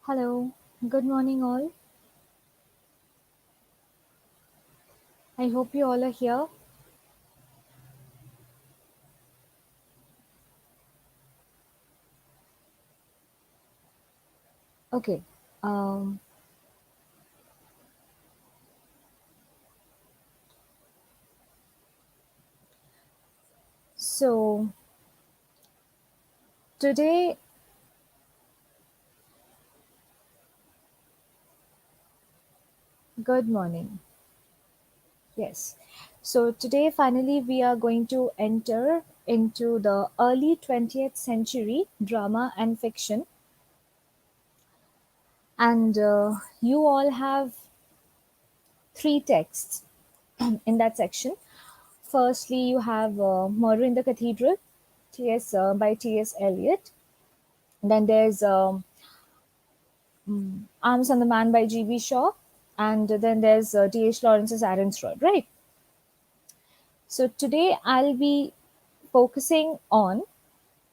Hello, good morning, all. I hope you all are here. Okay, um, so today, good morning. Yes, so today, finally, we are going to enter into the early 20th century drama and fiction, and you all have three texts in that section. Firstly, you have Murder in the Cathedral, by T.S. Eliot. Then there's Arms and the Man by G.B. Shaw, and then there's T.H. Lawrence's Aaron's Rod, right? So today I'll be focusing on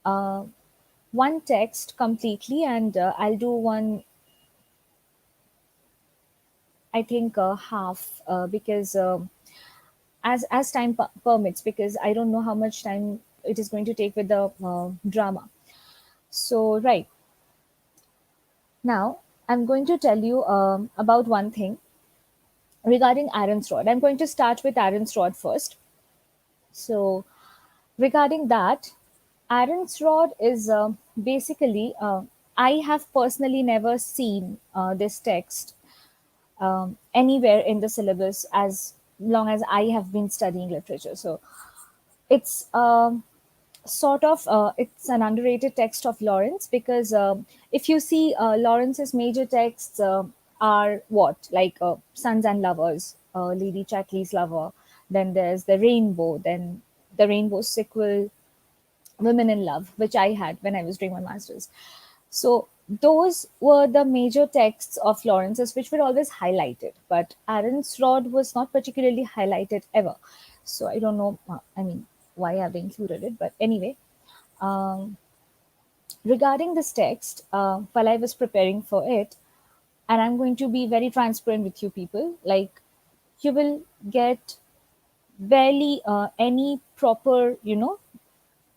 uh, one text completely, and I'll do one, I think, half because as time permits, because I don't know how much time it is going to take with the drama. So right now, I'm going to tell you about one thing regarding Aaron's Rod. I'm going to start with Aaron's Rod first. So regarding that, Aaron's Rod is basically, I have personally never seen this text anywhere in the syllabus as long as I have been studying literature. So it's sort of it's an underrated text of Lawrence because if you see Lawrence's major texts are what like Sons and Lovers, Lady Chatterley's Lover, then there's the Rainbow, then the Rainbow sequel, Women in Love, which I had when I was doing my master's. So those were the major texts of Lawrence's which were always highlighted, but Aaron's Rod was not particularly highlighted ever. So I don't know, I mean, why have they included it, but anyway, um, regarding this text, while I was preparing for it, and I'm going to be very transparent with you people, like you will get barely any proper,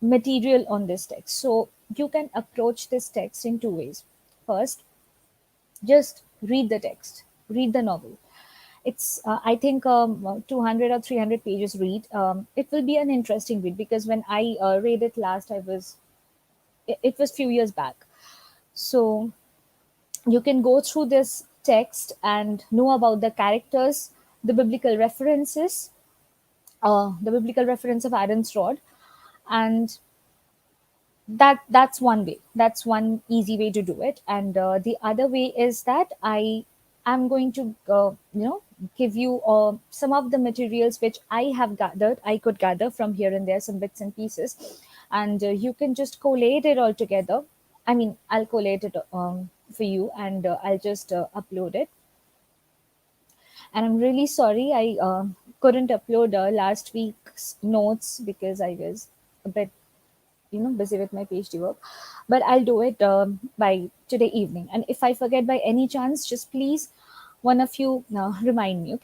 material on this text. So you can approach this text in two ways. First, just read the text, read the novel. It's, I think, 200 or 300 pages read. It will be an interesting read because when I read it last, it was few years back. So you can go through this text and know about the characters, the biblical references, the biblical reference of Aaron's rod, and that's one way, that's one easy way to do it. And the other way is that I am going to give you some of the materials which I could gather from here and there, some bits and pieces, and you can just collate it all together. I mean, I'll collate it for you, and I'll just upload it. And I'm really sorry I couldn't upload last week's notes because I was a bit busy with my PhD work, but I'll do it by today evening. And if I forget by any chance, just please one of you remind me.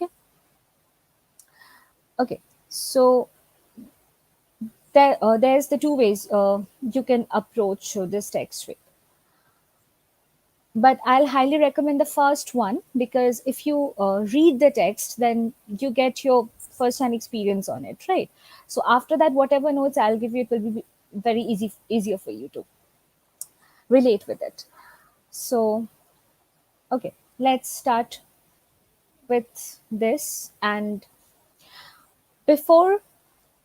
Okay. So there's the two ways you can approach this text with, but I'll highly recommend the first one because if you read the text, then you get your first hand experience on it, right? So after that, whatever notes I'll give you, it will be very easier for you to relate with it. So okay, let's start with this. And before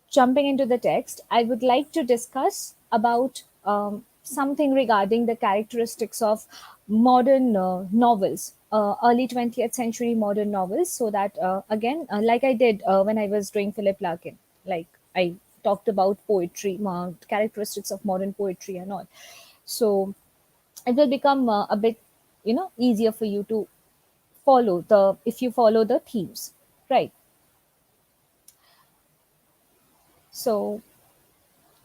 jumping into the text, I would like to discuss about something regarding the characteristics of modern novels, early 20th century modern novels. So that, again, like I did when I was doing Philip Larkin, like I talked about poetry, characteristics of modern poetry and all. So it will become a bit, easier for you to follow the if you follow the themes, right? So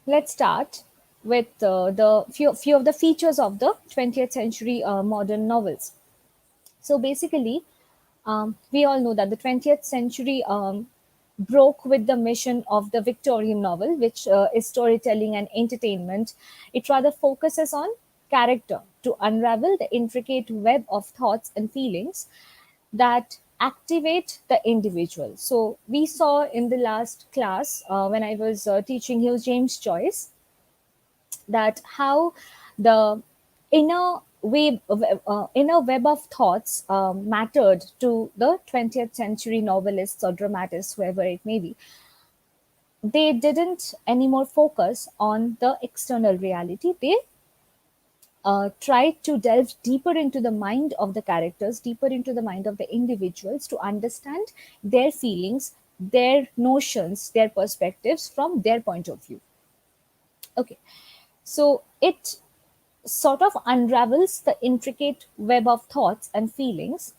let's start. with the few of the features of the 20th century modern novels. So basically, we all know that the 20th century broke with the mission of the Victorian novel, which is storytelling and entertainment. It rather focuses on character to unravel the intricate web of thoughts and feelings that activate the individual. So we saw in the last class when I was teaching you James Joyce, that how the inner web of thoughts mattered to the 20th century novelists or dramatists, whoever it may be. They didn't anymore focus on the external reality. They tried to delve deeper into the mind of the characters, deeper into the mind of the individuals, to understand their feelings, their notions, their perspectives from their point of view. Okay, so it sort of unravels the intricate web of thoughts and feelings,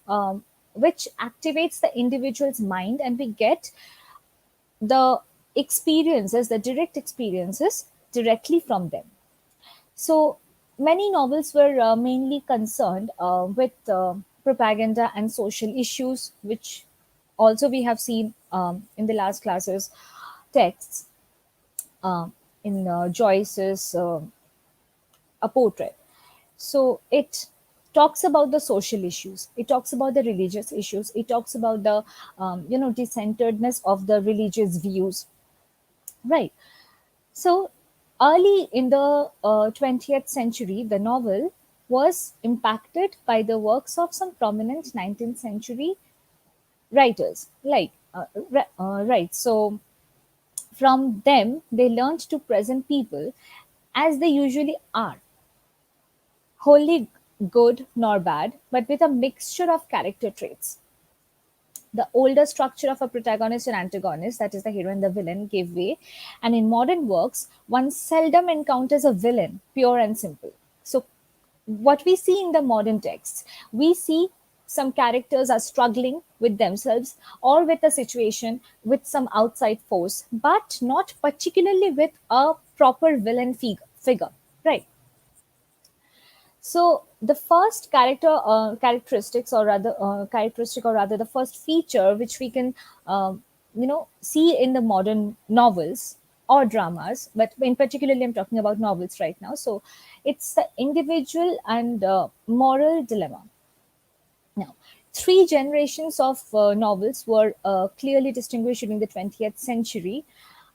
which activates the individual's mind, and we get the experiences, the direct experiences directly from them. So many novels were mainly concerned with propaganda and social issues, which also we have seen in the last classes texts, in Joyce's A Portrait. So it talks about the social issues. It talks about the religious issues. It talks about the decenteredness of the religious views. Right. So early in the 20th century, the novel was impacted by the works of some prominent 19th century writers. Right. So from them, they learned to present people as they usually are, wholly good nor bad, but with a mixture of character traits. The older structure of a protagonist and antagonist, that is the hero and the villain, gave way, and in modern works, one seldom encounters a villain, pure and simple. So, what we see in the modern texts, we see some characters are struggling with themselves or with a situation, with some outside force, but not particularly with a proper villain figure, right? So the first characteristic, or rather the first feature which we can see in the modern novels or dramas, but in particularly I'm talking about novels right now. So it's the individual and moral dilemma. Now, three generations of novels were clearly distinguished during the 20th century.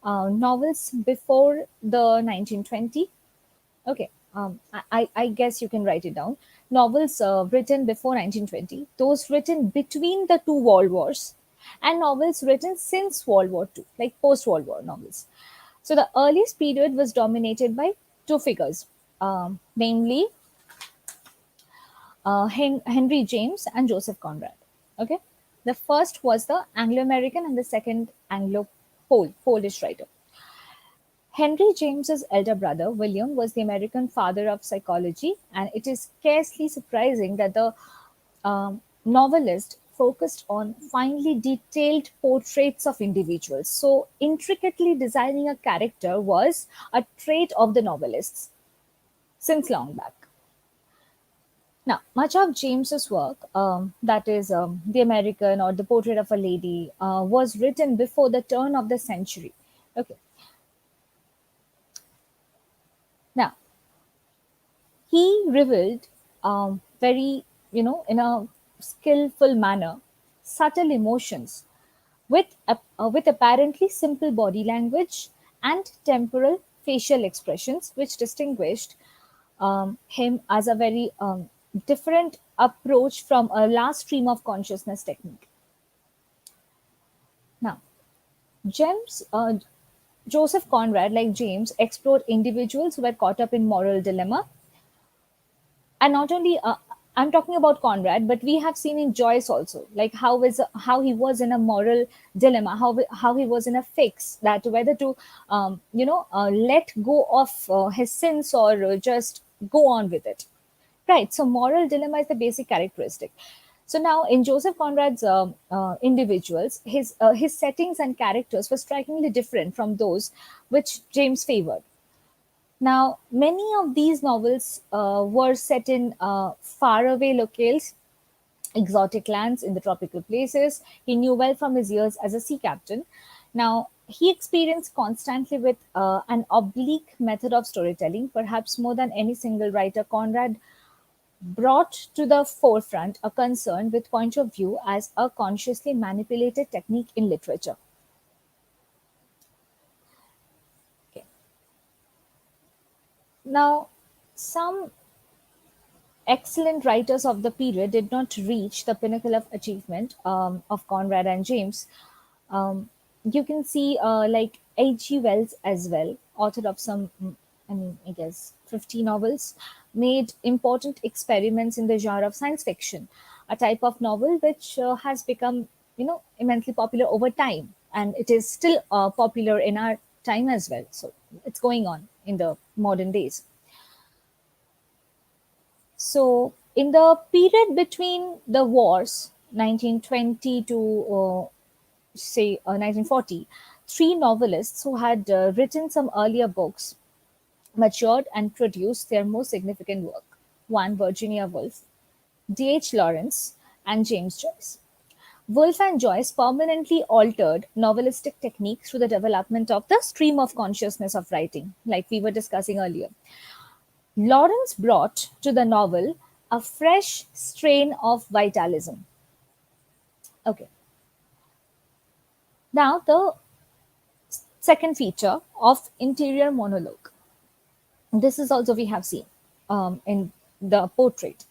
Novels before the 1920. Okay. I guess you can write it down. Novels written before 1920, those written between the two world wars, and novels written since World War II, like post World War novels. So the earliest period was dominated by two figures, namely Henry James and Joseph Conrad. Okay. The first was the Anglo American, and the second Polish writer. Henry James's elder brother, William, was the American father of psychology, and it is scarcely surprising that the novelist focused on finely detailed portraits of individuals. So, intricately designing a character was a trait of the novelists since long back. Now, much of James's work, that is The American or The Portrait of a Lady, was written before the turn of the century. Okay. Now, he revealed very, in a skillful manner, subtle emotions with apparently simple body language and temporal facial expressions, which distinguished him as a very different approach from a last stream of consciousness technique. Now, James, Joseph Conrad, like James, explored individuals who were caught up in moral dilemma, and not only I'm talking about Conrad, but we have seen in Joyce also, like how he was in a moral dilemma, how he was in a fix, that whether to let go of his sins, or just go on with it, right? So moral dilemma is the basic characteristic. So now in Joseph Conrad's individuals, his settings and characters were strikingly different from those which James favored. Now, many of these novels were set in faraway locales, exotic lands in the tropical places he knew well from his years as a sea captain. Now, he experienced constantly with an oblique method of storytelling, perhaps more than any single writer. Conrad brought to the forefront a concern with point of view as a consciously manipulated technique in literature. Okay. Now, some excellent writers of the period did not reach the pinnacle of achievement of Conrad and James. You can see like H.G. Wells as well, author of some, I guess, 50 novels, made important experiments in the genre of science fiction, a type of novel which has become, immensely popular over time, and it is still popular in our time as well. So it's going on in the modern days. So, in the period between the wars, 1920 to say 1940, three novelists who had written some earlier books matured and produced their most significant work. One, Virginia Woolf, D.H. Lawrence, and James Joyce. Woolf and Joyce permanently altered novelistic technique through the development of the stream of consciousness of writing, like we were discussing earlier. Lawrence brought to the novel a fresh strain of vitalism. Okay. Now, the second feature of interior monologue. This is also we have seen in the portrait.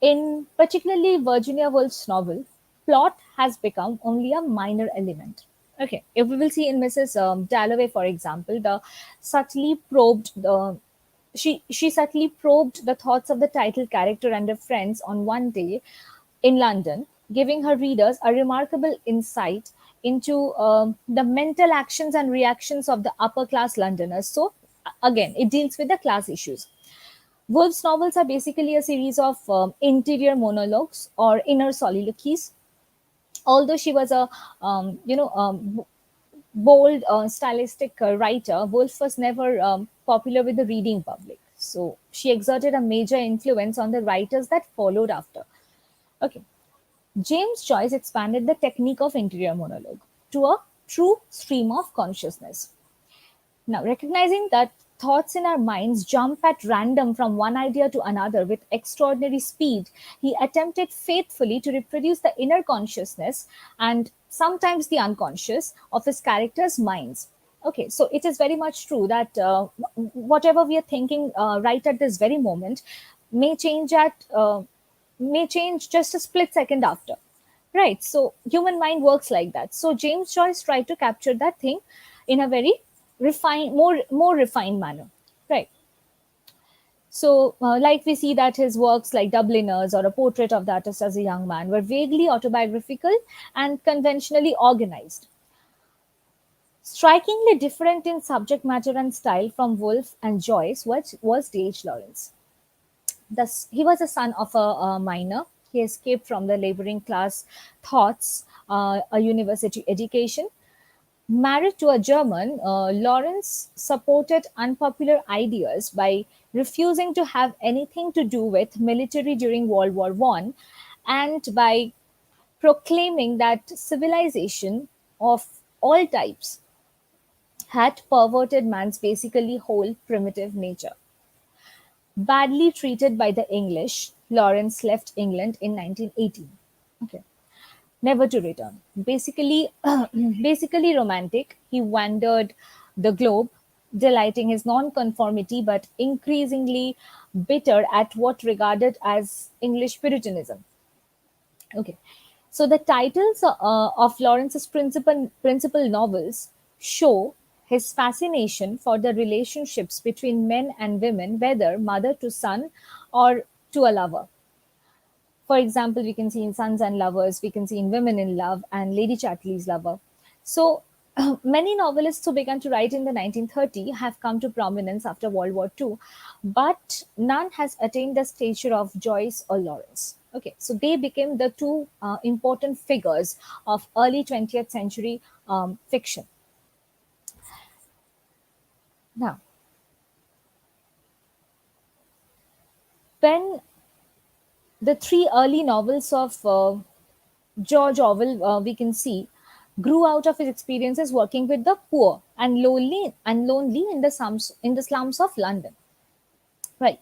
In particularly Virginia Woolf's novel, plot has become only a minor element. Okay, if we will see in Mrs. Dalloway, for example, the subtly probed the she subtly probed the thoughts of the title character and her friends on one day in London, giving her readers a remarkable insight into the mental actions and reactions of the upper class Londoners. So, again, it deals with the class issues. Woolf's novels are basically a series of interior monologues or inner soliloquies. Although she was a bold, stylistic writer, Woolf was never popular with the reading public. So she exerted a major influence on the writers that followed after. Okay, James Joyce expanded the technique of interior monologue to a true stream of consciousness. Now, recognizing that thoughts in our minds jump at random from one idea to another with extraordinary speed, he attempted faithfully to reproduce the inner consciousness and sometimes the unconscious of his characters' minds. Okay, so it is very much true that whatever we are thinking right at this very moment may change at may change just a split second after. Right. So human mind works like that. So James Joyce tried to capture that thing in a very refined, more refined manner. Right. So, like we see that his works like Dubliners or A Portrait of the Artist as a Young Man were vaguely autobiographical and conventionally organized. Strikingly different in subject matter and style from Woolf and Joyce was D.H. Lawrence. Thus, he was a son of a miner. He escaped from the laboring class thoughts, a university education. Married to a German, Lawrence supported unpopular ideas by refusing to have anything to do with military during World War One, and by proclaiming that civilization of all types had perverted man's basically whole primitive nature. Badly treated by the English, Lawrence left England in 1918. Okay, never to return. Basically, basically romantic, he wandered the globe, delighting his nonconformity, but increasingly bitter at what regarded as English Puritanism. Okay, so the titles of Lawrence's principal novels show his fascination for the relationships between men and women, whether mother to son or to a lover. For example, we can see in Sons and Lovers, we can see in Women in Love and Lady Chatterley's Lover. So, many novelists who began to write in the 1930s have come to prominence after World War II, but none has attained the stature of Joyce or Lawrence. Okay, so they became the two important figures of early 20th century fiction. Now, when the three early novels of George Orwell, we can see, grew out of his experiences working with the poor and lonely in the slums of London. Right,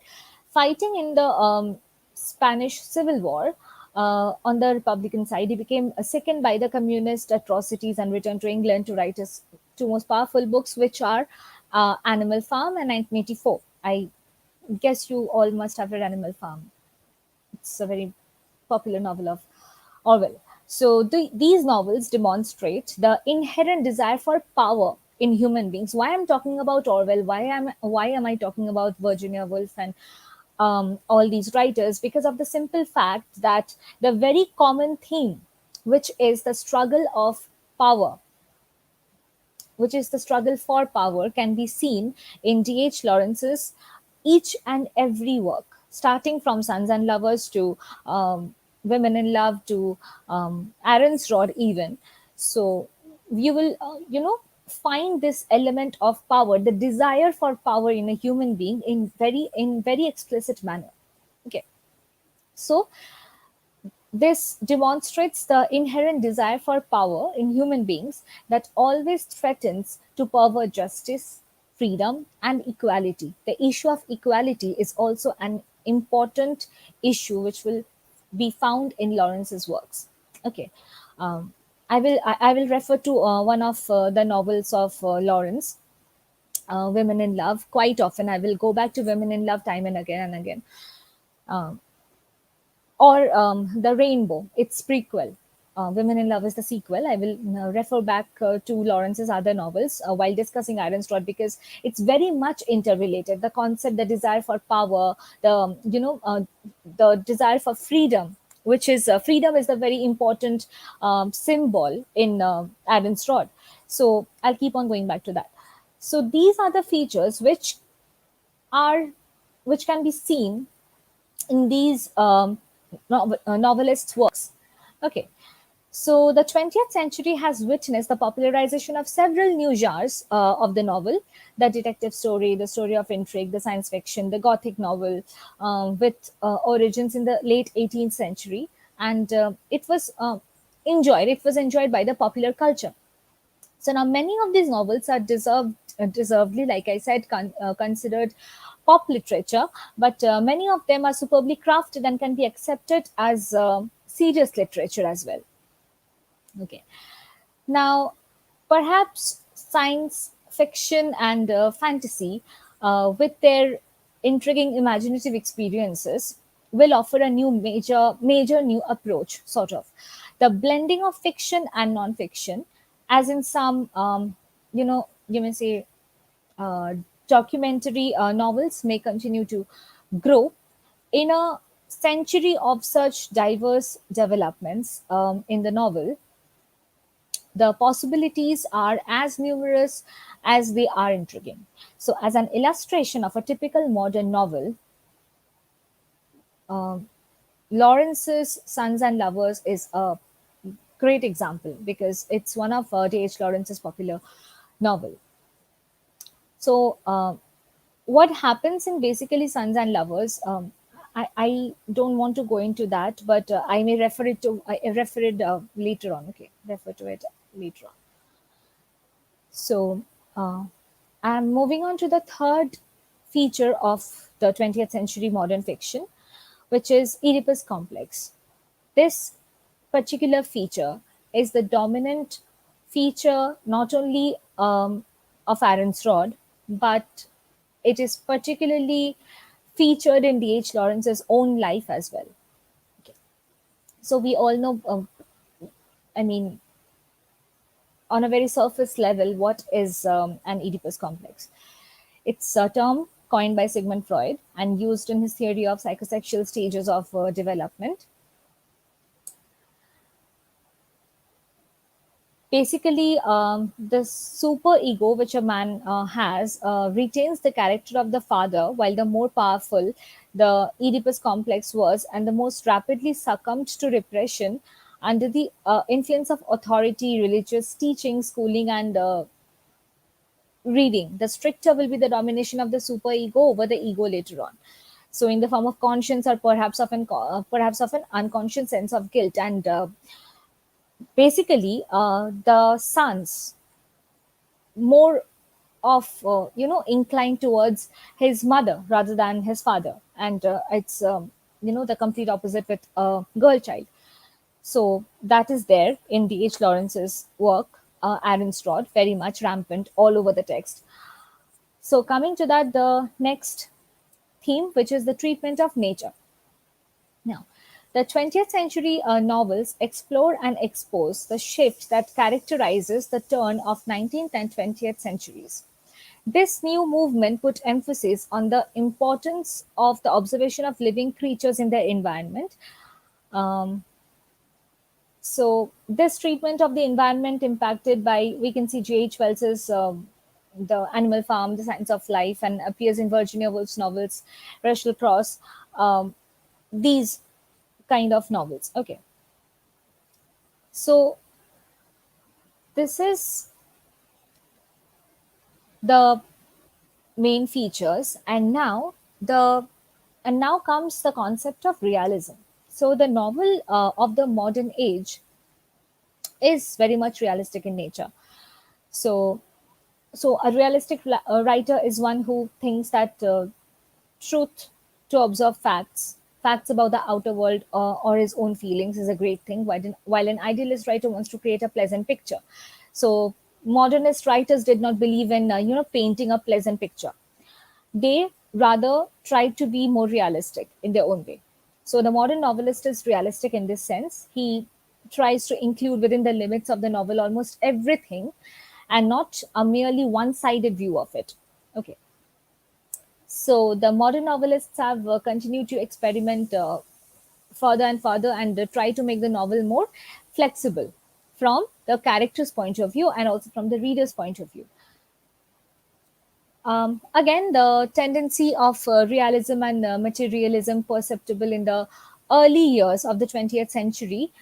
fighting in the Spanish Civil War. On the Republican side, he became sickened by the communist atrocities and returned to England to write his two most powerful books, which are Animal Farm and 1984. I guess you all must have read Animal Farm. It's a very popular novel of Orwell. So these novels demonstrate the inherent desire for power in human beings. Why I'm talking about Orwell? Why am I talking about Virginia Woolf and all these writers? Because of the simple fact that the very common theme, which is the struggle of power, which is the struggle for power, can be seen in D.H. Lawrence's each and every work, starting from Sons and Lovers to Women in Love to Aaron's Rod, even. So you will, find this element of power, the desire for power in a human being, in very explicit manner. Okay, so this demonstrates the inherent desire for power in human beings that always threatens to pervert justice, freedom, and equality. The issue of equality is also an important issue which will be found in Lawrence's works. Okay. I will refer to one of the novels of Lawrence, Women in Love. Quite often, I will go back to Women in Love time and again and again. Um, or The Rainbow, its prequel. Women in Love is the sequel. I will refer back to Lawrence's other novels while discussing Ironstrode, because it's very much interrelated. The concept, the desire for power, the desire for freedom, which is freedom is the very important symbol in Ironstrode. So I'll keep on going back to that. So these are the features are which can be seen in these novelists' works. Okay, so the 20th century has witnessed the popularization of several new genres of the novel: the detective story, the story of intrigue, the science fiction, the gothic novel, with origins in the late 18th century, and it was enjoyed by the popular culture. So now many of these novels are deservedly, like I said, considered pop literature, but many of them are superbly crafted and can be accepted as serious literature as well. Okay. Now, perhaps science fiction and fantasy, with their intriguing imaginative experiences, will offer a major new approach, sort of. The blending of fiction and non-fiction, as in some, you may say, uh, documentary novels may continue to grow in a century of such diverse developments in the novel. The possibilities are as numerous as they are intriguing. So, as an illustration of a typical modern novel, um, Lawrence's Sons and Lovers is a great example because it's one of D.H. Lawrence's popular novel. So, what happens in basically Sons and Lovers? I don't want to go into that, but I refer it later on. Okay, refer to it later on. So, uh, I'm moving on to the third feature of the 20th century modern fiction, which is Oedipus complex. This particular feature is the dominant feature not only of Aaron's Rod, but it is particularly featured in D.H. Lawrence's own life as well. Okay. So we all know, I mean, on a very surface level, what is an Oedipus complex? It's a term coined by Sigmund Freud and used in his theory of psychosexual stages of development. Basically, the super ego which a man has retains the character of the father, while the more powerful the Oedipus complex was, and the most rapidly succumbed to repression under the influence of authority, religious teaching, schooling, and reading. The stricter will be the domination of the super ego over the ego later on. so in the form of conscience or perhaps of an unconscious sense of guilt. And basically, the sons more of inclined towards his mother rather than his father, and it's the complete opposite with a girl child. So that is there in D.H. Lawrence's work, Aaron's Rod, very much rampant all over the text. So coming to that, the next theme, which is the treatment of nature. Now, the 20th century novels explore and expose the shift that characterizes the turn of 19th and 20th centuries. This new movement put emphasis on the importance of the observation of living creatures in their environment. Um, so, this treatment of the environment impacted by, we can see J.H. Wells's The Animal Farm, The Science of Life, and appears in Virginia Woolf's novels, Rachel Cross, um, these kind of novels. Okay, so this is the main features, and now comes the concept of realism. So the novel of the modern age is very much realistic in nature. So a realistic writer is one who thinks that truth to observe facts about the outer world or his own feelings is a great thing, while an idealist writer wants to create a pleasant picture. So modernist writers did not believe in painting a pleasant picture. They rather tried to be more realistic in their own way. So the modern novelist is realistic in this sense. He tries to include within the limits of the novel almost everything and not a merely one sided view of it. Okay. So the modern novelists have continued to experiment further and further and try to make the novel more flexible from the character's point of view and also from the reader's point of view. Again, the tendency of realism and materialism perceptible in the early years of the 20th century,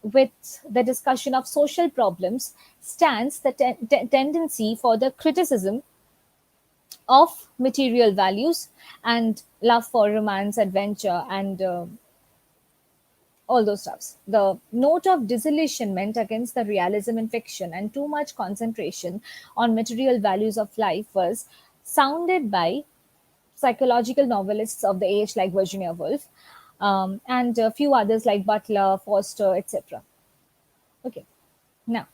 with the discussion of social problems, stands the tendency for the criticism of material values and love for romance, adventure, and all those stuffs. The note of disillusionment against the realism in fiction and too much concentration on material values of life was sounded by psychological novelists of the age like Virginia Woolf, and a few others like Butler, Foster, etc. Okay, now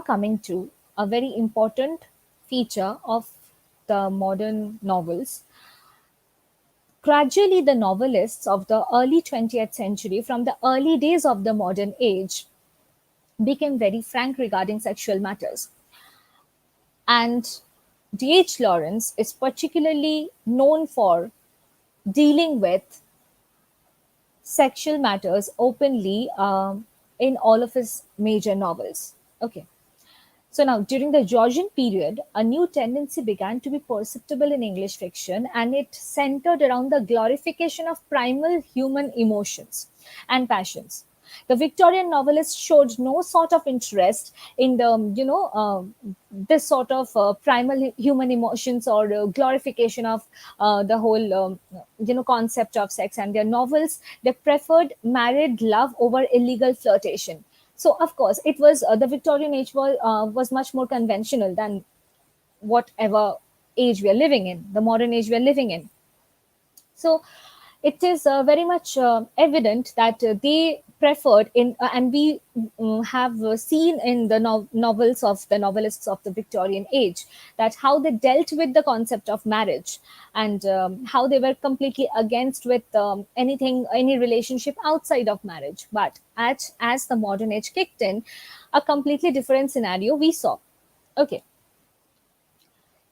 coming to a very important feature of the modern novels. Gradually, the novelists of the early 20th century, from the early days of the modern age, became very frank regarding sexual matters. And D.H. Lawrence is particularly known for dealing with sexual matters openly in all of his major novels. Okay. So now, during the Georgian period, a new tendency began to be perceptible in English fiction, and it centered around the glorification of primal human emotions and passions. The Victorian novelists showed no sort of interest in this sort of primal human emotions or glorification of the whole concept of sex. And their novels, they preferred married love over illegal flirtation. So of course, it was the Victorian age was much more conventional than whatever age we are living in, the modern age we are living in. So it is very much evident that they preferred and we have seen in the novels of the novelists of the Victorian age, that how they dealt with the concept of marriage, and how they were completely against with any relationship outside of marriage. But as the modern age kicked in, a completely different scenario we saw. Okay,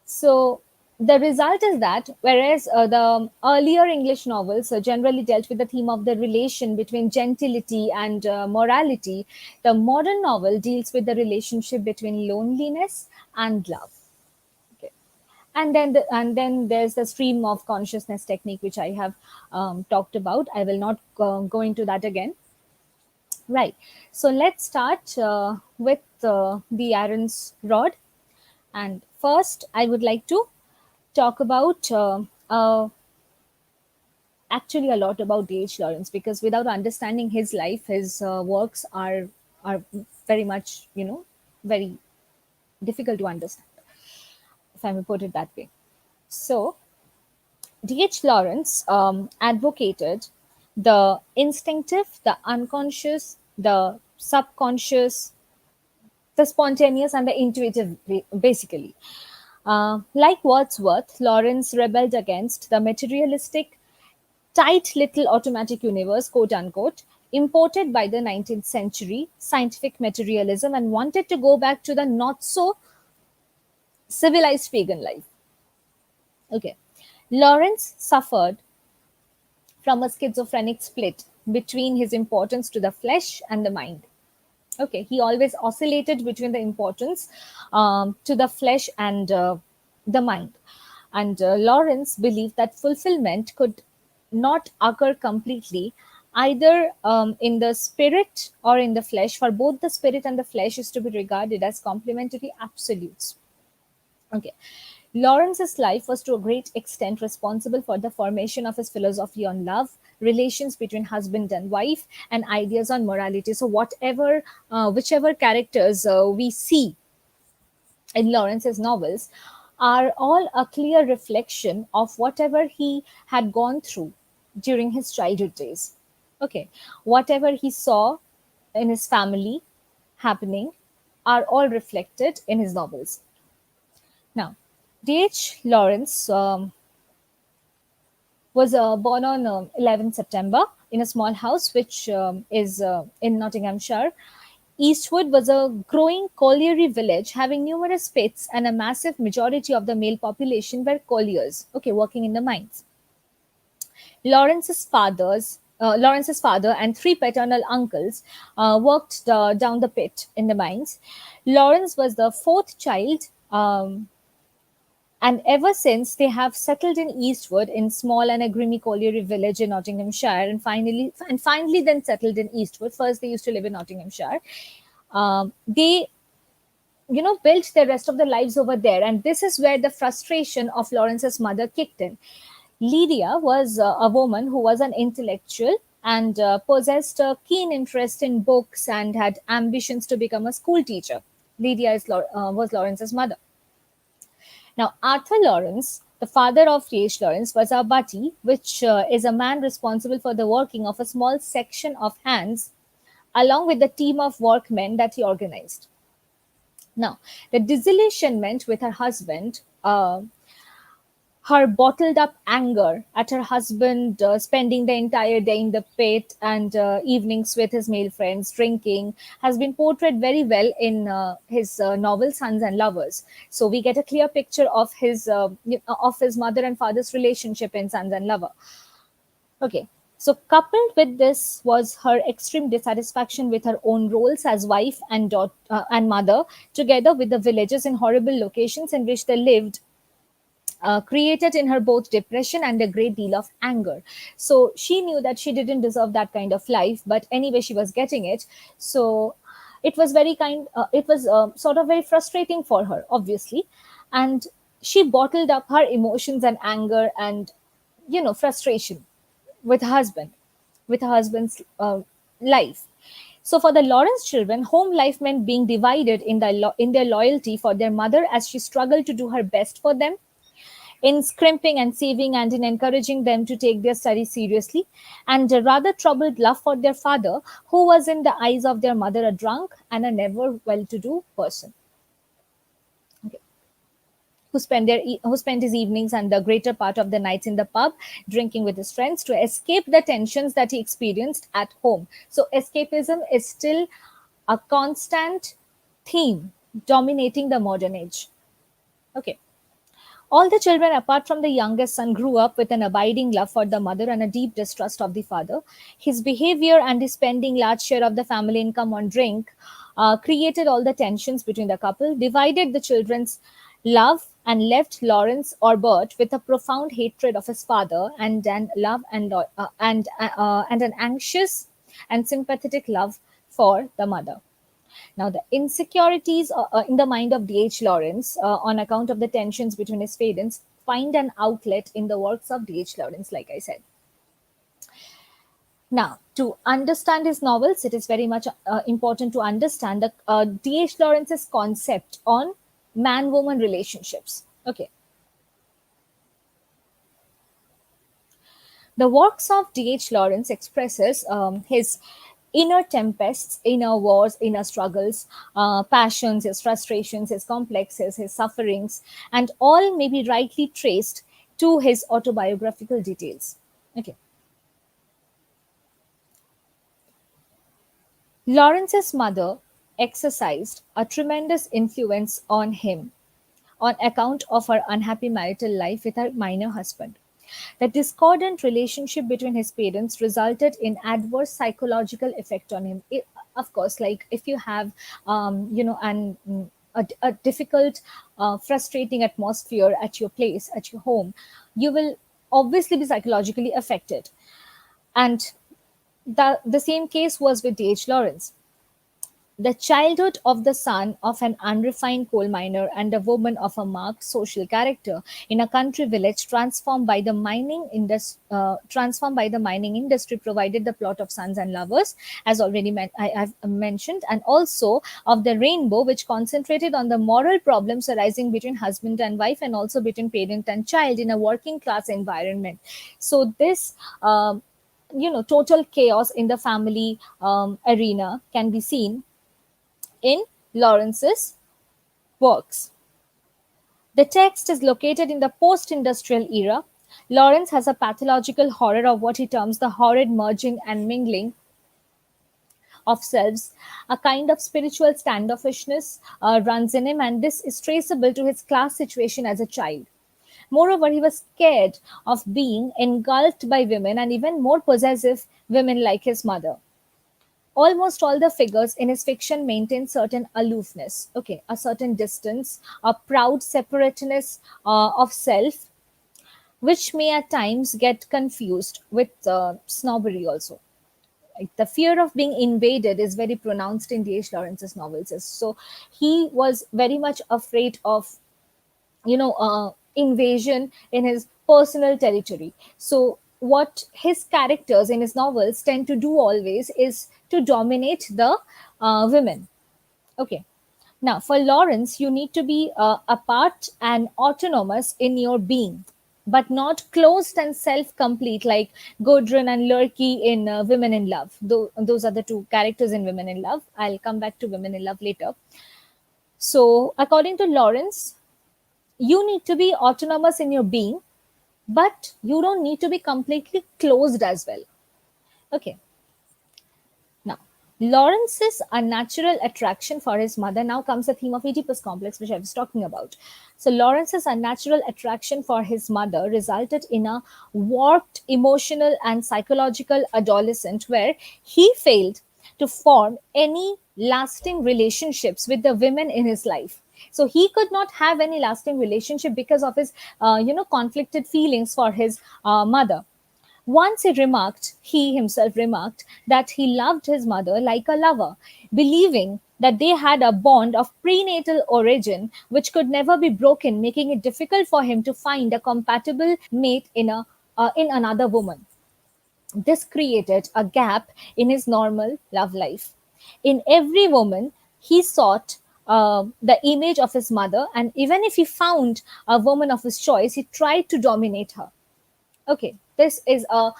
so the result is that whereas the earlier English novels generally dealt with the theme of the relation between gentility and morality, the modern novel deals with the relationship between loneliness and love. Okay. And then there's the stream of consciousness technique, which I have talked about. I will not go into that again. Right. So let's start with the Aaron's rod. And first, I would like to talk about actually a lot about D.H. Lawrence, because without understanding his life, his works are very much, very difficult to understand, if I may put it that way. So D.H. Lawrence advocated the instinctive, the unconscious, the subconscious, the spontaneous, and the intuitive, basically. Like Wordsworth, Lawrence rebelled against the materialistic, tight little automatic universe, quote unquote, imported by the 19th century scientific materialism, and wanted to go back to the not so civilized pagan life. Okay. Lawrence suffered from a schizophrenic split between his importance to the flesh and the mind. Okay, he always oscillated between the importance to the flesh and the mind. And Lawrence believed that fulfillment could not occur completely either in the spirit or in the flesh, for both the spirit and the flesh is to be regarded as complementary absolutes. Okay. Lawrence's life was to a great extent responsible for the formation of his philosophy on love, relations between husband and wife, and ideas on morality. So, whichever characters we see in Lawrence's novels are all a clear reflection of whatever he had gone through during his childhood days. Okay, whatever he saw in his family happening are all reflected in his novels. Now, D.H. Lawrence was born on 11 September in a small house which is in Nottinghamshire. Eastwood was a growing colliery village having numerous pits, and a massive majority of the male population were colliers, okay, working in the mines. Lawrence's father and three paternal uncles worked down the pit in the mines. Lawrence was the fourth child, and ever since they have settled in Eastwood, in small and a grimy colliery village in Nottinghamshire, and finally then settled in Eastwood. First they used to live in Nottinghamshire. They built the rest of their lives over there, and this is where the frustration of Lawrence's mother kicked in. Lydia was a woman who was an intellectual and possessed a keen interest in books and had ambitions to become a school teacher. Was Lawrence's mother. Now, Arthur Lawrence, the father of T.H. Lawrence, was a butty, which is a man responsible for the working of a small section of hands, along with the team of workmen that he organized. Now, the disillusionment with her husband, her bottled up anger at her husband spending the entire day in the pit and evenings with his male friends drinking, has been portrayed very well in his novel Sons and Lovers. So we get a clear picture of his mother and father's relationship in Sons and Lover. Okay. So, coupled with this was her extreme dissatisfaction with her own roles as wife and and mother, together with the villages in horrible locations in which they lived, created in her both depression and a great deal of anger. So she knew that she didn't deserve that kind of life, but anyway, she was getting it. So it was sort of very frustrating for her, obviously. And she bottled up her emotions and anger and, frustration with her husband, with her husband's life. So for the Lawrence children, home life meant being divided in their loyalty for their mother as she struggled to do her best for them, in scrimping and saving, and in encouraging them to take their studies seriously, and a rather troubled love for their father, who was in the eyes of their mother a drunk and a never well-to-do person, okay, who spent his evenings and the greater part of the nights in the pub drinking with his friends to escape the tensions that he experienced at home. So escapism is still a constant theme dominating the modern age. Okay. All the children, apart from the youngest son, grew up with an abiding love for the mother and a deep distrust of the father. His behavior and his spending large share of the family income on drink created all the tensions between the couple, divided the children's love, and left Lawrence or Bert with a profound hatred of his father and an love and an anxious and sympathetic love for the mother. Now, the insecurities in the mind of D.H. Lawrence on account of the tensions between his find an outlet in the works of D.H. Lawrence, like I said. Now, to understand his novels, it is very much important to understand the D.H. Lawrence's concept on man-woman relationships. Okay, the works of D.H. Lawrence expresses his inner tempests, inner wars, inner struggles, passions, his frustrations, his complexes, his sufferings, and all may be rightly traced to his autobiographical details. Okay. Lawrence's mother exercised a tremendous influence on him on account of her unhappy marital life with her minor husband. The discordant relationship between his parents resulted in adverse psychological effect on him. Of course, like if you have, a difficult, frustrating atmosphere at your place, at your home, you will obviously be psychologically affected. And the same case was with D.H. Lawrence. The childhood of the son of an unrefined coal miner and a woman of a marked social character in a country village transformed by the mining industry provided the plot of Sons and Lovers, as already I've mentioned, and also of the Rainbow, which concentrated on the moral problems arising between husband and wife and also between parent and child in a working class environment. So this total chaos in the family arena can be seen in Lawrence's works. The text is located in the post industrial era. Lawrence has a pathological horror of what he terms the horrid merging and mingling of selves. A kind of spiritual standoffishness runs in him, and this is traceable to his class situation as a child. Moreover, he was scared of being engulfed by women and even more possessive women like his mother. Almost all the figures in his fiction maintain certain aloofness, okay, a certain distance, a proud separateness of self, which may at times get confused with snobbery also. Like the fear of being invaded is very pronounced in D.H. Lawrence's novels. So he was very much afraid of invasion in his personal territory. So what his characters in his novels tend to do always is to dominate the women. Okay. Now, for Lawrence, you need to be apart and autonomous in your being, but not closed and self-complete like Gudrun and Lurky in Women in Love. Those are the two characters in Women in Love. I'll come back to Women in Love later. So, according to Lawrence, you need to be autonomous in your being, but you don't need to be completely closed as well. Okay. Now, Lawrence's unnatural attraction for his mother, now comes the theme of Oedipus complex, which I was talking about. So, Lawrence's unnatural attraction for his mother resulted in a warped emotional and psychological adolescent where he failed to form any lasting relationships with the women in his life. So he could not have any lasting relationship because of his conflicted feelings for his mother. Once he himself remarked that he loved his mother like a lover, believing that they had a bond of prenatal origin which could never be broken, making it difficult for him to find a compatible mate in another woman. This created a gap in his normal love life. In every woman, he sought the image of his mother, and even if he found a woman of his choice, he tried to dominate her. Okay, this is a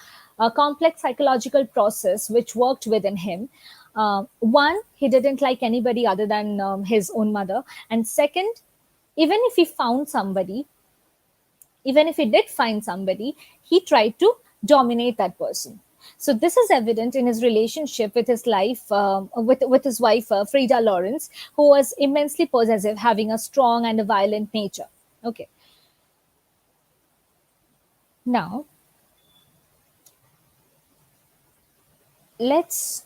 complex psychological process which worked within him. One, he didn't like anybody other than his own mother. And second, even if he found somebody, even if he did find somebody, he tried to dominate that person. So this is evident in his relationship with his with his wife Frida Lawrence, who was immensely possessive, having a strong and a violent nature. Okay, now let's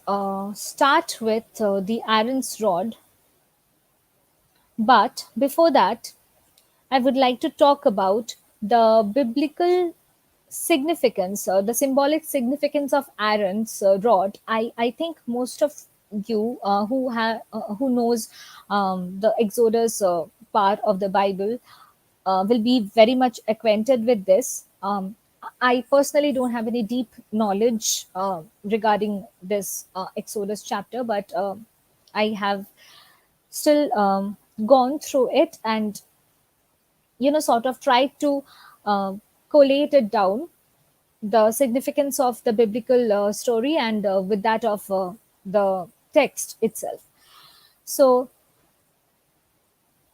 start with the Aaron's rod. But before that, I would like to talk about the biblical significance, the symbolic significance of Aaron's rod. I think most of you who knows the Exodus part of the Bible will be very much acquainted with this. I personally don't have any deep knowledge regarding this Exodus chapter, but I have still gone through it and sort of tried to uh, collate it down, the significance of the biblical story and with that of the text itself. So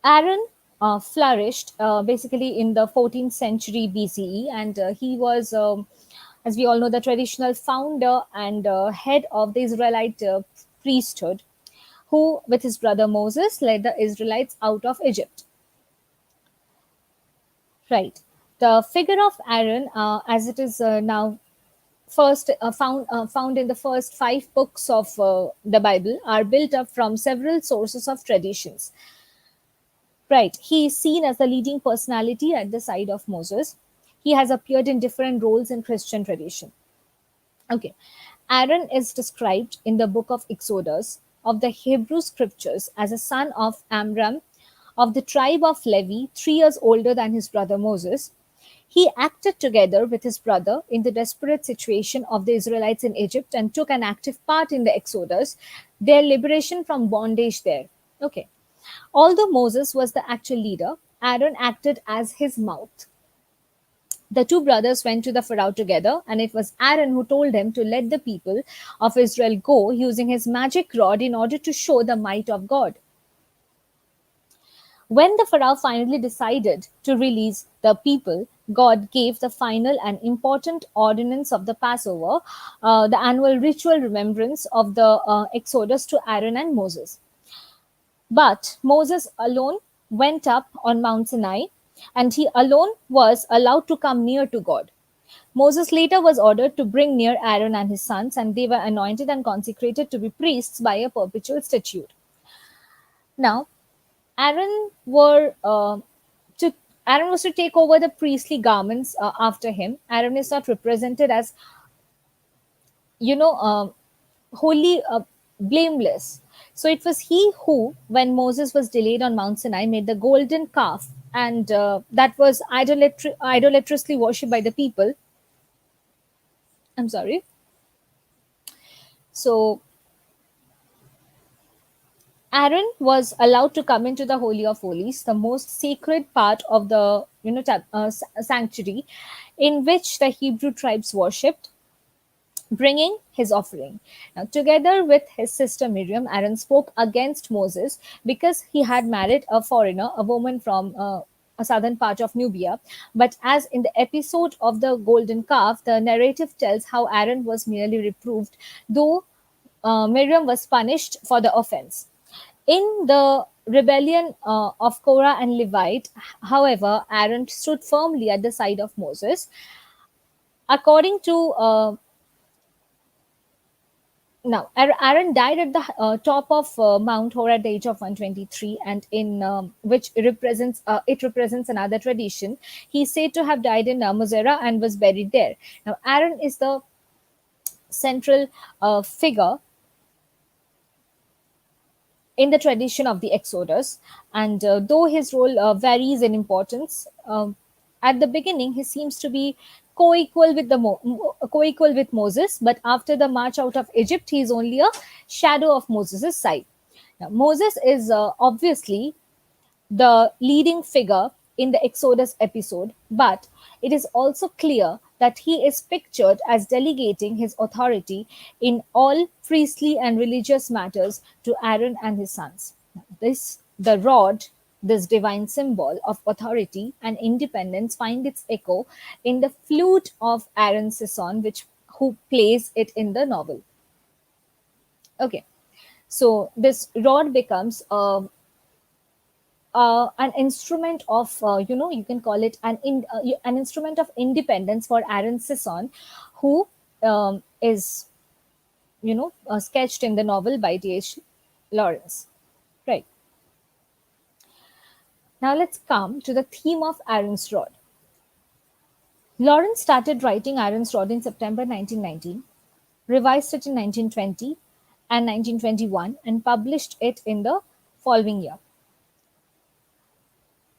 Aaron flourished basically in the 14th century BCE, and he was, as we all know, the traditional founder and head of the Israelite priesthood, who, with his brother Moses, led the Israelites out of Egypt. Right. The figure of Aaron, as it is now first found in the first five books of the Bible, are built up from several sources of traditions. Right. He is seen as the leading personality at the side of Moses. He has appeared in different roles in Christian tradition. Okay. Aaron is described in the book of Exodus of the Hebrew scriptures as a son of Amram of the tribe of Levi, 3 years older than his brother Moses. He acted together with his brother in the desperate situation of the Israelites in Egypt and took an active part in the Exodus, their liberation from bondage there. Okay. Although Moses was the actual leader, Aaron acted as his mouth. The two brothers went to the Pharaoh together, and it was Aaron who told him to let the people of Israel go using his magic rod in order to show the might of God. When the Pharaoh finally decided to release the people, God gave the final and important ordinance of the Passover, the annual ritual remembrance of the Exodus, to Aaron and Moses. But Moses alone went up on Mount Sinai, and he alone was allowed to come near to God. Moses later was ordered to bring near Aaron and his sons, and they were anointed and consecrated to be priests by a perpetual statute. Now, Aaron were to Aaron was to take over the priestly garments after him. Aaron is not represented as you know wholly blameless. So it was he who, when Moses was delayed on Mount Sinai, made the golden calf, and that was idolatrously worshipped by the people. I'm sorry. So Aaron was allowed to come into the Holy of Holies, the most sacred part of the sanctuary, in which the Hebrew tribes worshipped, bringing his offering. Now, together with his sister Miriam, Aaron spoke against Moses because he had married a foreigner, a woman from a southern part of Nubia. But as in the episode of the golden calf, the narrative tells how Aaron was merely reproved, though Miriam was punished for the offense. In the rebellion of Korah and Levite, however, Aaron stood firmly at the side of Moses. According to now, Aaron died at the top of Mount Hor at the age of 123, and in which represents another tradition. He's said to have died in Mosera and was buried there. Now, Aaron is the central figure in the tradition of the Exodus, and though his role varies in importance, at the beginning he seems to be co-equal with Moses, but after the march out of Egypt, he is only a shadow of Moses' side. Now, Moses is obviously the leading figure in the Exodus episode, but it is also clear that he is pictured as delegating his authority in all priestly and religious matters to Aaron and his sons. The rod, this divine symbol of authority and independence, find its echo in the flute of Aaron Sisson, who plays it in the novel. Okay, so this rod becomes an instrument of you can call it an instrument of independence for Aaron Sisson, who is sketched in the novel by D.H. Lawrence. Right. Now let's come to the theme of Aaron's Rod. Lawrence started writing Aaron's Rod in September 1919, revised it in 1920 and 1921, and published it in the following year.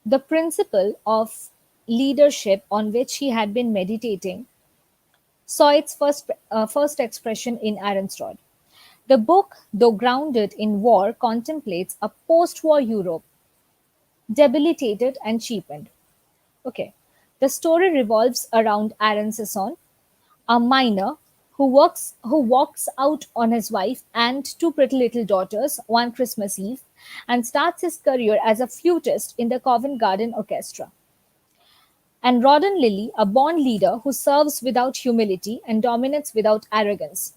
The principle of leadership on which he had been meditating saw its first expression in Aaron's Rod. The book, though grounded in war, contemplates a post war Europe debilitated and cheapened. Okay. The story revolves around Aaron Sisson, a miner who walks out on his wife and two pretty little daughters one Christmas Eve and starts his career as a flutist in the Covent Garden Orchestra. And Rawdon Lilly, a born leader who serves without humility and dominates without arrogance.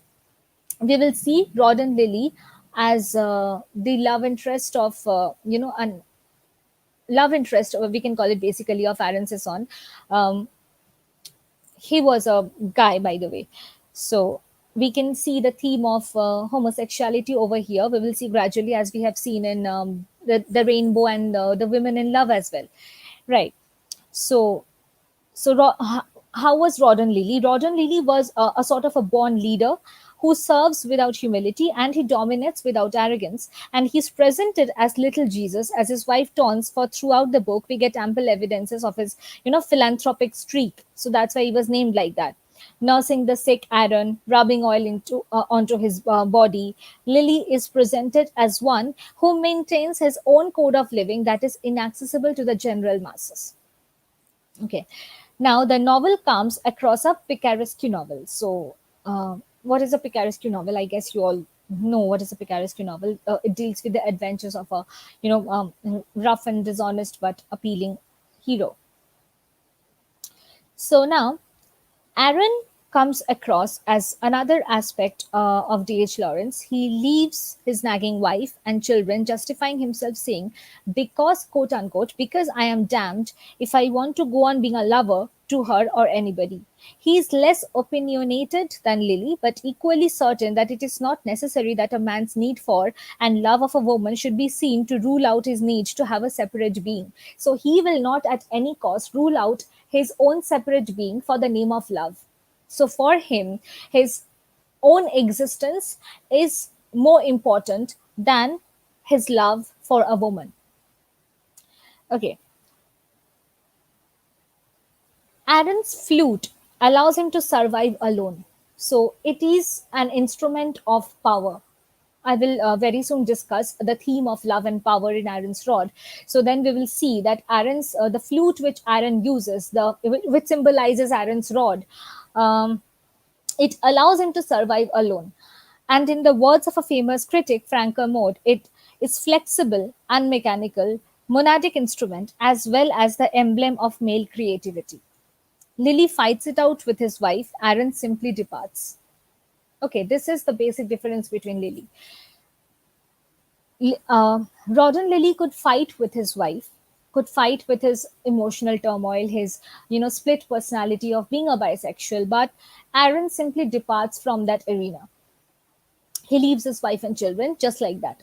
We will see Rawdon Lilly as the love interest of, an love interest, or we can call it basically, of Aaron Sisson. Um, he was a guy, by the way. So we can see the theme of homosexuality over here. We will see gradually, as we have seen in the rainbow and the women in love as well. Right. So how was Rawdon Lilly? Rawdon Lilly was a sort of a born leader who serves without humility and he dominates without arrogance. And he's presented as little Jesus, as his wife taunts. For throughout the book, we get ample evidences of his, philanthropic streak. So that's why he was named like that. Nursing the sick Aaron, rubbing oil onto his body, Lily is presented as one who maintains his own code of living that is inaccessible to the general masses. Okay. Now, the novel comes across a picaresque novel. So, what is a picaresque novel? I guess you all know what is a picaresque novel. It deals with the adventures of a, rough and dishonest but appealing hero. So now, Aaron comes across as another aspect of D.H. Lawrence. He leaves his nagging wife and children, justifying himself, saying, because, quote unquote, because I am damned if I want to go on being a lover to her or anybody. He is less opinionated than Lily, but equally certain that it is not necessary that a man's need for and love of a woman should be seen to rule out his need to have a separate being. So he will not at any cost rule out his own separate being for the name of love. So for him, his own existence is more important than his love for a woman. Okay. Aaron's flute allows him to survive alone. So it is an instrument of power. I will very soon discuss the theme of love and power in Aaron's rod. So then we will see that Aaron's the flute which Aaron uses, the which symbolizes Aaron's rod, um, it allows him to survive alone. And in the words of a famous critic, Frank Kermode, it is flexible, unmechanical, monadic instrument as well as the emblem of male creativity. Lily fights it out with his wife. Aaron simply departs. Okay, this is the basic difference between Lily. Rawdon Lily could fight with his wife, could fight with his emotional turmoil, his split personality of being a bisexual, but Aaron simply departs from that arena. He leaves his wife and children just like that.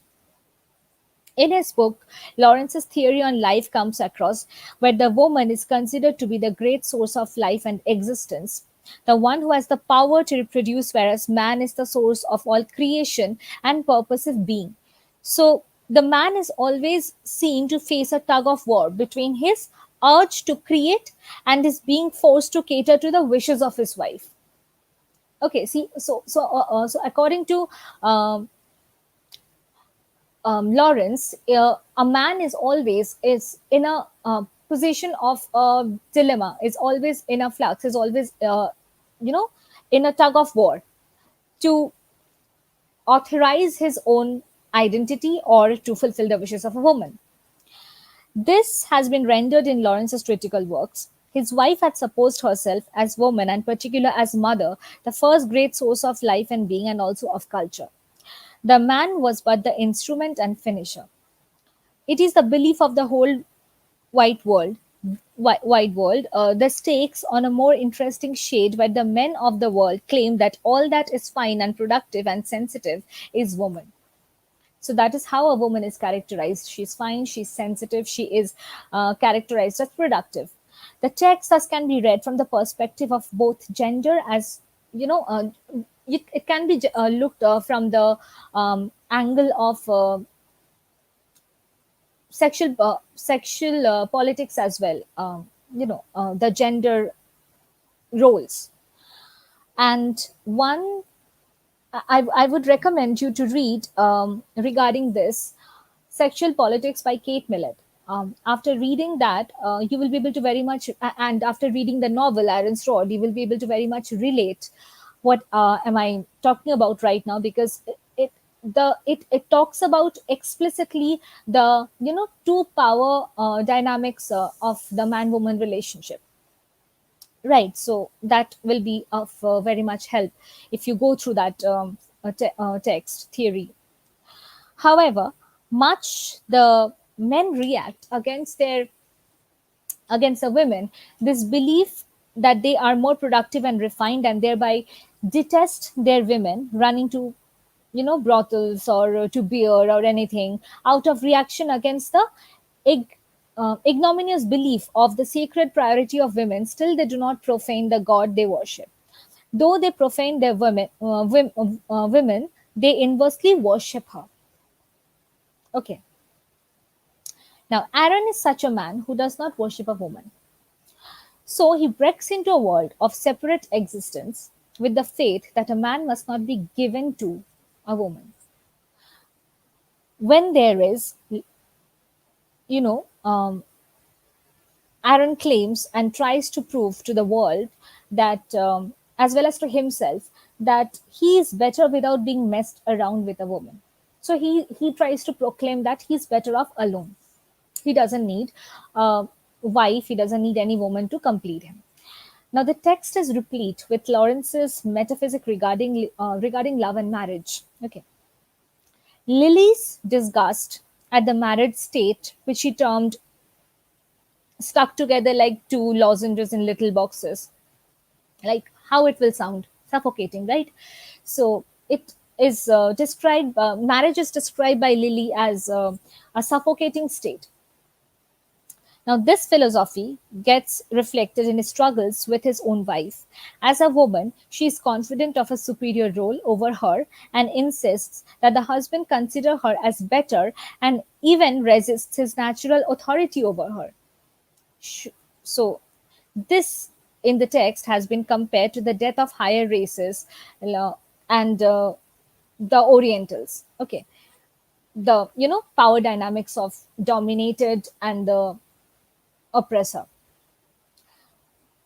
In his book, Lawrence's theory on life comes across where the woman is considered to be the great source of life and existence, the one who has the power to reproduce, whereas man is the source of all creation and purposive being. So the man is always seen to face a tug of war between his urge to create and his being forced to cater to the wishes of his wife. Okay, see, so according to Lawrence, a man is always is in a position of a dilemma, is always in a flux, is always you know in a tug of war to authorize his own identity or to fulfill the wishes of a woman. This has been rendered in Lawrence's critical works. His wife had supposed herself as woman and particular as mother, the first great source of life and being and also of culture. The man was but the instrument and finisher. It is the belief of the whole white world, wide world, the stakes on a more interesting shade where the men of the world claim that all that is fine and productive and sensitive is woman. So that is how a woman is characterized. She's fine, she's sensitive, she is characterized as productive. The text thus can be read from the perspective of both gender, as you know, it can be looked from the angle of sexual politics as well. The gender roles. And I would recommend you to read regarding this Sexual Politics by Kate Millett. After reading that, you will be able to very much, and after reading the novel Aaron's Rod, you will be able to very much relate what am I talking about right now, because it talks about explicitly the two power dynamics of the man woman relationship. Right, so that will be of very much help if you go through that text theory. However, much the men react against the women, this belief that they are more productive and refined, and thereby detest their women running to brothels or to beer or anything, out of reaction against the ig- ignominious belief of the sacred priority of women. Still they do not profane the god they worship. Though they profane their women, they inversely worship her. Okay. Now, Aaron is such a man who does not worship a woman. So he breaks into a world of separate existence with the faith that a man must not be given to a woman. When there is, you know, Aaron claims and tries to prove to the world that, as well as to himself, that he is better without being messed around with a woman. So he tries to proclaim that he's better off alone. He doesn't need a wife. He doesn't need any woman to complete him. Now, the text is replete with Lawrence's metaphysic regarding love and marriage. Okay, Lily's disgust at the married state, which he termed stuck together like two lozenges in little boxes, like how it will sound suffocating, right? So it is described. Marriage is described by Lily as a suffocating state. Now, this philosophy gets reflected in his struggles with his own wife. As a woman, she is confident of a superior role over her and insists that the husband consider her as better, and even resists his natural authority over her. Sh- So, this in the text has been compared to the death of higher races uh, and the Orientals. Okay, the power dynamics of dominated and the oppressor.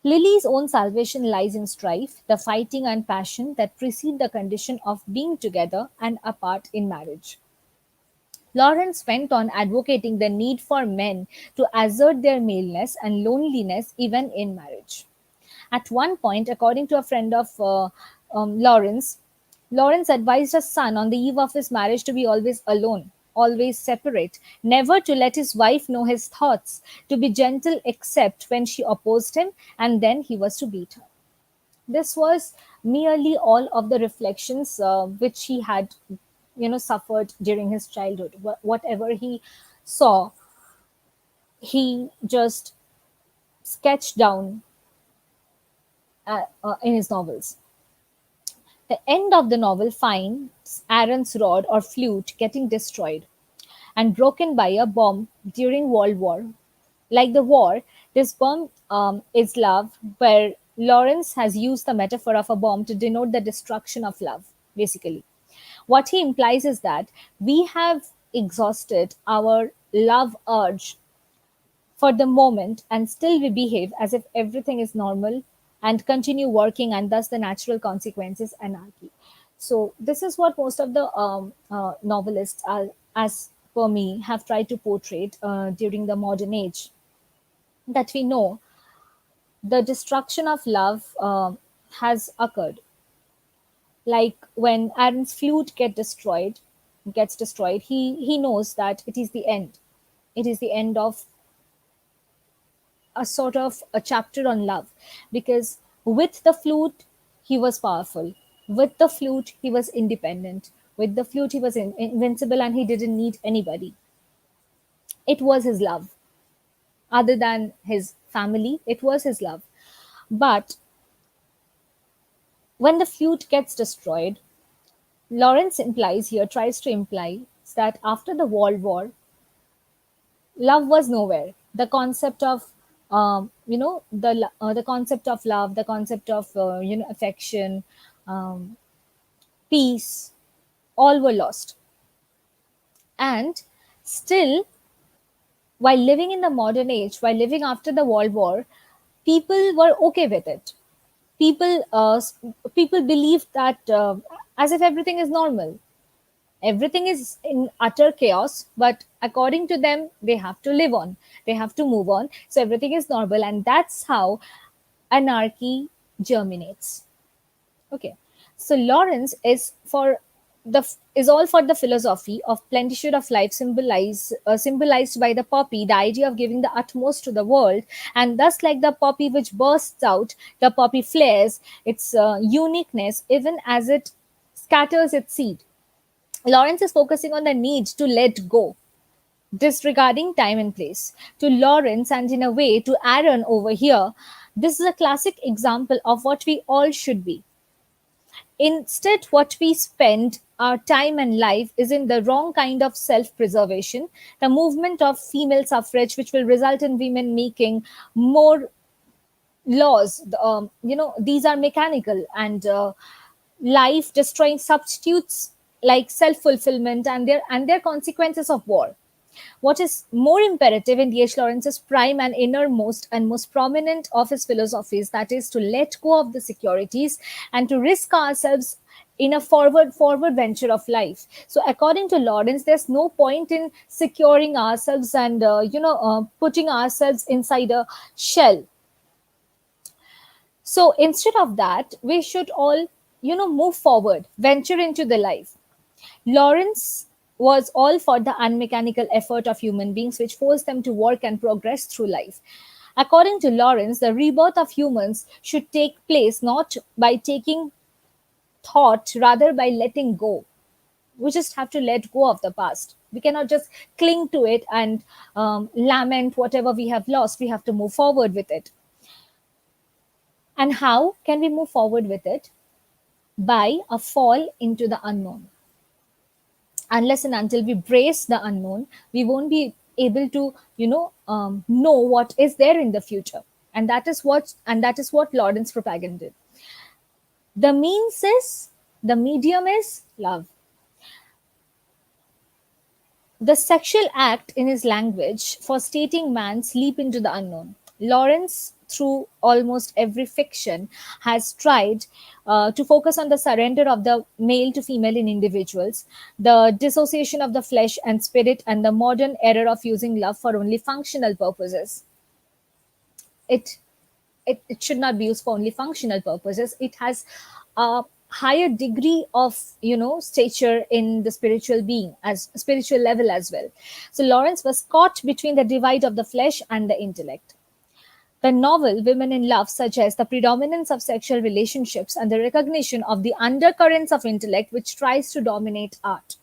Lily's own salvation lies in strife, the fighting and passion that precede the condition of being together and apart in marriage. Lawrence went on advocating the need for men to assert their maleness and loneliness even in marriage. At one point, according to a friend of Lawrence, Lawrence advised his son on the eve of his marriage to be always alone, always separate, never to let his wife know his thoughts, to be gentle except when she opposed him, and then he was to beat her. This was merely all of the reflections which he had, suffered during his childhood. Whatever he saw, he just sketched down in his novels. The end of the novel finds Aaron's rod or flute getting destroyed and broken by a bomb during World War. Like the war, this bomb is love, where Lawrence has used the metaphor of a bomb to denote the destruction of love, basically. What he implies is that we have exhausted our love urge for the moment, and still we behave as if everything is normal and continue working, and thus the natural consequence is anarchy. So this is what most of the novelists are, as per me, have tried to portray during the modern age, that we know the destruction of love has occurred. Like when Aaron's flute gets destroyed, he knows that it is the end. It is the end of a sort of a chapter on love, because with the flute he was powerful, with the flute he was independent, with the flute he was invincible, and he didn't need anybody. It was his love. Other than his family, it was his love. But when the flute gets destroyed, Lawrence tries to imply that after the World War, Love was nowhere. The concept of the concept of love, the concept of affection, um, peace, all were lost. And still, while living in the modern age, while living after the World War, people were okay with it. People believed that as if everything is normal, everything is in utter chaos, but according to them, they have to live on, they have to move on, so everything is normal, and that's how anarchy germinates. Okay, so Lawrence is all for the philosophy of plenitude of life, symbolized by the poppy, the idea of giving the utmost to the world, and thus, like the poppy which bursts out, the poppy flares its uniqueness even as it scatters its seed. Lawrence is focusing on the need to let go, disregarding time and place. To Lawrence, and in a way to Aaron over here, this is a classic example of what we all should be. Instead, what we spend our time and life is in the wrong kind of self preservation, the movement of female suffrage, which will result in women making more laws. These are mechanical and life destroying substitutes like self fulfillment and their consequences of war. What is more imperative in D.H. Lawrence's prime and innermost and most prominent of his philosophies, that is to let go of the securities and to risk ourselves in a forward venture of life. So according to Lawrence, there's no point in securing ourselves and putting ourselves inside a shell. So instead of that, we should all move forward, venture into the life. Lawrence was all for the unmechanical effort of human beings, which forced them to work and progress through life. According to Lawrence, the rebirth of humans should take place not by taking thought, rather by letting go. We just have to let go of the past. We cannot just cling to it and lament whatever we have lost. We have to move forward with it. And how can we move forward with it? By a fall into the unknown. Unless and until we brace the unknown, we won't be able to know what is there in the future. And that is what Lawrence propagandized. The medium is love. The sexual act in his language for stating man's leap into the unknown. Lawrence, through almost every fiction, has tried to focus on the surrender of the male to female in individuals, the dissociation of the flesh and spirit, and the modern error of using love for only functional purposes. It it should not be used for only functional purposes. It has a higher degree of stature in the spiritual being, as spiritual level as well. So Lawrence was caught between the divide of the flesh and the intellect. The novel Women in Love suggests the predominance of sexual relationships and the recognition of the undercurrents of intellect which tries to dominate art.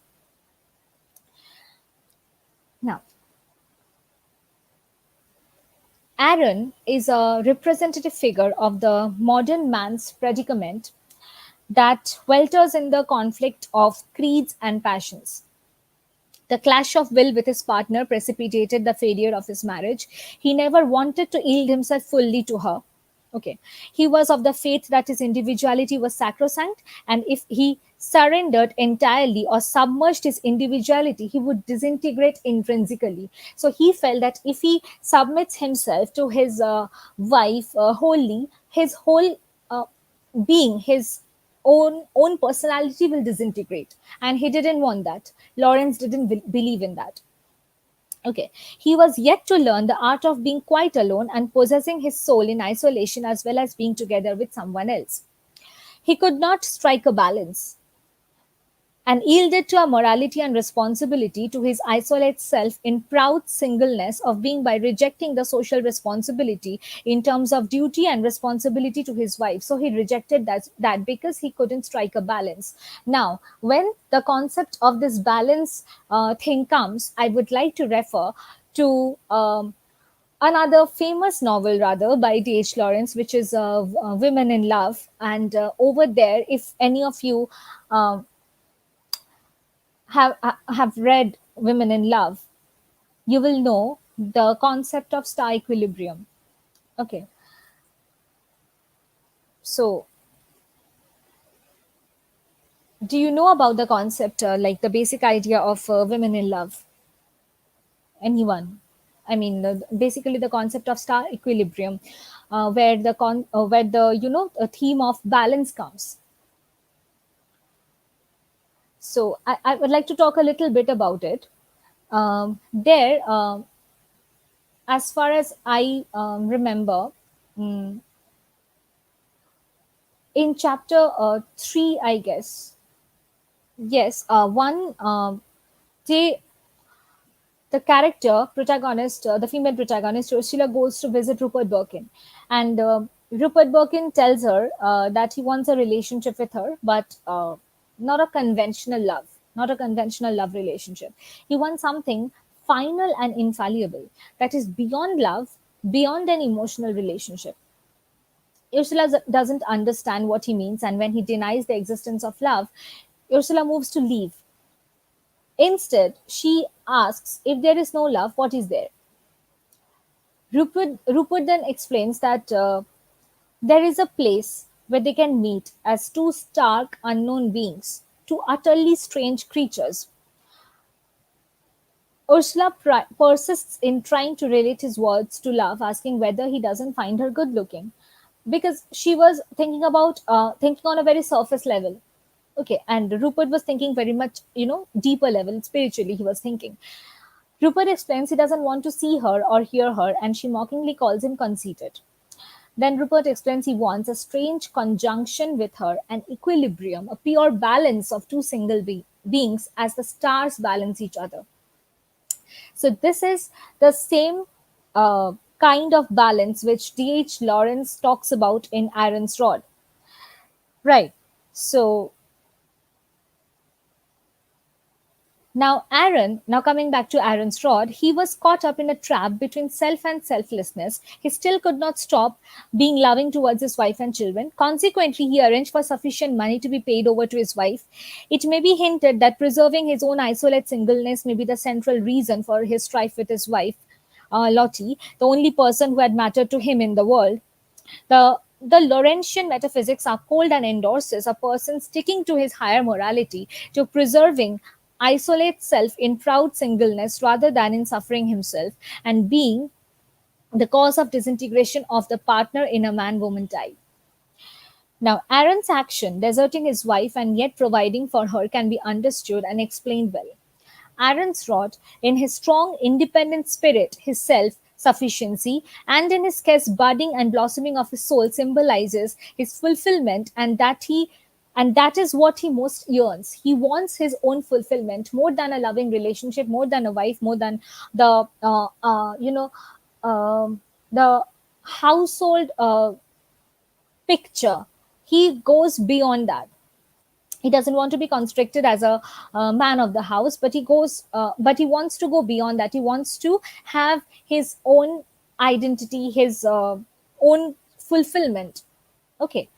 Now, Aaron is a representative figure of the modern man's predicament that welters in the conflict of creeds and passions. The clash of will with his partner precipitated the failure of his marriage. He never wanted to yield himself fully to her. Okay. He was of the faith that his individuality was sacrosanct, and if he surrendered entirely or submerged his individuality, he would disintegrate intrinsically. So he felt that if he submits himself to his wife wholly, his whole uh, being, his own personality will disintegrate, and he didn't want that. Lawrence didn't believe in that. Okay, he was yet to learn the art of being quite alone and possessing his soul in isolation as well as being together with someone else. He could not strike a balance and yielded to a morality and responsibility to his isolate self in proud singleness of being by rejecting the social responsibility in terms of duty and responsibility to his wife. So he rejected that because he couldn't strike a balance. Now, when the concept of this balance thing comes, I would like to refer to another famous novel rather by D.H. Lawrence, which is Women in Love. And over there, if any of you have read Women in Love, you will know the concept of star equilibrium. Okay, so do you know about the concept, like the basic idea of women in love? Anyone? I mean, basically the concept of star equilibrium, where the a theme of balance comes. So I would like to talk a little bit about it. There, as far as I remember, mm, in chapter 3, I guess, yes, one they the character protagonist, the female protagonist Ursula, goes to visit Rupert Birkin, and Rupert Birkin tells her that he wants a relationship with her, but not a conventional love, not a conventional love relationship. He wants something final and infallible, that is beyond love, beyond an emotional relationship. Ursula doesn't understand what he means, and when he denies the existence of love, Ursula moves to leave. Instead, she asks, if there is no love, what is there? Rupert then explains that there is a place where they can meet as two stark, unknown beings, two utterly strange creatures. Ursula persists in trying to relate his words to love, asking whether he doesn't find her good looking, because she was thinking about thinking on a very surface level. Okay, and Rupert was thinking very much, deeper level, spiritually. He was thinking. Rupert explains he doesn't want to see her or hear her, and she mockingly calls him conceited. Then Rupert explains he wants a strange conjunction with her, an equilibrium, a pure balance of two single beings as the stars balance each other. So, this is the same kind of balance which D.H. Lawrence talks about in Aaron's Rod. Right. So, now coming back to Aaron's rod, he was caught up in a trap between self and selflessness. He still could not stop being loving towards his wife and children. Consequently, he arranged for sufficient money to be paid over to his wife. It may be hinted that preserving his own isolate singleness may be the central reason for his strife with his wife, Lottie, the only person who had mattered to him in the world. The Laurentian metaphysics are cold and endorses a person sticking to his higher morality, to preserving isolate self in proud singleness rather than in suffering himself, and being the cause of disintegration of the partner in a man woman tie. Now, Aaron's action, deserting his wife and yet providing for her, can be understood and explained well. Aaron's rod, in his strong, independent spirit, his self sufficiency, and in his scarce budding and blossoming of his soul, symbolizes his fulfillment, and that is what he most yearns. He wants his own fulfillment more than a loving relationship, more than a wife, more than the the household picture. He goes beyond that. He doesn't want to be constricted as a man of the house, but he wants to go beyond that. He wants to have his own identity, his own fulfillment. Okay,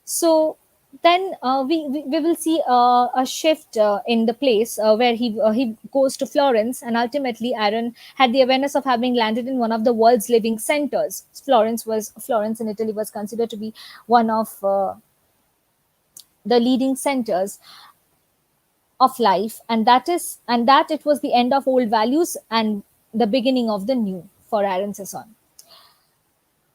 so then we will see a shift in the place where he goes to Florence, and ultimately Aaron had the awareness of having landed in one of the world's living centers. Florence in Italy was considered to be one of the leading centers of life, and that it was the end of old values and the beginning of the new for Aaron Sisson.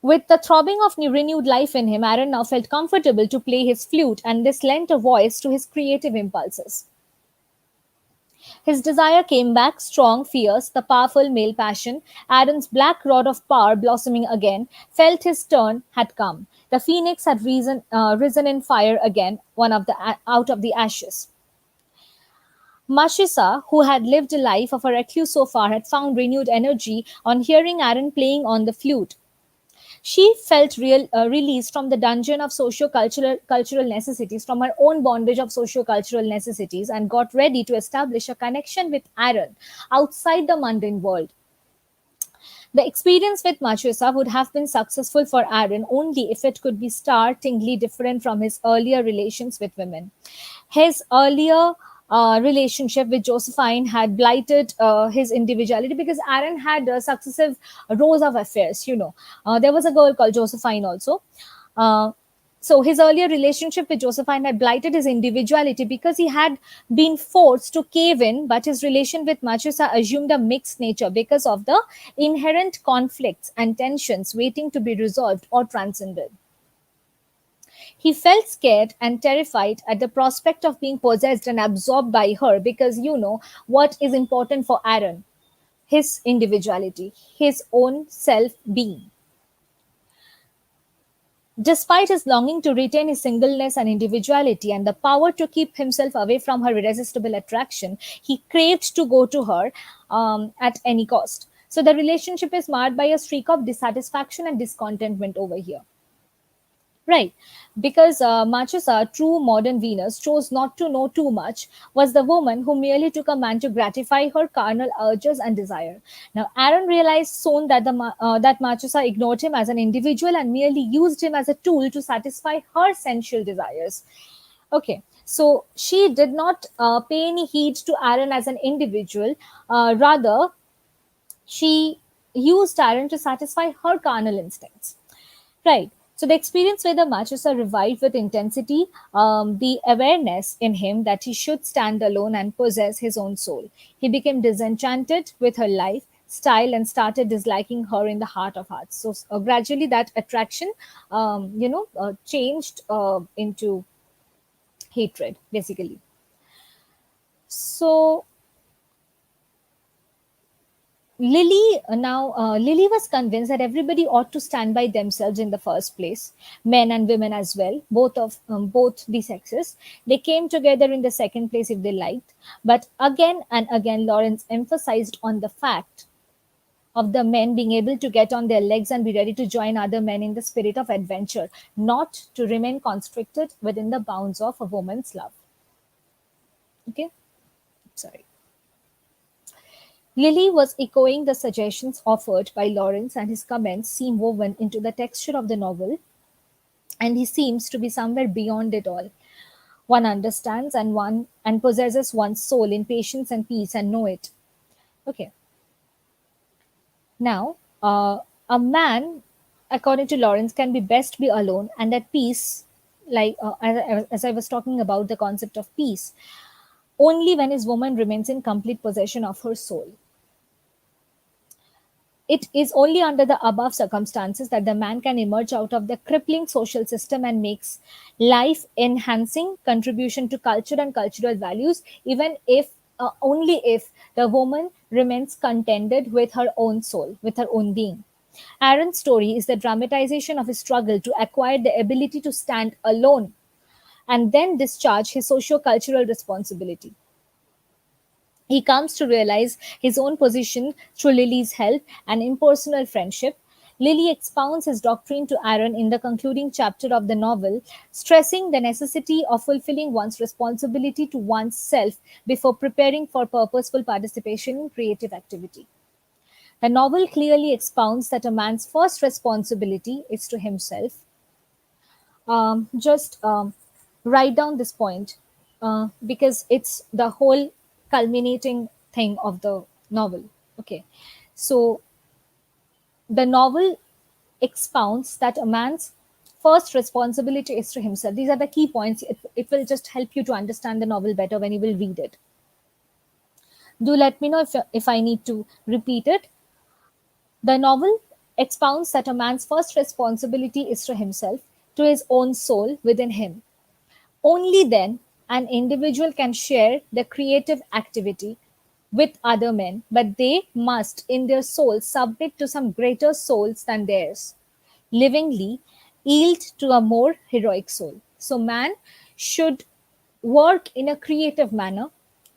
With the throbbing of new renewed life in him, Aaron now felt comfortable to play his flute, and this lent a voice to his creative impulses. His desire came back, strong, fierce, the powerful male passion. Aaron's black rod of power, blossoming again, felt his turn had come. The phoenix had risen in fire again, out of the ashes. Mashisa, who had lived a life of a recluse so far, had found renewed energy on hearing Aaron playing on the flute. She felt released from the dungeon of socio-cultural necessities, from her own bondage of socio-cultural necessities, and got ready to establish a connection with Aaron outside the mundane world. The experience with Machusa would have been successful for Aaron only if it could be startlingly different from his earlier relations with women. His earlier relationship with Josephine had blighted his individuality, because Aaron had successive rows of affairs. There was a girl called Josephine also. Uh, so his earlier relationship with Josephine had blighted his individuality because he had been forced to cave in, but his relation with Machusa assumed a mixed nature because of the inherent conflicts and tensions waiting to be resolved or transcended. He felt scared and terrified at the prospect of being possessed and absorbed by her, because what is important for Aaron: his individuality, his own self being. Despite his longing to retain his singleness and individuality and the power to keep himself away from her irresistible attraction, he craved to go to her at any cost. So the relationship is marred by a streak of dissatisfaction and discontentment over here. Right, because Machusa, true modern Venus, chose not to know too much, was the woman who merely took a man to gratify her carnal urges and desire. Now, Aaron realized soon that that Machusa ignored him as an individual and merely used him as a tool to satisfy her sensual desires. Okay, so she did not pay any heed to Aaron as an individual. Rather, she used Aaron to satisfy her carnal instincts. Right. So the experience where the matches are revived with intensity, the awareness in him that he should stand alone and possess his own soul. He became disenchanted with her life, style, and started disliking her in the heart of hearts. So gradually, that attraction, changed into hatred, basically. So Lily was convinced that everybody ought to stand by themselves in the first place, men and women as well, both the sexes. They came together in the second place if they liked, but again and again, Lawrence emphasized on the fact of the men being able to get on their legs and be ready to join other men in the spirit of adventure, not to remain constricted within the bounds of a woman's love. Okay, sorry. Lilly was echoing the suggestions offered by Lawrence, and his comments seem woven into the texture of the novel, and he seems to be somewhere beyond it all. One understands and possesses one's soul in patience and peace and know it. Okay. Now, a man, according to Lawrence, can be best be alone and at peace, like as I was talking about the concept of peace, only when his woman remains in complete possession of her soul. It is only under the above circumstances that the man can emerge out of the crippling social system and makes life enhancing contribution to culture and cultural values, even if only if the woman remains contented with her own soul, with her own being. Aaron's story is the dramatization of his struggle to acquire the ability to stand alone and then discharge his socio-cultural responsibility. He comes to realize his own position through Lily's help and impersonal friendship. Lily expounds his doctrine to Aaron in the concluding chapter of the novel, stressing the necessity of fulfilling one's responsibility to one's self before preparing for purposeful participation in creative activity. The novel clearly expounds that a man's first responsibility is to himself. Just write down this point, because it's the whole culminating thing of the novel. Okay, so the novel expounds that a man's first responsibility is to himself. These are the key points. It will just help you to understand the novel better when you will read it. Do let me know if I need to repeat it. The novel expounds that a man's first responsibility is to himself, to his own soul within him. Only then an individual can share the creative activity with other men, but they must, in their souls, submit to some greater souls than theirs, livingly yield to a more heroic soul. So, man should work in a creative manner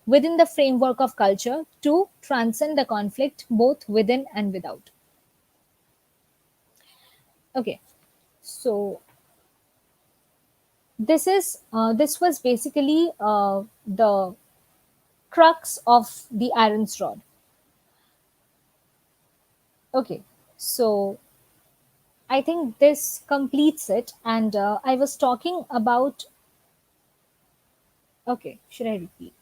within the framework of culture to transcend the conflict both within and without. Okay, so this was basically the crux of the Aaron's rod. Okay, so I think this completes it. And I was talking about. Okay, should I repeat?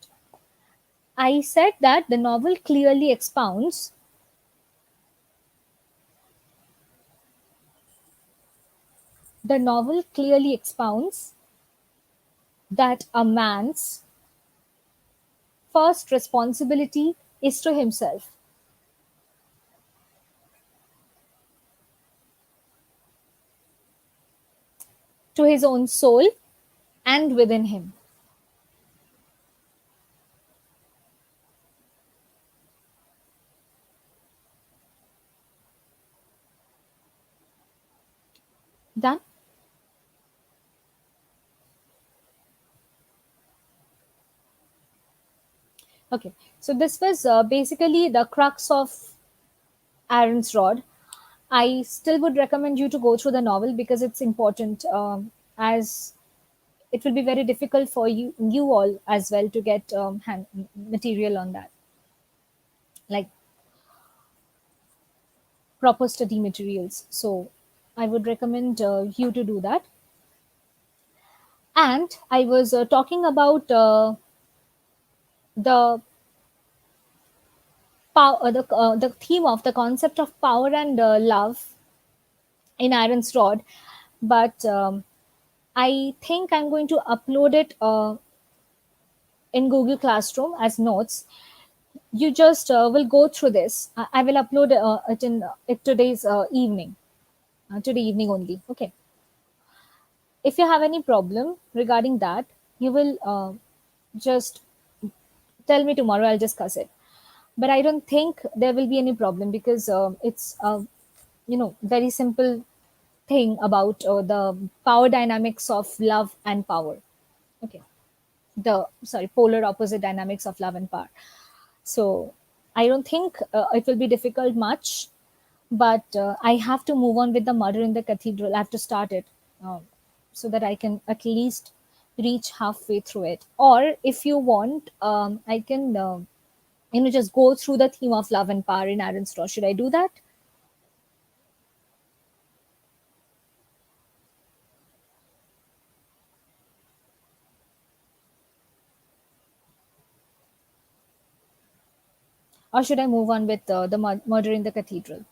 I said that the novel clearly expounds that a man's first responsibility is to himself, to his own soul and within him. Done? Okay. So this was basically the crux of Aaron's Rod. I still would recommend you to go through the novel because it's important, as it will be very difficult for you all as well to get material on that, like proper study materials. So I would recommend you to do that. And I was talking about the the theme of the concept of power and love in Aaron's Rod, but I think I'm going to upload it in Google Classroom as notes. You just will go through this. I will upload it in today's evening, today evening only. Okay. If you have any problem regarding that, you will just tell me tomorrow. I'll discuss it. But I don't think there will be any problem because it's very simple thing about the power dynamics of love and power. Okay, the sorry polar opposite dynamics of love and power. So I don't think it will be difficult much, but I have to move on with the murder in the cathedral. I have to start it, so that I can at least reach halfway through it. Or if you want, I can just go through the theme of love and power in Aaron's Law. Should I do that, or should I move on with the murder in the cathedral?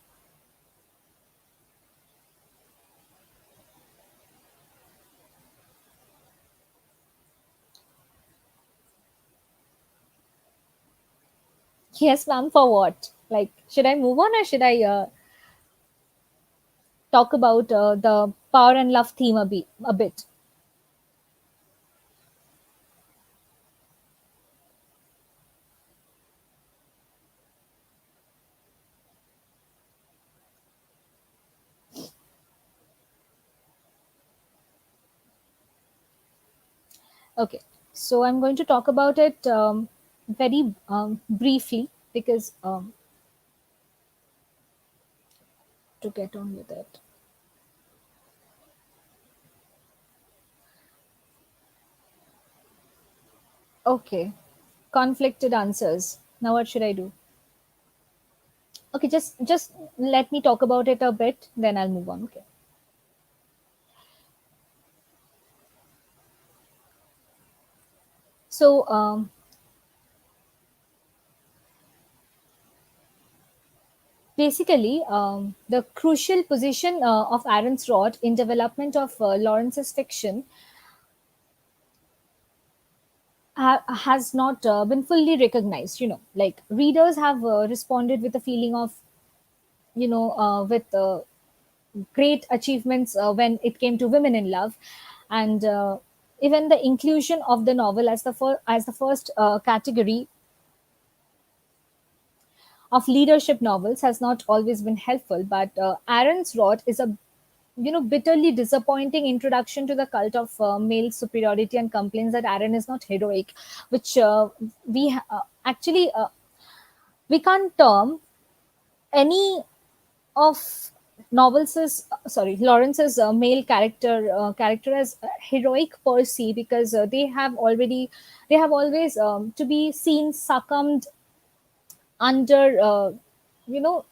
Yes, ma'am. For what? Like, should I move on or should I talk about the power and love theme a bit? Okay. So I'm going to talk about it very briefly because to get on with it. Okay. Conflicted answers. Now what should I do? Okay, just let me talk about it a bit, then I'll move on. Okay. So basically, the crucial position of Aaron's Rod in development of Lawrence's fiction has not been fully recognized. Like readers have responded with a feeling of, with great achievements when it came to women in love, and even the inclusion of the novel as the first category of leadership novels has not always been helpful. But Aaron's Rod is a bitterly disappointing introduction to the cult of male superiority and complains that Aaron is not heroic, which actually we can't term any of Lawrence's male character as heroic per se, because they have always to be seen succumbed under you know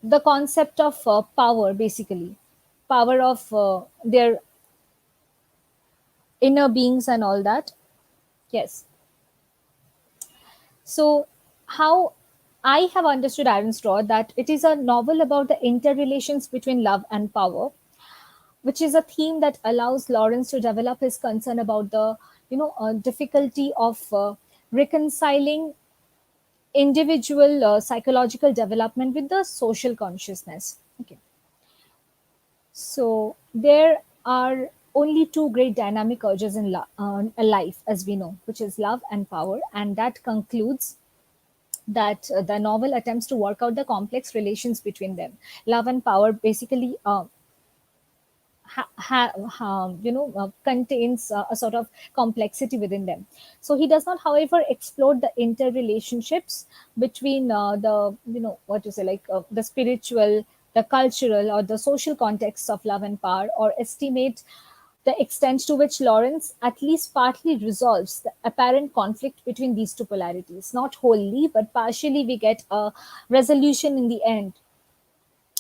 the concept of power, basically power of their inner beings and all that. Yes. So, how I have understood Aaron Straw, that it is a novel about the interrelations between love and power, which is a theme that allows Lawrence to develop his concern about the difficulty of reconciling individual psychological development with the social consciousness. Okay, so there are only two great dynamic urges in life, as we know, which is love and power, and that concludes that the novel attempts to work out the complex relations between them. Love and power basically contains a sort of complexity within them. So he does not, however, explore the interrelationships between the what to say, like the spiritual, the cultural, or the social contexts of love and power, or estimate the extent to which Lawrence at least partly resolves the apparent conflict between these two polarities. Not wholly, but partially, we get a resolution in the end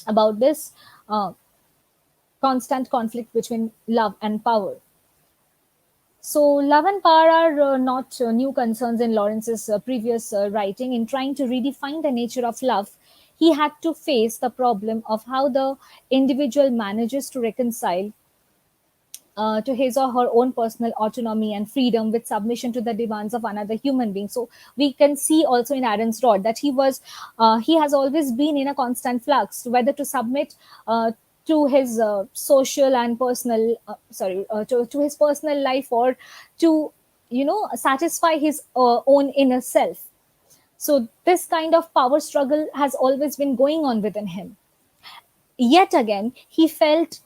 about this constant conflict between love and power. So, love and power are not new concerns in Lawrence's previous writing. In trying to redefine the nature of love, he had to face the problem of how the individual manages to reconcile to his or her own personal autonomy and freedom with submission to the demands of another human being. So we can see also in Aaron's rod that he has always been in a constant flux, whether to submit to his social and personal, to his personal life, or to satisfy his own inner self. So this kind of power struggle has always been going on within him. Yet again, he felt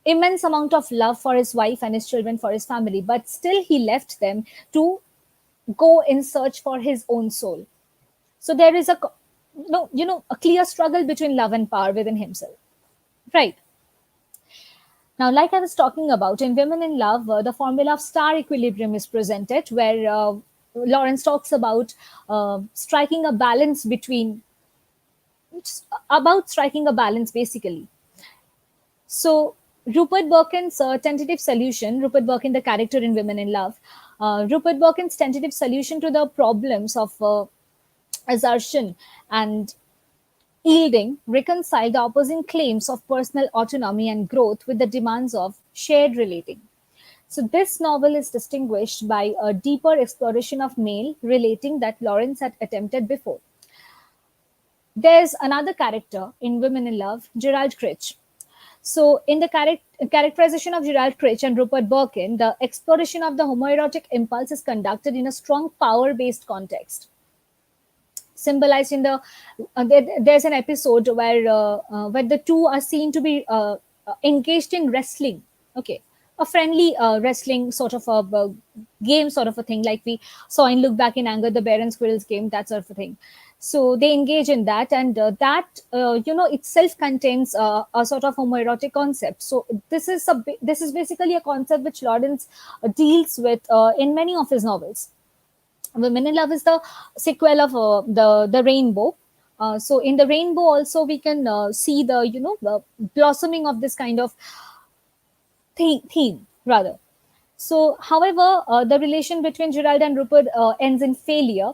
immense amount of love for his wife and his children, for his family, but still he left them to go in search for his own soul. So there is a clear struggle between love and power within himself, right? Now, like I was talking about in Women in Love, the formula of star equilibrium is presented, where Lawrence talks striking a balance between about striking a balance basically. So Rupert Birkin, the character in Women in Love, Rupert Birkin's tentative solution to the problems of assertion and yielding reconcile the opposing claims of personal autonomy and growth with the demands of shared relating. So this novel is distinguished by a deeper exploration of male relating that Lawrence had attempted before. There's another character in Women in Love, Gerald Critch. So, in the characterization of Gerald Critch and Rupert Birkin, the exploration of the homoerotic impulse is conducted in a strong power based context. Symbolized in there's an episode where the two are seen to be engaged in wrestling. Okay, a friendly wrestling sort of a game, sort of a thing, like we saw in Look Back in Anger, the Bear and Squirrels game, that sort of a thing. So they engage in that, and that itself contains a sort of homoerotic concept. So this is basically a concept which Lawrence deals with in many of his novels. Women in Love is the sequel of the Rainbow. So in the Rainbow also we can see the blossoming of this kind of theme rather. So, however, the relation between Gerald and Rupert ends in failure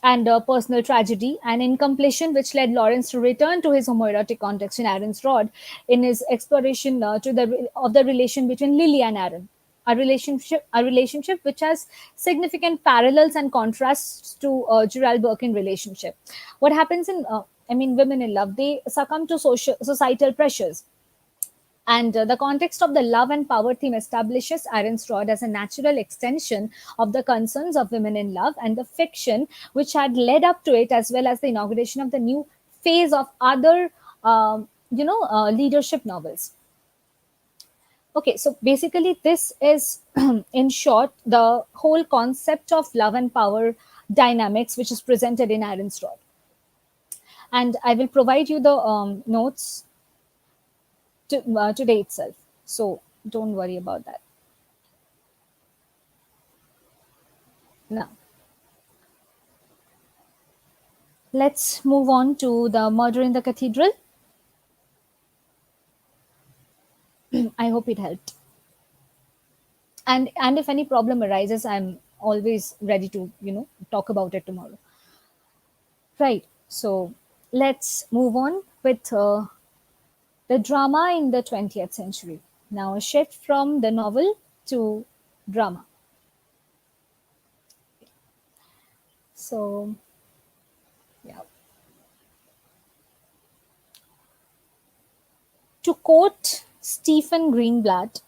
and personal tragedy and incompletion, which led Lawrence to return to his homoerotic context in Aaron's Rod in his exploration of the relation between Lily and Aaron. A relationship which has significant parallels and contrasts to Gerald Birkin relationship. What happens in, Women in Love, they succumb to societal pressures, and the context of the love and power theme establishes Aaron's Rod as a natural extension of the concerns of women in love and the fiction which had led up to it, as well as the inauguration of the new phase of other, leadership novels. Okay, so basically, this is, in short, the whole concept of love and power dynamics which is presented in Aaron's Rod. And I will provide you the notes today itself. So don't worry about that. Now, let's move on to the murder in the cathedral. I hope it helped. And if any problem arises, I'm always ready to, talk about it tomorrow. Right. So let's move on with the drama in the 20th century. Now, a shift from the novel to drama. So, yeah. To quote Stephen Greenblatt,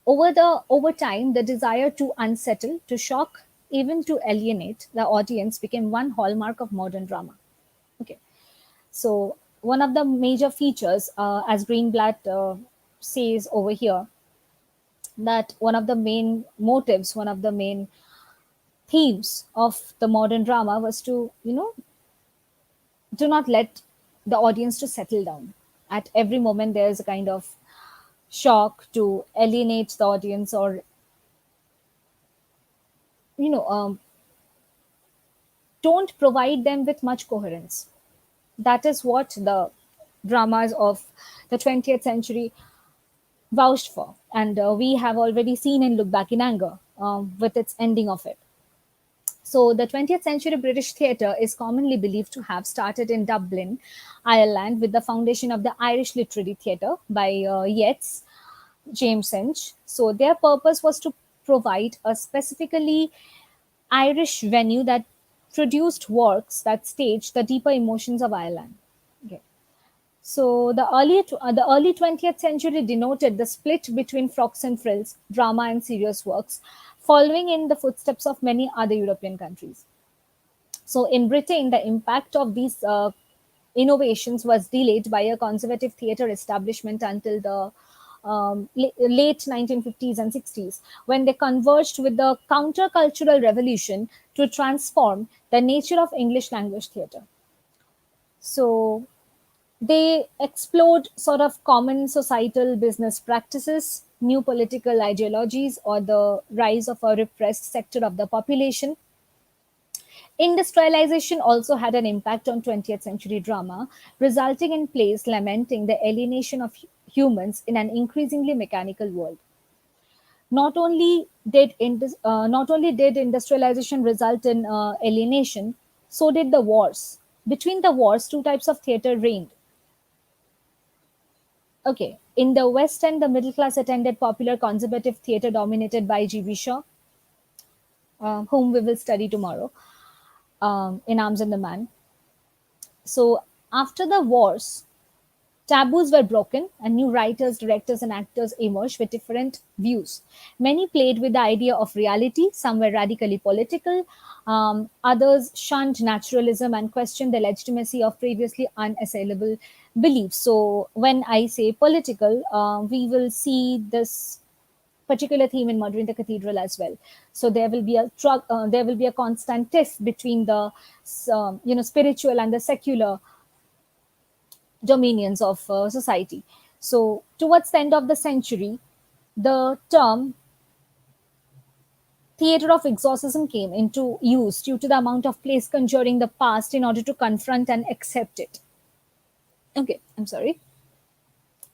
over time, the desire to unsettle, to shock, even to alienate the audience became one hallmark of modern drama. Okay, so one of the major features, as Greenblatt says over here, that one of the main motives, one of the main themes of the modern drama was to, do not let the audience to settle down. At every moment, there's a kind of shock to alienate the audience, or you know um, don't provide them with much coherence. That is what the dramas of the 20th century vouched for, and we have already seen in Look Back in Anger, with its ending of it. So, the 20th century British theatre is commonly believed to have started in Dublin, Ireland, with the foundation of the Irish Literary Theatre by Yeats James Inch. So, their purpose was to provide a specifically Irish venue that produced works that staged the deeper emotions of Ireland. Okay. So the early 20th century denoted the split between frocks and frills, drama and serious works, following in the footsteps of many other European countries. So in Britain, the impact of these innovations was delayed by a conservative theatre establishment until the late 1950s and 60s, when they converged with the countercultural revolution to transform the nature of English language theatre. So they explored sort of common societal business practices, new political ideologies, or the rise of a repressed sector of the population. Industrialization also had an impact on 20th century drama, resulting in plays lamenting the alienation of humans in an increasingly mechanical world. Not only did industrialization result in alienation, so did the wars. Between the wars, two types of theater reigned. Okay, in the West End, the middle class attended popular conservative theater dominated by G.B. Shaw, whom we will study tomorrow, in Arms and the Man. So, after the wars, taboos were broken, and new writers, directors, and actors emerged with different views. Many played with the idea of reality, some were radically political, others shunned naturalism and questioned the legitimacy of previously unassailable beliefs. So, when I say political, we will see this particular theme in Murder in the Cathedral as well. So there will be a constant tiff between the spiritual and the secular dominions of society. So, towards the end of the century, the term theater of exorcism came into use due to the amount of plays conjuring the past in order to confront and accept it. Okay, I'm sorry.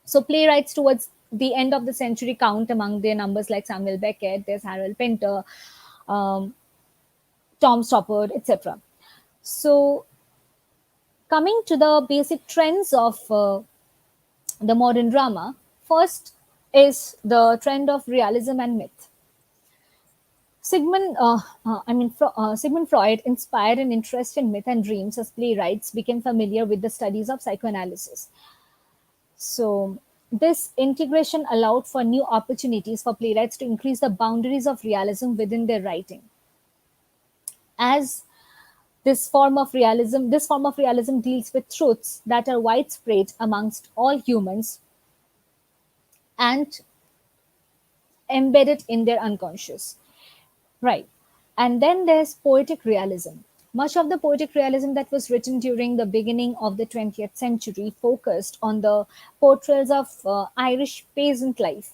So, playwrights towards the end of the century count among their numbers like Samuel Beckett, there's Harold Pinter, um, Tom Stoppard, etc. So, coming to the basic trends of the modern drama, first is the trend of realism and myth. Sigmund Freud inspired an interest in myth and dreams as playwrights became familiar with the studies of psychoanalysis. So, this integration allowed for new opportunities for playwrights to increase the boundaries of realism within their writing. As this form of realism deals with truths that are widespread amongst all humans and embedded in their unconscious. Right. And then there's poetic realism. Much of the poetic realism that was written during the beginning of the 20th century focused on the portrayals of Irish peasant life.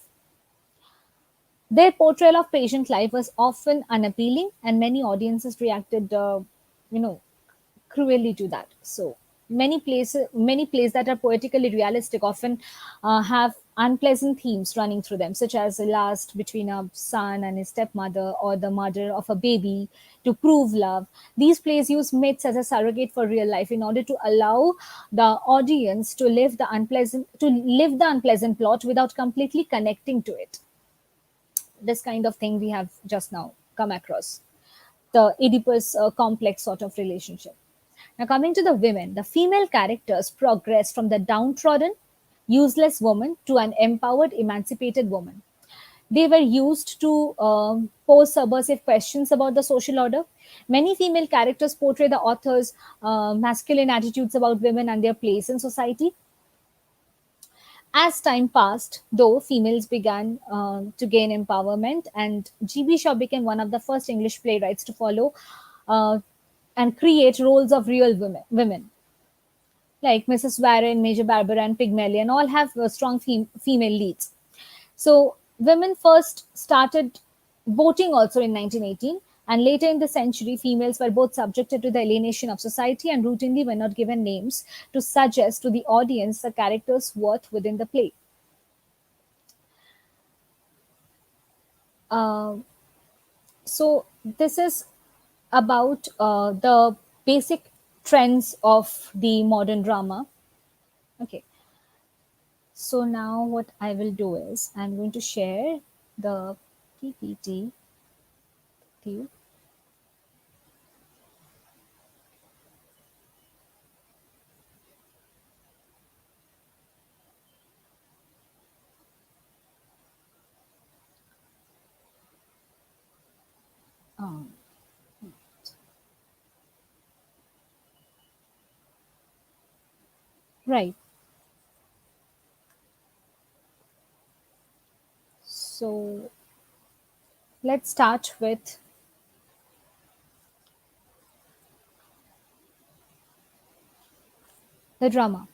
Their portrayal of peasant life was often unappealing, and many audiences reacted, you know, cruelly to that. So many plays that are poetically realistic often have unpleasant themes running through them, such as the lust between a son and his stepmother, or the murder of a baby to prove love. These plays use myths as a surrogate for real life in order to allow the audience to live the unpleasant plot without completely connecting to it. This kind of thing we have just now come across, the Oedipus complex sort of relationship. Now, coming to the women, the female characters progress from the downtrodden, useless woman to an empowered, emancipated woman. They were used to pose subversive questions about the social order. Many female characters portray the author's masculine attitudes about women and their place in society. As time passed, though, females began to gain empowerment, and G.B. Shaw became one of the first English playwrights to follow uh, and create roles of real women like Mrs. Warren, Major Barbara, and Pygmalion all have strong female leads. So women first started voting also in 1918, and later in the century, females were both subjected to the alienation of society and routinely were not given names to suggest to the audience the character's worth within the play. Uh, so this is about the basic trends of the modern drama. Okay. So now what I will do is I'm going to share the PPT with you. Um, right. So let's start with the drama.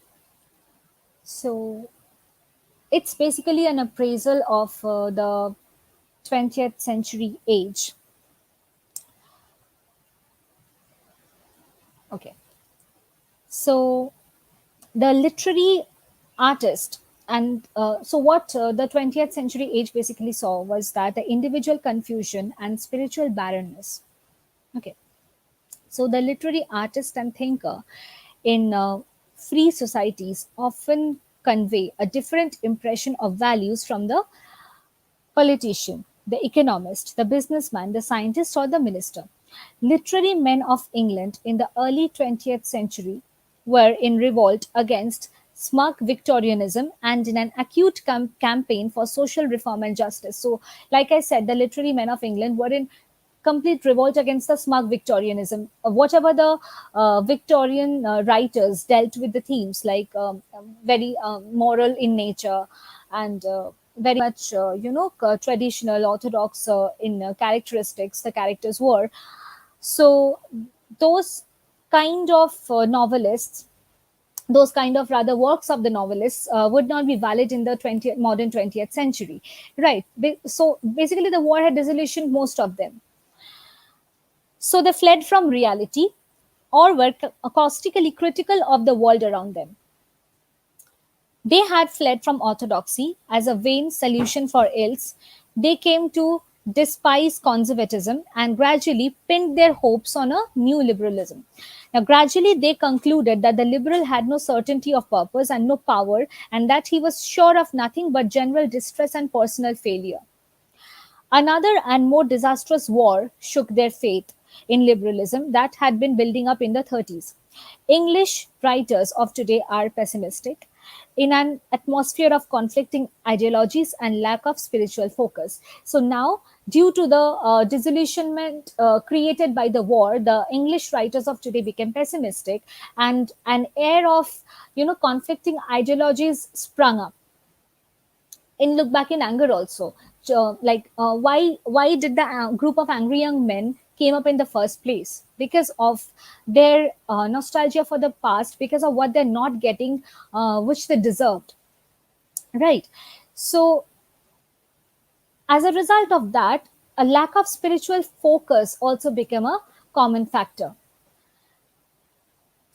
So it's basically an appraisal of the 20th century age. Okay. So the literary artist, and so what the 20th century age basically saw was that the individual confusion and spiritual barrenness. Okay. So the literary artist and thinker in free societies often convey a different impression of values from the politician, the economist, the businessman, the scientist, or the minister. Literary men of England in the early 20th century were in revolt against smug Victorianism and in an acute campaign for social reform and justice. So, like I said, the literary men of England were in complete revolt against the smug Victorianism. Whatever the Victorian writers dealt with the themes like very moral in nature and very much, traditional, orthodox in characteristics, the characters were. So those kind of novelists, those kind of rather works of the novelists would not be valid in the modern 20th century, right? So basically the war had disillusioned most of them, so they fled from reality or were caustically critical of the world around them. They had fled from orthodoxy as a vain solution for ills. They came to despise conservatism and gradually pinned their hopes on a new liberalism. Now, gradually, they concluded that the liberal had no certainty of purpose and no power, and that he was sure of nothing but general distress and personal failure. Another and more disastrous war shook their faith in liberalism that had been building up in the 30s. English writers of today are pessimistic in an atmosphere of conflicting ideologies and lack of spiritual focus. So now, due to the disillusionment created by the war, the English writers of today became pessimistic, and an air of conflicting ideologies sprung up. In look back in anger also, why did the group of angry young men came up in the first place? Because of their nostalgia for the past, because of what they're not getting, which they deserved, right? So as a result of that, a lack of spiritual focus also became a common factor.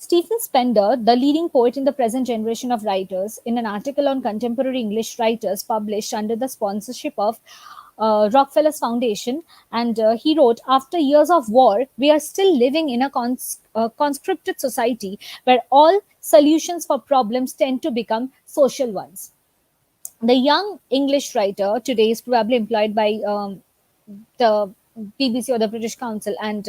Stephen Spender, the leading poet in the present generation of writers, in an article on contemporary English writers published under the sponsorship of Rockefeller's Foundation, and he wrote, "After years of war, we are still living in a conscripted society where all solutions for problems tend to become social ones." The young English writer today is probably employed by the BBC or the British Council, and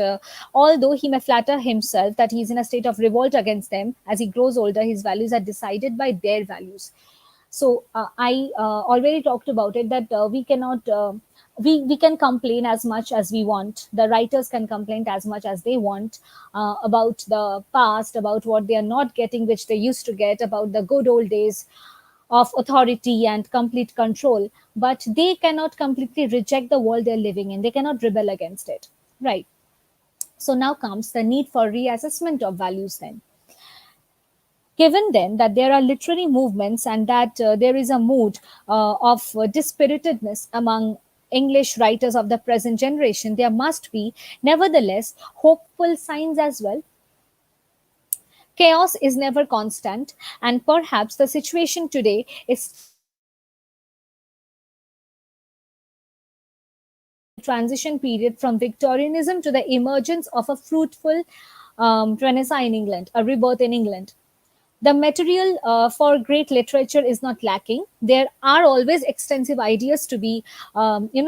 although he may flatter himself that he is in a state of revolt against them, as he grows older, his values are decided by their values. So I already talked about it that we cannot. We can complain as much as we want. The writers can complain as much as they want about the past, about what they are not getting, which they used to get, about the good old days of authority and complete control, but they cannot completely reject the world they're living in. They cannot rebel against it. Right. So now comes the need for reassessment of values then. Given then that there are literary movements and that there is a mood of dispiritedness among English writers of the present generation, there must be, nevertheless, hopeful signs as well. Chaos is never constant, and perhaps the situation today is transition period from Victorianism to the emergence of a fruitful Renaissance in England, a rebirth in England. The material for great literature is not lacking. There are always extensive ideas to be,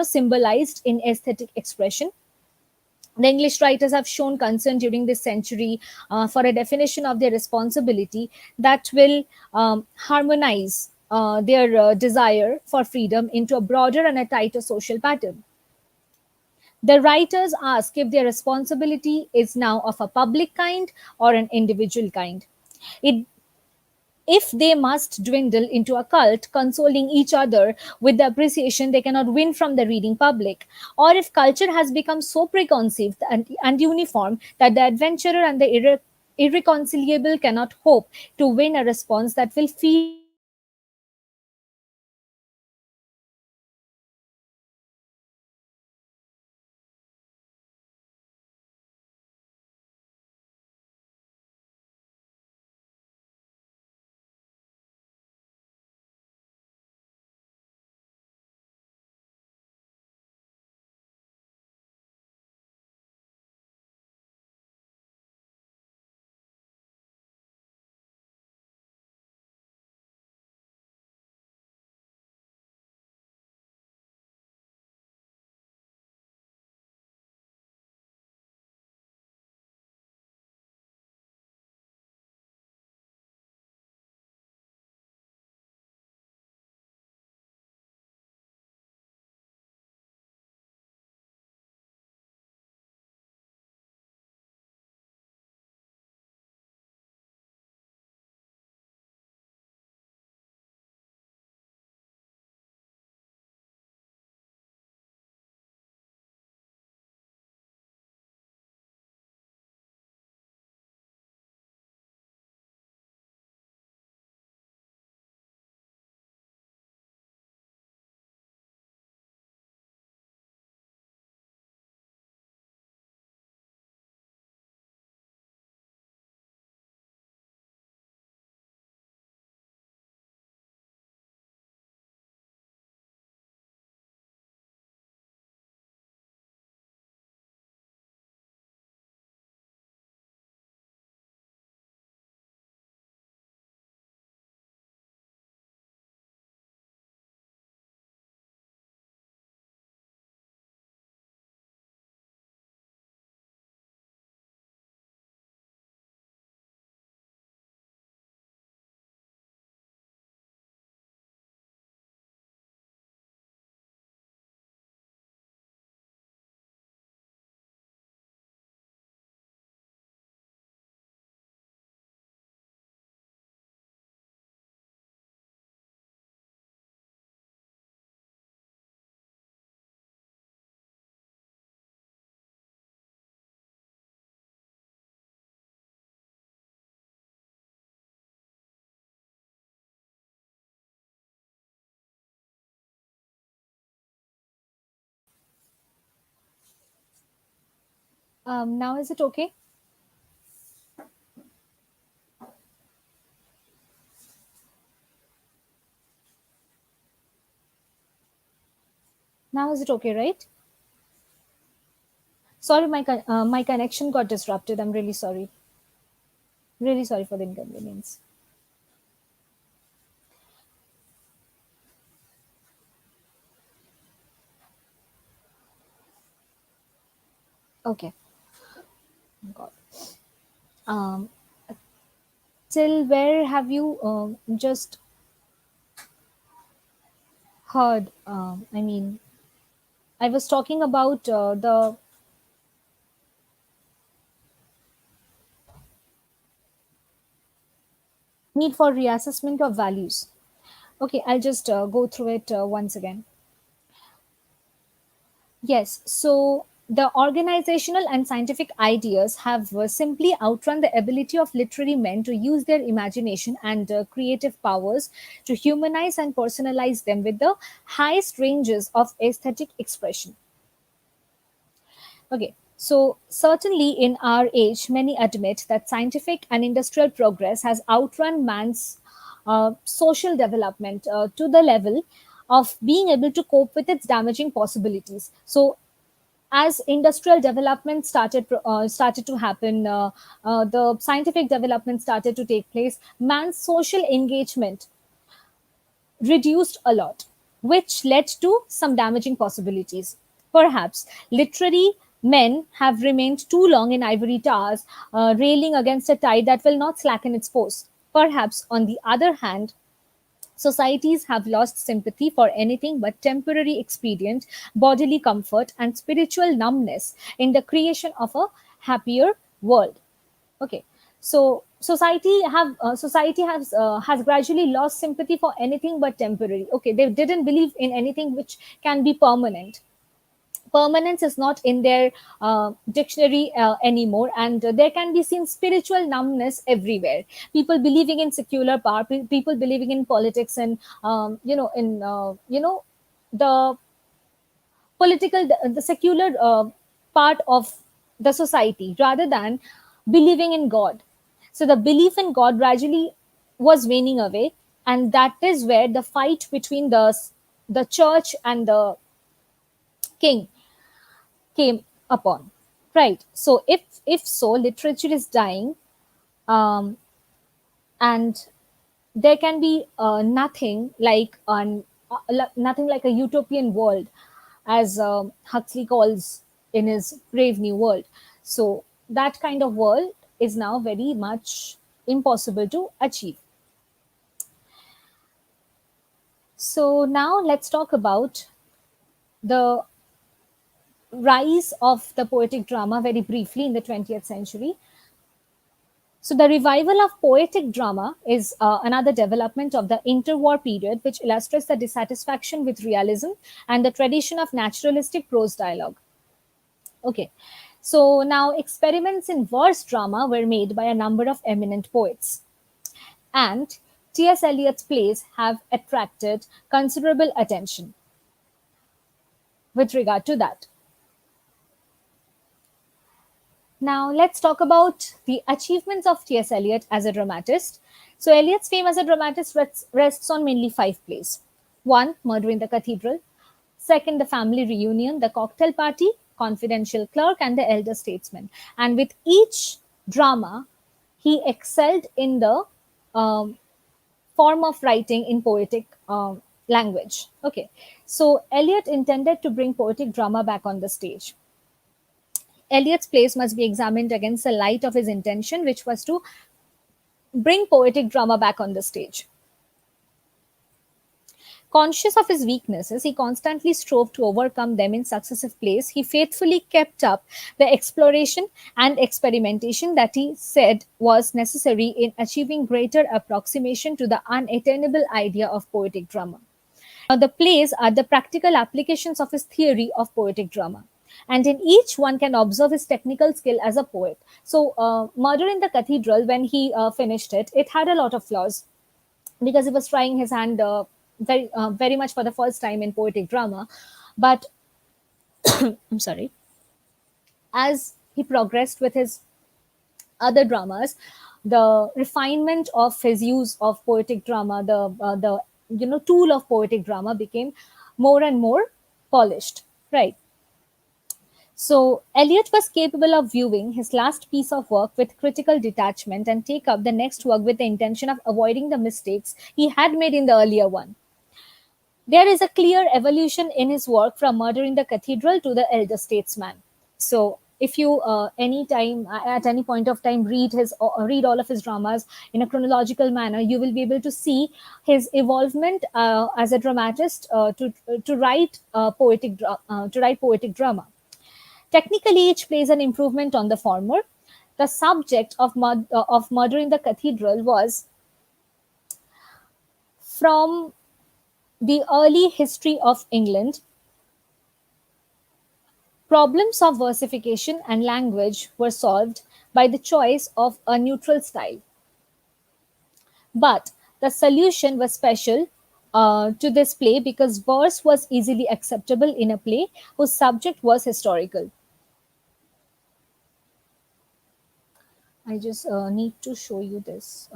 symbolized in aesthetic expression. The English writers have shown concern during this century for a definition of their responsibility that will harmonize their desire for freedom into a broader and a tighter social pattern. The writers ask if their responsibility is now of a public kind or an individual kind. It, if they must dwindle into a cult, consoling each other with the appreciation they cannot win from the reading public, or if culture has become so preconceived and uniform that the adventurer and the irreconcilable cannot hope to win a response that will feel. Now is it okay? Now is it okay, right? Sorry, my connection got disrupted. I'm really sorry. Really sorry for the inconvenience. Okay. God. Um, till where have you just heard? I mean, I was talking about the need for reassessment of values. Okay, I'll just go through it once again. Yes, so the organizational and scientific ideas have simply outrun the ability of literary men to use their imagination and creative powers to humanize and personalize them with the highest ranges of aesthetic expression. Okay, so certainly in our age, many admit that scientific and industrial progress has outrun man's social development to the level of being able to cope with its damaging possibilities. So, as industrial development started to happen, the scientific development started to take place. Man's social engagement reduced a lot, which led to some damaging possibilities. Perhaps literary men have remained too long in ivory towers, railing against a tide that will not slacken its course. Perhaps, on the other hand, societies have lost sympathy for anything but temporary expedient, bodily comfort, and spiritual numbness in the creation of a happier world. Okay, so society has gradually lost sympathy for anything but temporary. Okay, they didn't believe in anything which can be permanent. Permanence is not in their dictionary anymore, and there can be seen spiritual numbness everywhere. People believing in secular power, people believing in politics, and the political, the secular part of the society, rather than believing in God. So the belief in God gradually was waning away, and that is where the fight between the church and the king came upon. Right. So if so, literature is dying, um, and there can be nothing like a utopian world, as Huxley calls in his Brave New World. So that kind of world is now very much impossible to achieve. So now let's talk about the rise of the poetic drama very briefly in the 20th century. So, the revival of poetic drama is another development of the interwar period, which illustrates the dissatisfaction with realism and the tradition of naturalistic prose dialogue. Okay, so now experiments in verse drama were made by a number of eminent poets, and T.S. Eliot's plays have attracted considerable attention with regard to that. Now, let's talk about the achievements of T.S. Eliot as a dramatist. So, Eliot's fame as a dramatist rests on mainly five plays. One, Murder in the Cathedral. Second, The Family Reunion, The Cocktail Party, Confidential Clerk, and The Elder Statesman. And with each drama, he excelled in the um, form of writing in poetic language. Okay, so Eliot intended to bring poetic drama back on the stage. Eliot's plays must be examined against the light of his intention, which was to bring poetic drama back on the stage. Conscious of his weaknesses, he constantly strove to overcome them in successive plays. He faithfully kept up the exploration and experimentation that he said was necessary in achieving greater approximation to the unattainable idea of poetic drama. Now, the plays are the practical applications of his theory of poetic drama. And in each one can observe his technical skill as a poet. So, Murder in the Cathedral, when he finished it, it had a lot of flaws because he was trying his hand very much for the first time in poetic drama. But I'm sorry, as he progressed with his other dramas, the refinement of his use of poetic drama, the tool of poetic drama became more and more. polished, right? So Eliot was capable of viewing his last piece of work with critical detachment and take up the next work with the intention of avoiding the mistakes he had made in the earlier one. There is a clear evolution in his work from Murder in the Cathedral to The Elder Statesman. So, if you any time at any point of time read all of his dramas in a chronological manner, you will be able to see his evolvement as a dramatist to write poetic drama. Technically, each plays an improvement on the former. The subject of Murder in the Cathedral was from the early history of England. Problems of versification and language were solved by the choice of a neutral style. But the solution was special to this play because verse was easily acceptable in a play whose subject was historical. I just need to show you this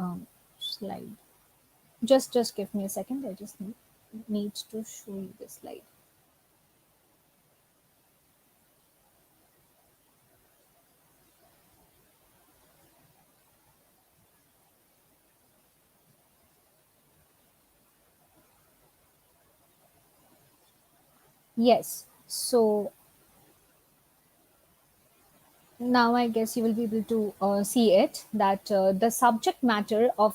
slide. Just give me a second. I just need to show you this slide. Yes. So now I guess you will be able to see it that the subject matter of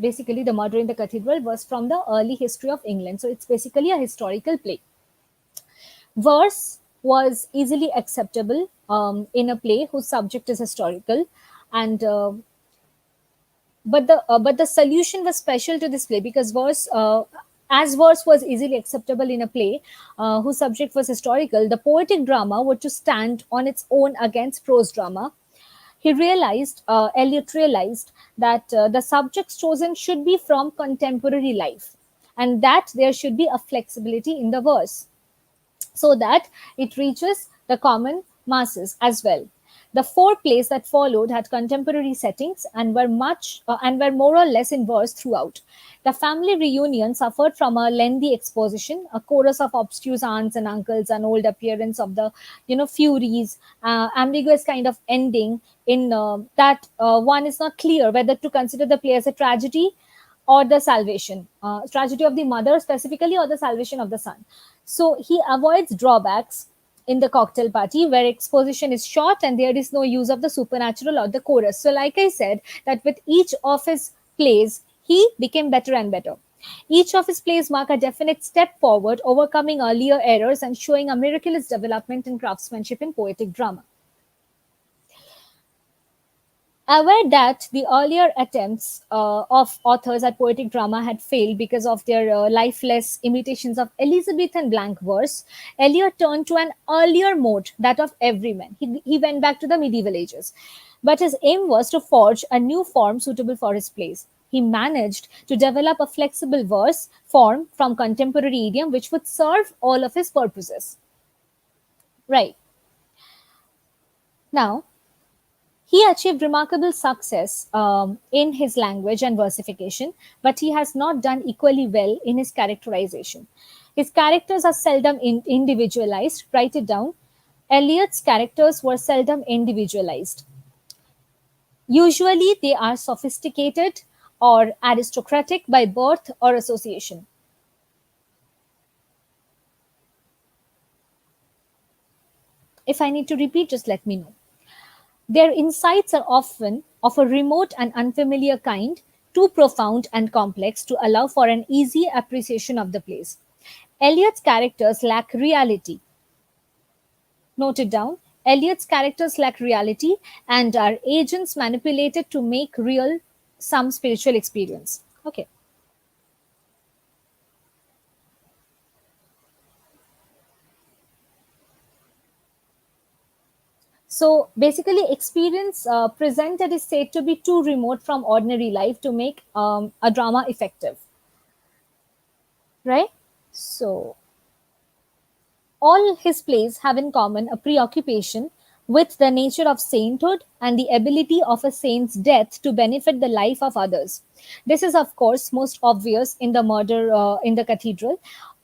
basically the murder in the cathedral was from the early history of England. So it's basically a historical play. Verse was easily acceptable in a play whose subject is historical, and but the solution was special to this play because verse was easily acceptable in a play whose subject was historical. The poetic drama were to stand on its own against prose drama. Eliot realized that the subjects chosen should be from contemporary life, and that there should be a flexibility in the verse so that it reaches the common masses as well. The four plays that followed had contemporary settings and were more or less in verse throughout. The family reunion suffered from a lengthy exposition, a chorus of obtuse aunts and uncles, an old appearance of the Furies, ambiguous kind of ending in that one is not clear whether to consider the play as a tragedy or the salvation, tragedy of the mother specifically, or the salvation of the son. So he avoids drawbacks in the cocktail party where exposition is short and there is no use of the supernatural or the chorus. So, like I said, that with each of his plays, he became better and better. Each of his plays mark a definite step forward, overcoming earlier errors and showing a miraculous development in craftsmanship in poetic drama. Aware that the earlier attempts of authors at poetic drama had failed because of their lifeless imitations of Elizabethan blank verse, Eliot turned to an earlier mode, that of everyman. He went back to the medieval ages. But his aim was to forge a new form suitable for his plays. He managed to develop a flexible verse form from contemporary idiom which would serve all of his purposes. Right. Now, he achieved remarkable success in his language and versification, but he has not done equally well in his characterization. His characters are seldom individualized. Write it down. Eliot's characters were seldom individualized. Usually, they are sophisticated or aristocratic by birth or association. If I need to repeat, just let me know. Their insights are often of a remote and unfamiliar kind, too profound and complex to allow for an easy appreciation of the place. Eliot's characters lack reality. Note it down. Eliot's characters lack reality and are agents manipulated to make real some spiritual experience. Okay. So basically, experience presented is said to be too remote from ordinary life to make a drama effective, right? So all his plays have in common a preoccupation with the nature of sainthood and the ability of a saint's death to benefit the life of others. This is, of course, most obvious in the murder in the cathedral.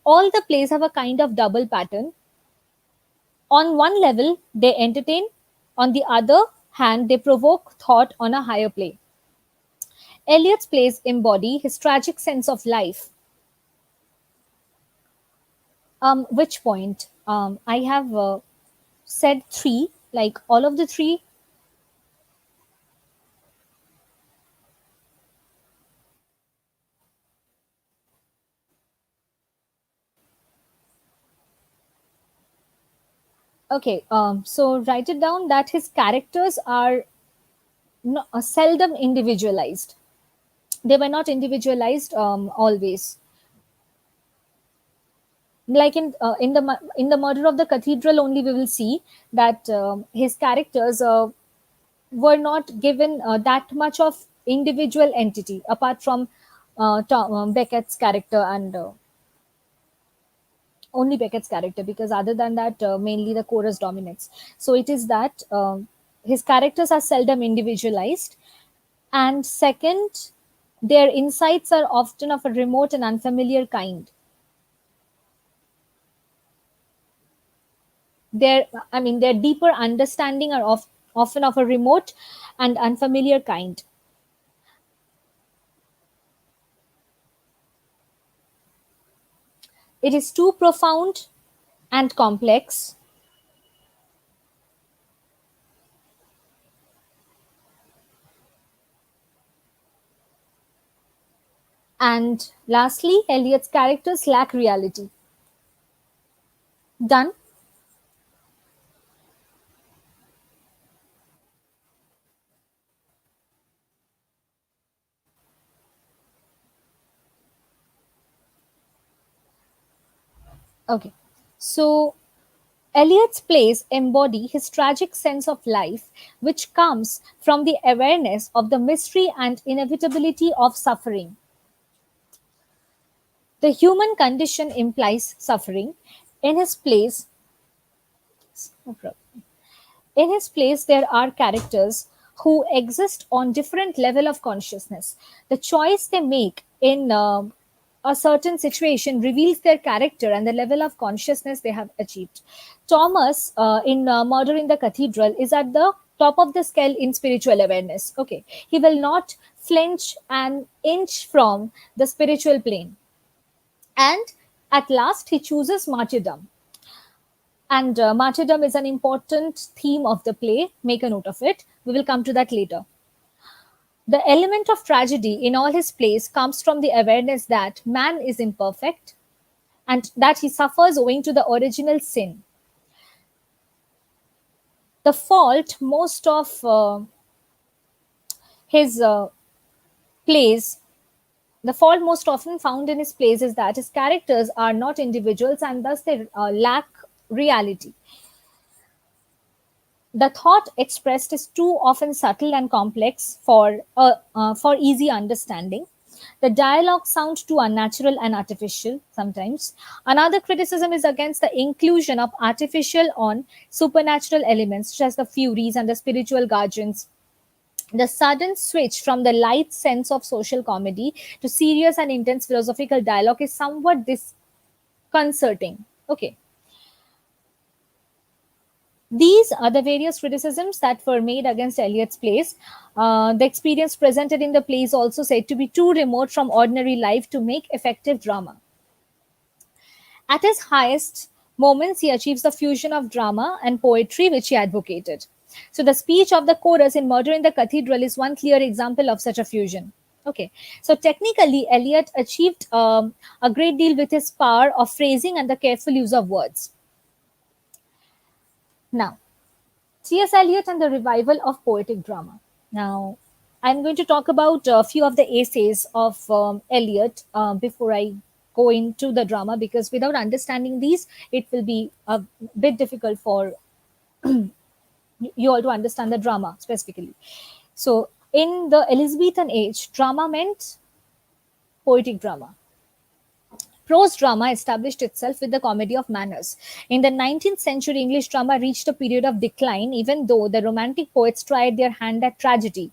All the plays have a kind of double pattern. On one level, they entertain, on the other hand, they provoke thought on a higher plane. Eliot's plays embody his tragic sense of life. Which point? I have said three, like all of the three. Okay, so write it down that his characters are seldom individualized. They were not individualized always. Like in the murder of the cathedral, only we will see that his characters were not given that much of individual entity apart from Beckett's character and only Beckett's character, because other than that, mainly the chorus dominates. So it is that his characters are seldom individualized, and second, their insights are often of a remote and unfamiliar kind. Their deeper understanding are often of a remote and unfamiliar kind. It is too profound and complex. And lastly, Eliot's characters lack reality. Done. Okay. So Eliot's plays embody his tragic sense of life, which comes from the awareness of the mystery and inevitability of suffering. The human condition implies suffering. In his plays, no problem. In his plays, there are characters who exist on different level of consciousness. The choice they make in a certain situation reveals their character and the level of consciousness they have achieved. Thomas in Murder in the Cathedral is at the top of the scale in spiritual awareness. Okay, he will not flinch an inch from the spiritual plane, and at last he chooses martyrdom. And martyrdom is an important theme of the play. Make a note of it. We will come to that later. The element of tragedy in all his plays comes from the awareness that man is imperfect and that he suffers owing to the original sin. The fault most of his plays, the fault most often found in his plays is that his characters are not individuals and thus they lack reality. The thought expressed is too often subtle and complex for easy understanding. The dialogue sounds too unnatural and artificial sometimes. Another criticism is against the inclusion of artificial on supernatural elements such as the Furies and the spiritual guardians. The sudden switch from the light sense of social comedy to serious and intense philosophical dialogue is somewhat disconcerting. Okay. These are the various criticisms that were made against Eliot's plays. The experience presented in the play is also said to be too remote from ordinary life to make effective drama. At his highest moments, he achieves the fusion of drama and poetry, which he advocated. So, the speech of the chorus in Murder in the Cathedral is one clear example of such a fusion. Okay, so technically, Eliot achieved a great deal with his power of phrasing and the careful use of words. Now, C.S. Eliot and the revival of poetic drama. Now, I'm going to talk about a few of the essays of Eliot before I go into the drama, because without understanding these, it will be a bit difficult for you all to understand the drama specifically. So, in the Elizabethan age, drama meant poetic drama. Prose drama established itself with the comedy of manners. In the 19th century, English drama reached a period of decline, even though the Romantic poets tried their hand at tragedy.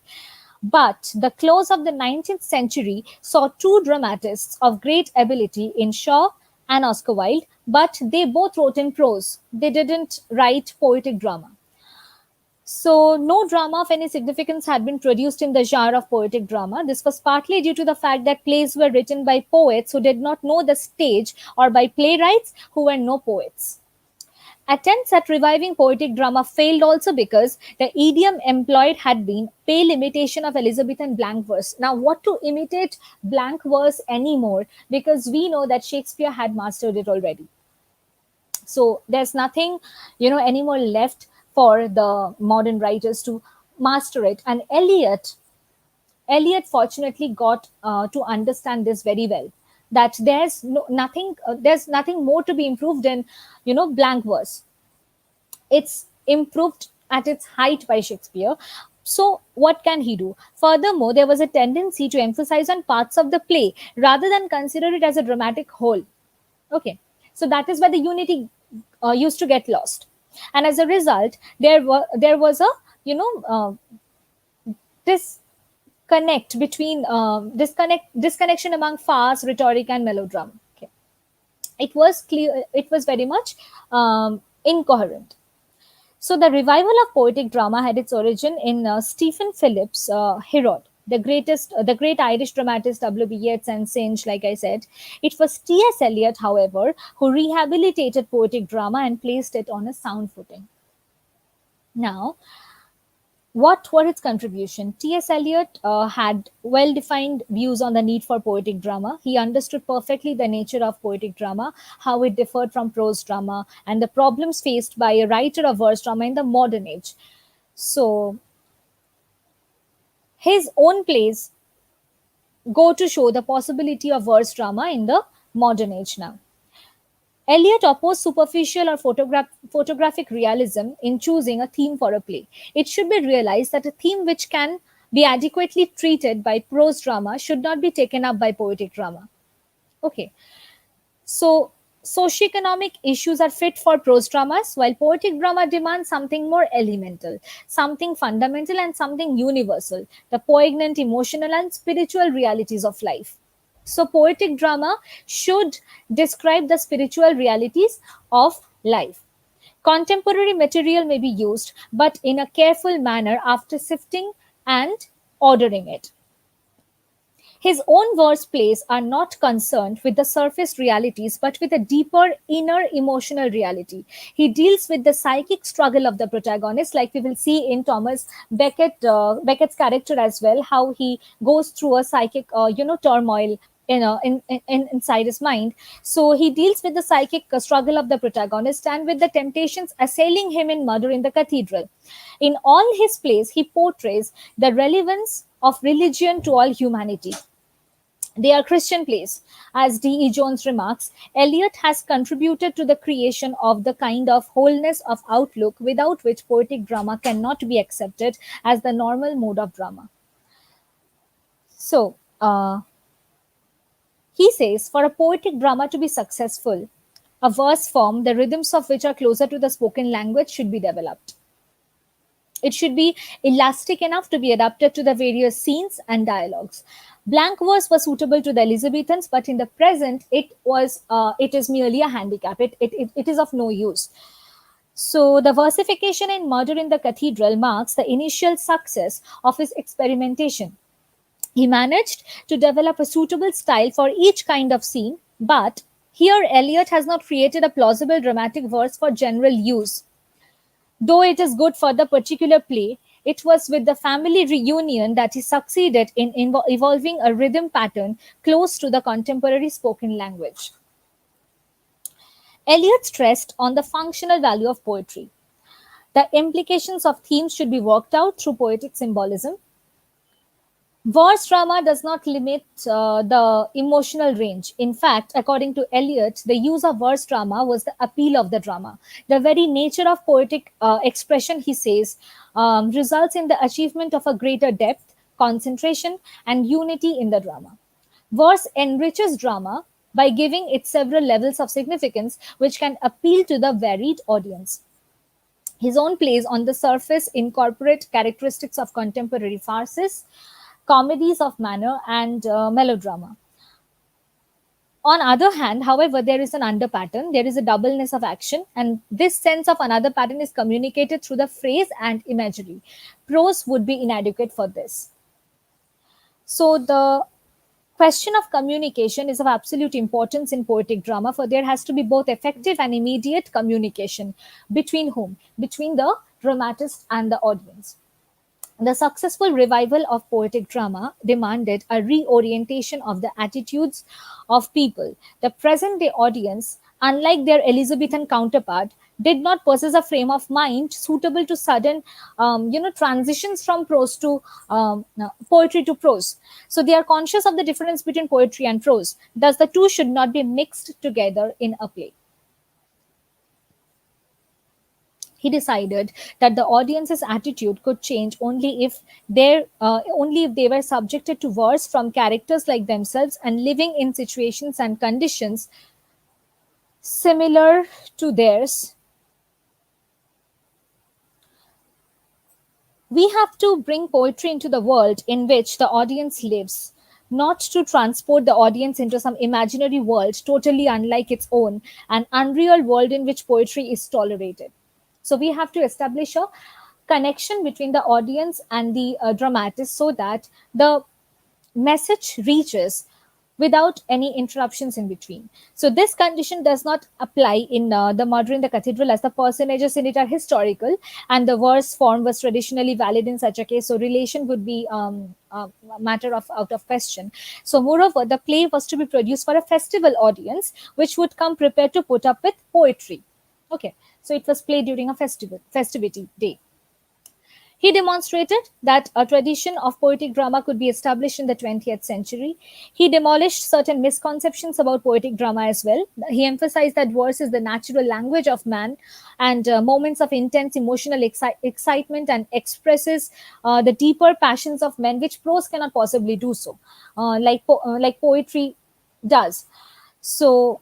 But the close of the 19th century saw two dramatists of great ability in Shaw and Oscar Wilde, but they both wrote in prose. They didn't write poetic drama. So, no drama of any significance had been produced in the genre of poetic drama. This was partly due to the fact that plays were written by poets who did not know the stage, or by playwrights who were no poets. Attempts at reviving poetic drama failed also because the idiom employed had been pale imitation of Elizabethan blank verse. Now, what to imitate blank verse anymore? Because we know that Shakespeare had mastered it already. So there's nothing, anymore left for the modern writers to master it. And Eliot fortunately got to understand this very well. That there's nothing more to be improved in, blank verse. It's improved at its height by Shakespeare. So, what can he do? Furthermore, there was a tendency to emphasize on parts of the play rather than consider it as a dramatic whole. Okay, so that is where the unity used to get lost, and as a result, there was a you know disconnection among farce, rhetoric, and melodrama. Okay, it was clear. It was very much incoherent. So the revival of poetic drama had its origin in Stephen Phillips' Herod, the great Irish dramatist W.B. Yeats and Synge, like I said. It was T.S. Eliot, however, who rehabilitated poetic drama and placed it on a sound footing. Now, what were its contribution? T.S. Eliot had well-defined views on the need for poetic drama. He understood perfectly the nature of poetic drama, how it differed from prose drama, and the problems faced by a writer of verse drama in the modern age. So, his own plays go to show the possibility of verse drama in the modern age now. Eliot opposed superficial or photographic realism in choosing a theme for a play. It should be realized that a theme which can be adequately treated by prose drama should not be taken up by poetic drama. Okay, so socioeconomic issues are fit for prose dramas, while poetic drama demands something more elemental, something fundamental, and something universal, the poignant emotional and spiritual realities of life. So, poetic drama should describe the spiritual realities of life. Contemporary material may be used, but in a careful manner after sifting and ordering it. His own verse plays are not concerned with the surface realities but with a deeper inner emotional reality. He deals with the psychic struggle of the protagonist, like we will see in Thomas Beckett's character as well, how he goes through a psychic, turmoil inside his mind. So he deals with the psychic struggle of the protagonist and with the temptations assailing him in Murder in the Cathedral. In all his plays, he portrays the relevance of religion to all humanity. They are Christian plays. As D.E. Jones remarks, Eliot has contributed to the creation of the kind of wholeness of outlook without which poetic drama cannot be accepted as the normal mode of drama. So, he says, for a poetic drama to be successful, a verse form, the rhythms of which are closer to the spoken language, should be developed. It should be elastic enough to be adapted to the various scenes and dialogues. Blank verse was suitable to the Elizabethans, but in the present, it is merely a handicap. It is of no use. So the versification in Murder in the Cathedral marks the initial success of his experimentation. He managed to develop a suitable style for each kind of scene, but here Eliot has not created a plausible dramatic verse for general use. Though it is good for the particular play, it was with the family reunion that he succeeded in evolving a rhythm pattern close to the contemporary spoken language. Eliot stressed on the functional value of poetry. The implications of themes should be worked out through poetic symbolism. Verse drama does not limit the emotional range. In fact, according to Eliot, the use of verse drama was the appeal of the drama. The very nature of poetic expression, he says, results in the achievement of a greater depth, concentration, and unity in the drama. Verse enriches drama by giving it several levels of significance which can appeal to the varied audience. His own plays on the surface incorporate characteristics of contemporary farces, comedies of manner, and melodrama. On other hand, however, there is an under pattern, there is a doubleness of action, and this sense of another pattern is communicated through the phrase and imagery. Prose would be inadequate for this. So the question of communication is of absolute importance in poetic drama, for there has to be both effective and immediate communication. Between whom? Between the dramatist and the audience. The successful revival of poetic drama demanded a reorientation of the attitudes of people. The present day audience, unlike their Elizabethan counterpart, did not possess a frame of mind suitable to sudden, transitions from prose to poetry to prose. So they are conscious of the difference between poetry and prose. Thus, the two should not be mixed together in a play. He decided that the audience's attitude could change only if they were subjected to verse from characters like themselves and living in situations and conditions similar to theirs. We have to bring poetry into the world in which the audience lives, not to transport the audience into some imaginary world totally unlike its own, an unreal world in which poetry is tolerated. So we have to establish a connection between the audience and the dramatist so that the message reaches without any interruptions in between. So this condition does not apply in the murder in the cathedral, as the personages in it are historical and the verse form was traditionally valid in such a case. So relation would be a matter of out of question. So moreover, the play was to be produced for a festival audience, which would come prepared to put up with poetry. Okay, so it was played during a festivity day. He demonstrated that a tradition of poetic drama could be established in the 20th century. He demolished certain misconceptions about poetic drama as well. He emphasized that verse is the natural language of man and moments of intense emotional excitement and expresses the deeper passions of men, which prose cannot possibly do so, like poetry does. So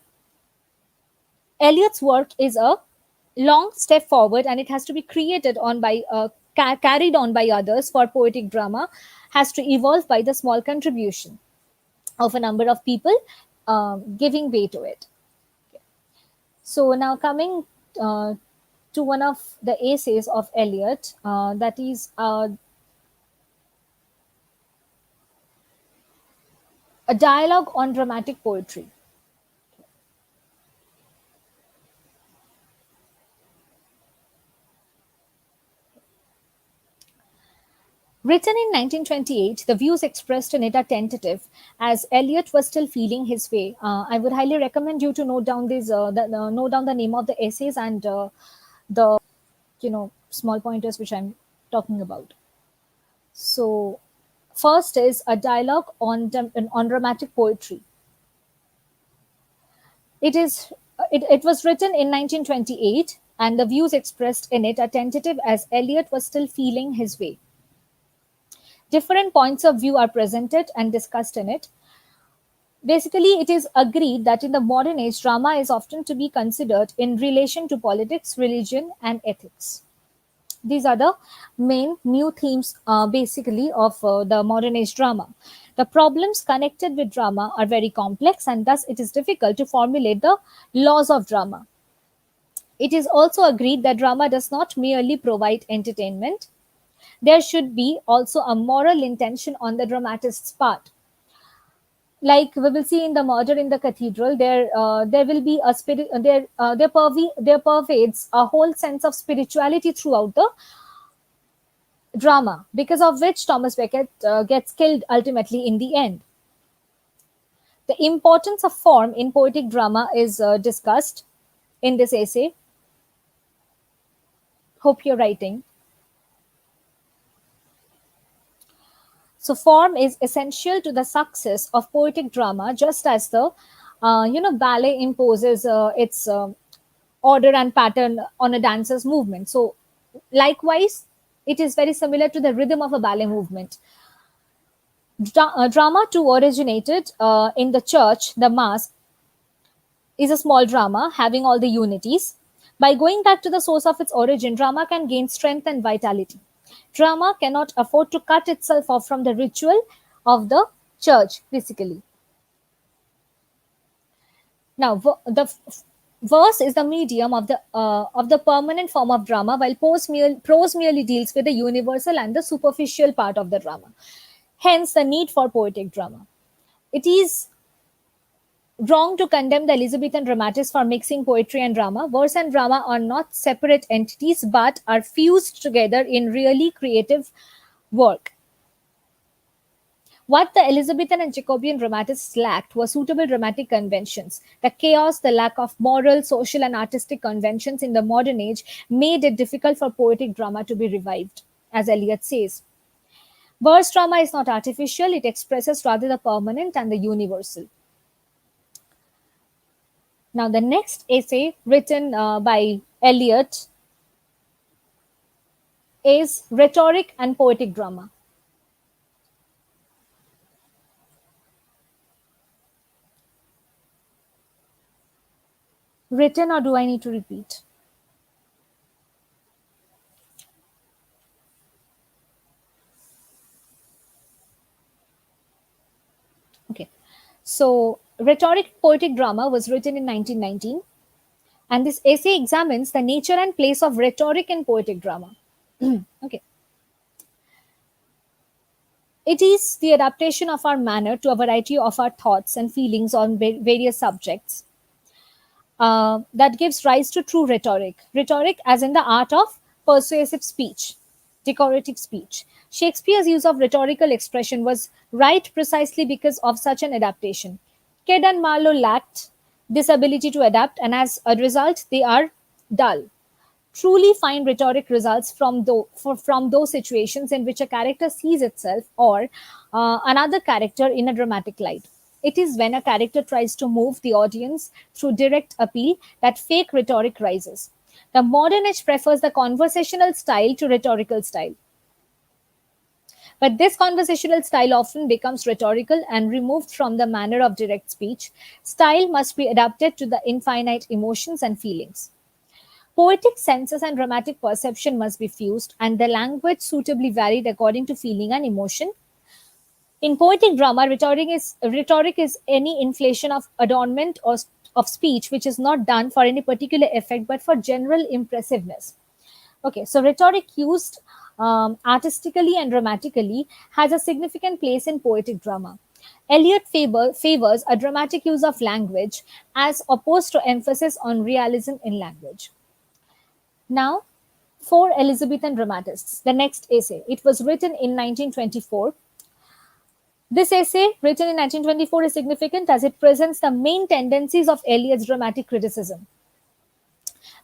Eliot's work is a long step forward, and it has to be created on by carried on by others. For poetic drama has to evolve by the small contribution of a number of people giving way to it. So now coming to one of the essays of Eliot, that is a dialogue on dramatic poetry. Written in 1928, the views expressed in it are tentative, as Eliot was still feeling his way. I would highly recommend you to note down the name of the essays and the small pointers which I'm talking about. So, first is a dialogue on dramatic poetry. It was written in 1928, and the views expressed in it are tentative, as Eliot was still feeling his way. Different points of view are presented and discussed in it. Basically, it is agreed that in the modern age, drama is often to be considered in relation to politics, religion, and ethics. These are the main new themes, basically, of the modern age drama. The problems connected with drama are very complex, and thus it is difficult to formulate the laws of drama. It is also agreed that drama does not merely provide entertainment. There should be also a moral intention on the dramatist's part. Like we will see in the murder in the cathedral, there will be a spirit there pervades a whole sense of spirituality throughout the drama, because of which Thomas Becket gets killed ultimately in the end. The importance of form in poetic drama is discussed in this essay. Hope you're writing. So form is essential to the success of poetic drama, just as the ballet imposes its order and pattern on a dancer's movement. So likewise, it is very similar to the rhythm of a ballet movement. Drama too originated in the church. The mass is a small drama having all the unities. By going back to the source of its origin, drama can gain strength and vitality. Drama cannot afford to cut itself off from the ritual of the church, basically. Now, verse is the medium of the permanent form of drama, while prose merely deals with the universal and the superficial part of the drama. Hence, the need for poetic drama. It is wrong to condemn the Elizabethan dramatists for mixing poetry and drama. Verse and drama are not separate entities but are fused together in really creative work. What the Elizabethan and Jacobean dramatists lacked were suitable dramatic conventions. The chaos, the lack of moral, social, and artistic conventions in the modern age made it difficult for poetic drama to be revived, as Eliot says. Verse drama is not artificial, it expresses rather the permanent and the universal. Now, the next essay written by Eliot is Rhetoric and Poetic Drama. Written, or do I need to repeat? Okay. So, Rhetoric Poetic Drama was written in 1919, and this essay examines the nature and place of rhetoric in poetic drama. Okay. It is the adaptation of our manner to a variety of our thoughts and feelings on various subjects that gives rise to true rhetoric. Rhetoric, as in the art of persuasive speech, decorative speech. Shakespeare's use of rhetorical expression was right precisely because of such an adaptation. Kidd and Marlowe lacked this ability to adapt, and as a result, they are dull. Truly fine rhetoric results from those situations in which a character sees itself or another character in a dramatic light. It is when a character tries to move the audience through direct appeal that fake rhetoric rises. The modern age prefers the conversational style to rhetorical style. But this conversational style often becomes rhetorical and removed from the manner of direct speech. Style must be adapted to the infinite emotions and feelings. Poetic senses and dramatic perception must be fused, and the language suitably varied according to feeling and emotion. In poetic drama, rhetoric is any inflation of adornment or of speech which is not done for any particular effect but for general impressiveness. Okay, so rhetoric used artistically and dramatically has a significant place in poetic drama. Eliot favors a dramatic use of language as opposed to emphasis on realism in language. Now, for Elizabethan dramatists, the next essay. It was written in 1924. This essay, written in 1924, is significant as it presents the main tendencies of Eliot's dramatic criticism.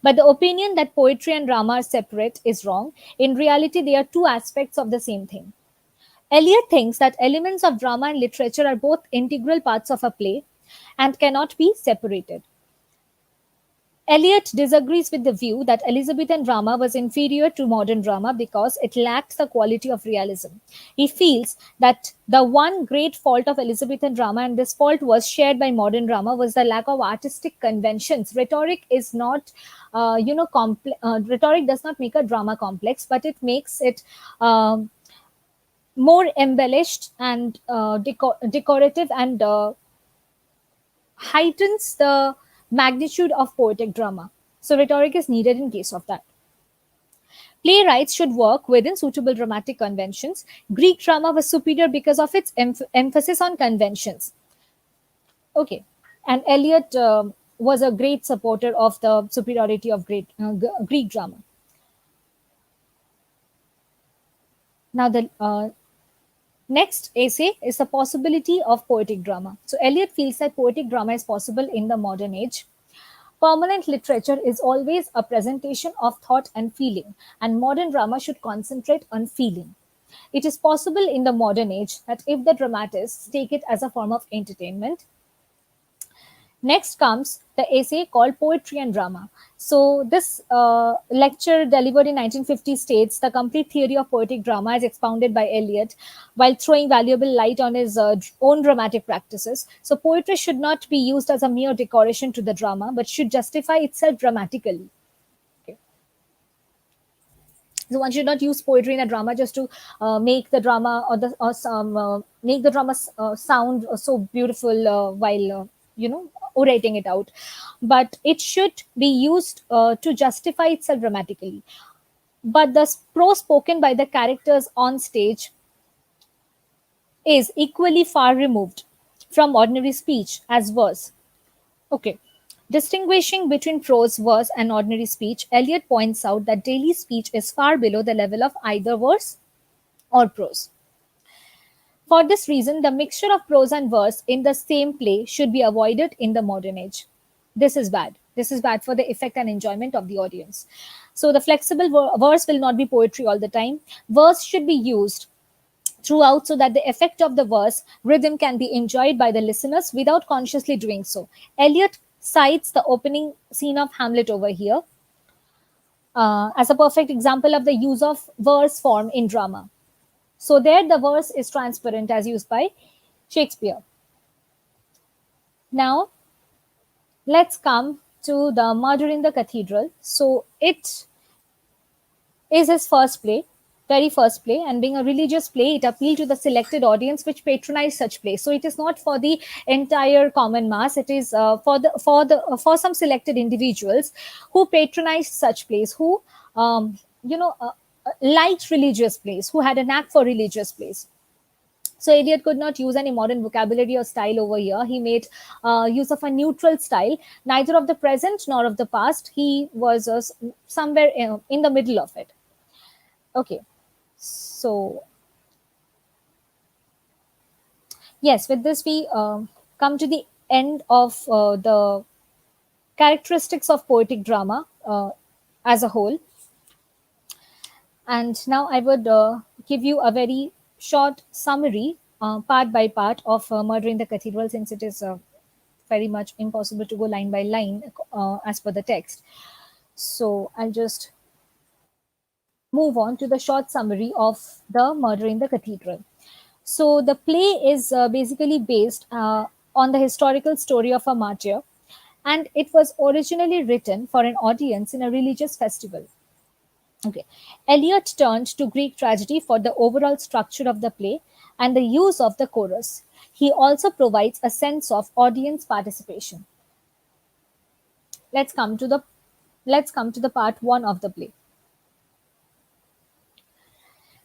But the opinion that poetry and drama are separate is wrong. In reality, they are two aspects of the same thing. Eliot thinks that elements of drama and literature are both integral parts of a play and cannot be separated. Eliot disagrees with the view that Elizabethan drama was inferior to modern drama because it lacked the quality of realism. He feels that the one great fault of Elizabethan drama, and this fault was shared by modern drama, was the lack of artistic conventions. Rhetoric is not, rhetoric does not make a drama complex, but it makes it more embellished and decorative and heightens the magnitude of poetic drama. So, rhetoric is needed in case of that. Playwrights should work within suitable dramatic conventions. Greek drama was superior because of its emphasis on conventions. Okay, and Eliot was a great supporter of the superiority of Greek drama. Now, the next essay is the possibility of poetic drama. So, Eliot feels that poetic drama is possible in the modern age. Permanent literature is always a presentation of thought and feeling, and modern drama should concentrate on feeling. It is possible in the modern age that if the dramatists take it as a form of entertainment. Next comes the essay called Poetry and Drama. So, this lecture delivered in 1950 states the complete theory of poetic drama as expounded by Eliot while throwing valuable light on his own dramatic practices. So, poetry should not be used as a mere decoration to the drama but should justify itself dramatically. Okay. So, one should not use poetry in a drama just to make the drama or the or some make the drama sound so beautiful while orating it out, but it should be used to justify itself dramatically. But the prose spoken by the characters on stage is equally far removed from ordinary speech as verse. Okay. Distinguishing between prose, verse, and ordinary speech, Eliot points out that daily speech is far below the level of either verse or prose. For this reason, the mixture of prose and verse in the same play should be avoided in the modern age. This is bad. This is bad for the effect and enjoyment of the audience. So, the flexible verse will not be poetry all the time. Verse should be used throughout so that the effect of the verse rhythm can be enjoyed by the listeners without consciously doing so. Eliot cites the opening scene of Hamlet over here as a perfect example of the use of verse form in drama. So there the verse is transparent as used by Shakespeare. Now let's come to the Murder in the Cathedral. So it is his first play, very first play, and being a religious play, it appealed to the selected audience which patronized such plays. So it is not for the entire common mass. It is for some selected individuals who patronized such plays, who liked religious plays, who had a knack for religious plays. So Eliot could not use any modern vocabulary or style over here. He made use of a neutral style, neither of the present nor of the past. He was somewhere in the middle of it. Okay, so yes, with this we come to the end of the characteristics of poetic drama as a whole. And now I would give you a very short summary, part by part, of Murder in the Cathedral, since it is very much impossible to go line by line as per the text. So I'll just move on to the short summary of the Murder in the Cathedral. So the play is basically based on the historical story of a martyr, and it was originally written for an audience in a religious festival. Okay. Eliot turned to Greek tragedy for the overall structure of the play and the use of the chorus. He also provides a sense of audience participation. Let's come to the part 1 of the play.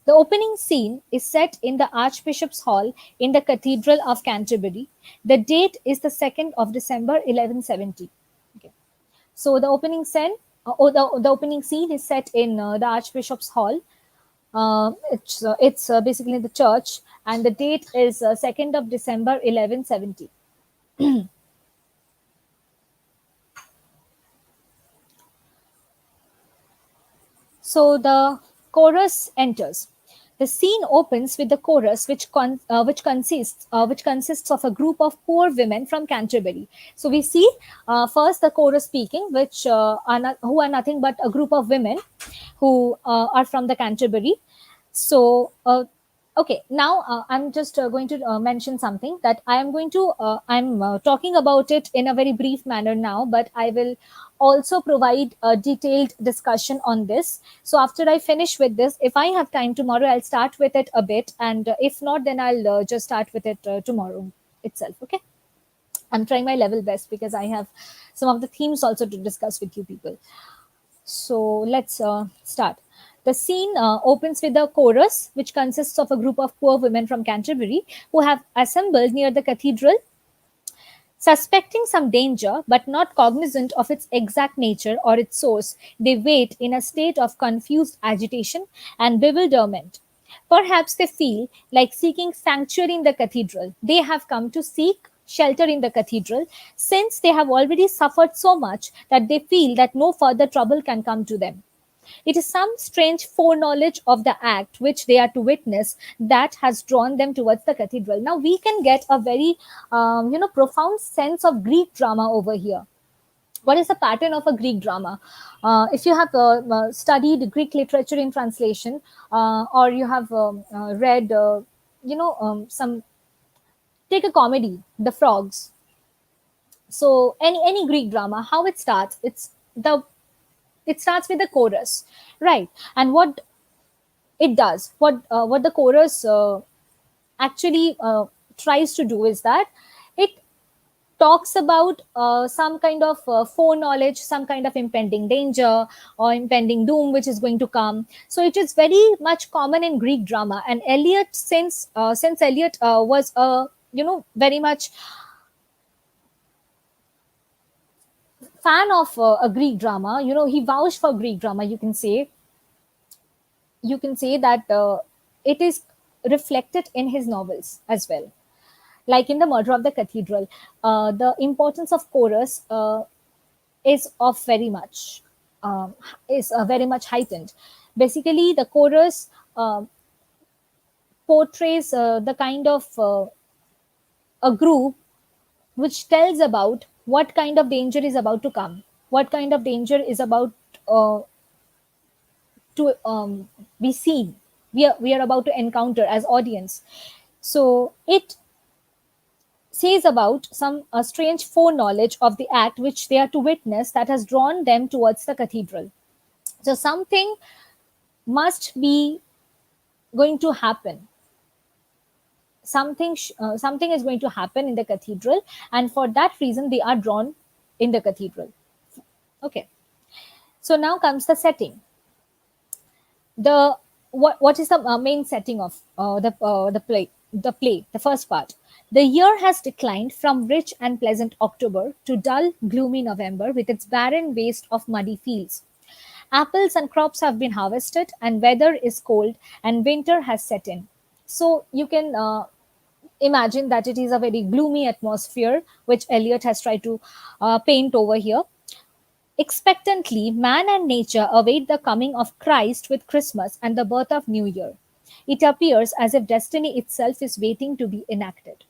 The opening scene is set in the Archbishop's Hall in the Cathedral of Canterbury. The date is the 2nd of December 1170. Okay. So the opening scene the opening scene is set in the Archbishop's Hall. It's basically the church, and the date is 2nd of December 1170. So the chorus enters. The scene opens with the chorus, which consists of a group of poor women from Canterbury. So we see first the chorus speaking, who are nothing but a group of women who are from the Canterbury. So okay, now I'm just going to mention something that I'm talking about it in a very brief manner now, but I will also provide a detailed discussion on this. So after I finish with this, if I have time tomorrow, I'll start with it a bit, and if not, then I'll just start with it tomorrow itself. Okay, I'm trying my level best because I have some of the themes also to discuss with you people. So let's start. The scene opens with a chorus, which consists of a group of poor women from Canterbury who have assembled near the cathedral. Suspecting some danger, but not cognizant of its exact nature or its source, they wait in a state of confused agitation and bewilderment. Perhaps they feel like seeking sanctuary in the cathedral. They have come to seek shelter in the cathedral, since they have already suffered so much that they feel that no further trouble can come to them. It is some strange foreknowledge of the act which they are to witness that has drawn them towards the cathedral. Now we can get a very profound sense of Greek drama over here. What is the pattern of a Greek drama? If you have studied Greek literature in translation, or you have read, some, take a comedy, The Frogs. So any Greek drama, how it starts, it starts with the chorus, right? And what it does, what the chorus actually tries to do is that it talks about some kind of foreknowledge, some kind of impending danger or impending doom which is going to come. So it is very much common in Greek drama. And Eliot, since Eliot was a very much fan of a Greek drama, he vouched for Greek drama. You can say that it is reflected in his novels as well, like in The Murder of the Cathedral. The importance of chorus is of very much is very much heightened. Basically, the chorus portrays the kind of a group which tells about what kind of danger is about to come, what kind of danger is about uh, to be seen. We are about to encounter as audience. So it says about some strange foreknowledge of the act which they are to witness that has drawn them towards the cathedral. So something must be going to happen. Something is going to happen in the cathedral, and for that reason they are drawn in the cathedral. Okay. So now comes the setting. The what what is the main setting of the first part. The year has declined from rich and pleasant October to dull gloomy November, with its barren waste of muddy fields. Apples and crops have been harvested, and weather is cold, and winter has set in. So you can imagine that it is a very gloomy atmosphere which Eliot has tried to paint over here. Expectantly, man and nature await the coming of Christ with Christmas and the birth of New Year. It appears as if destiny itself is waiting to be enacted.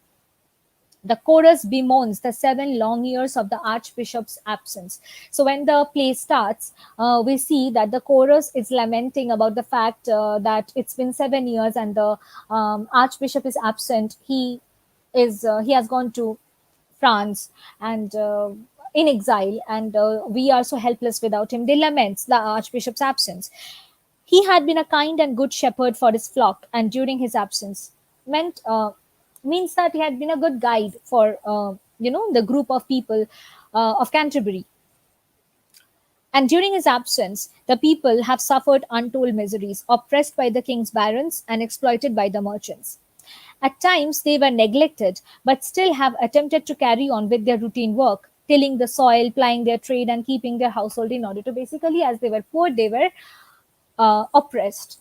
The chorus bemoans the 7 long years of the Archbishop's absence. So, when the play starts, we see that the chorus is lamenting about the fact that it's been 7 years and the Archbishop is absent. He has gone to France and in exile, and we are so helpless without him. They lament the Archbishop's absence. He had been a kind and good shepherd for his flock, and during his absence, meant means that he had been a good guide for the group of people of Canterbury. And during his absence, the people have suffered untold miseries, oppressed by the king's barons and exploited by the merchants. At times, they were neglected, but still have attempted to carry on with their routine work, tilling the soil, plying their trade, and keeping their household in order to basically, as they were poor, they were oppressed.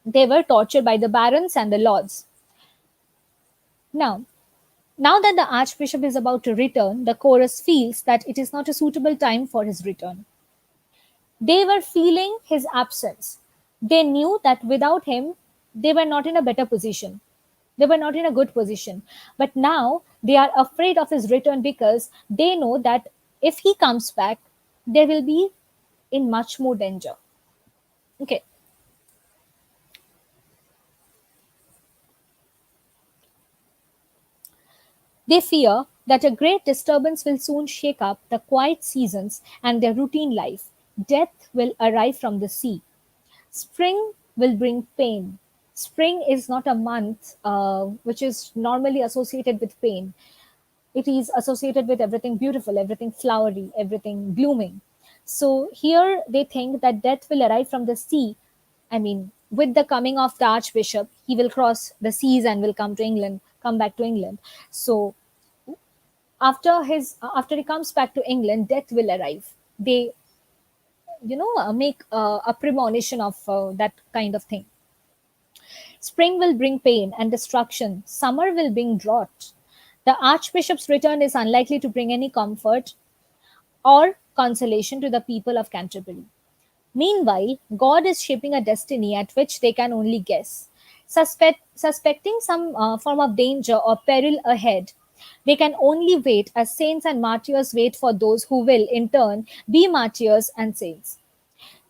They were tortured by the barons and the lords. Now, now that the archbishop is about to return, the chorus feels that it is not a suitable time for his return. They were feeling his absence. They knew that without him, they were not in a better position. They were not in a good position. But now they are afraid of his return because they know that if he comes back, they will be in much more danger. Okay. They fear that a great disturbance will soon shake up the quiet seasons and their routine life. Death will arrive from the sea. Spring will bring pain. Spring is not a month which is normally associated with pain. It is associated with everything beautiful, everything flowery, everything blooming. So here they think that death will arrive from the sea. I mean, with the coming of the archbishop, he will cross the seas and will come back to England. So after he comes back to England, death will arrive. They make a premonition of that kind of thing. Spring will bring pain and destruction. Summer will bring drought. The archbishop's return is unlikely to bring any comfort or consolation to the people of Canterbury. Meanwhile, God is shaping a destiny at which they can only guess. Suspecting some form of danger or peril ahead, they can only wait as saints and martyrs wait for those who will, in turn, be martyrs and saints.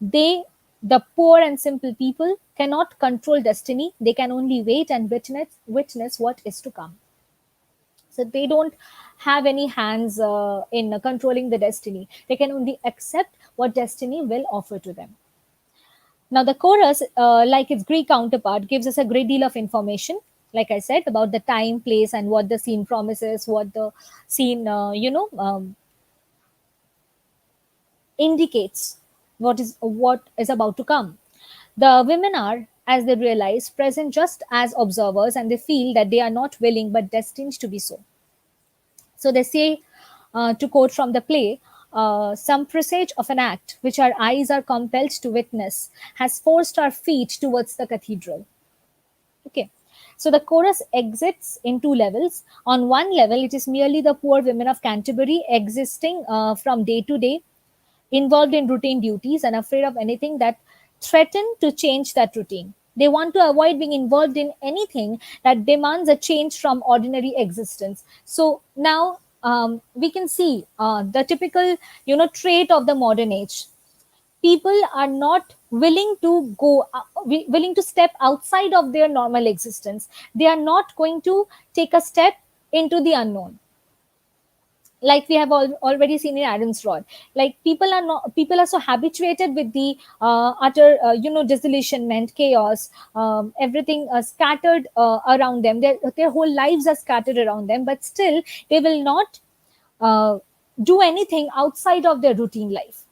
They, the poor and simple people, cannot control destiny. They can only wait and witness what is to come. So they don't have any hands in controlling the destiny. They can only accept what destiny will offer to them. Now, the chorus, like its Greek counterpart, gives us a great deal of information. like I said, about the time, place, and what the scene promises, what the scene, indicates what is about to come. The women are, as they realize, present just as observers, and they feel that they are not willing but destined to be so. So they say, to quote from the play, some presage of an act which our eyes are compelled to witness has forced our feet towards the cathedral. Okay. So the chorus exits in two levels. On one level, it is merely the poor women of Canterbury existing from day to day, involved in routine duties and afraid of anything that threaten to change that routine. They want to avoid being involved in anything that demands a change from ordinary existence. So now we can see the typical, trait of the modern age. People are not willing to willing to step outside of their normal existence. They are not going to take a step into the unknown, like we have already seen in Aaron's rod. Like people are so habituated with the utter disillusionment, chaos, everything scattered around them. Their whole lives are scattered around them, but still they will not uh, do anything outside of their routine life.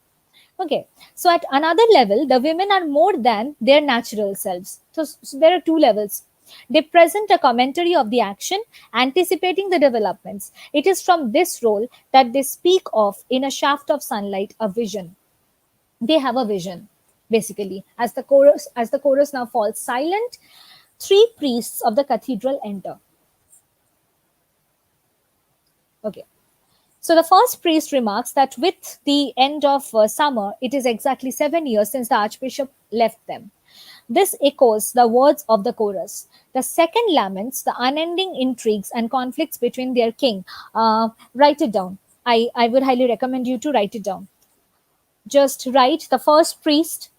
Okay, so at another level, the women are more than their natural selves. So there are two levels. They present a commentary of the action, anticipating the developments. It is from this role that they speak of in a shaft of sunlight, a vision. They have a vision, basically. As the chorus now falls silent, three priests of the cathedral enter. Okay. So the first priest remarks that with the end of summer, it is exactly 7 years since the archbishop left them. This echoes the words of the chorus. The second laments the unending intrigues and conflicts between their king. Write it down. I would highly recommend you to write it down. Just write the first priest,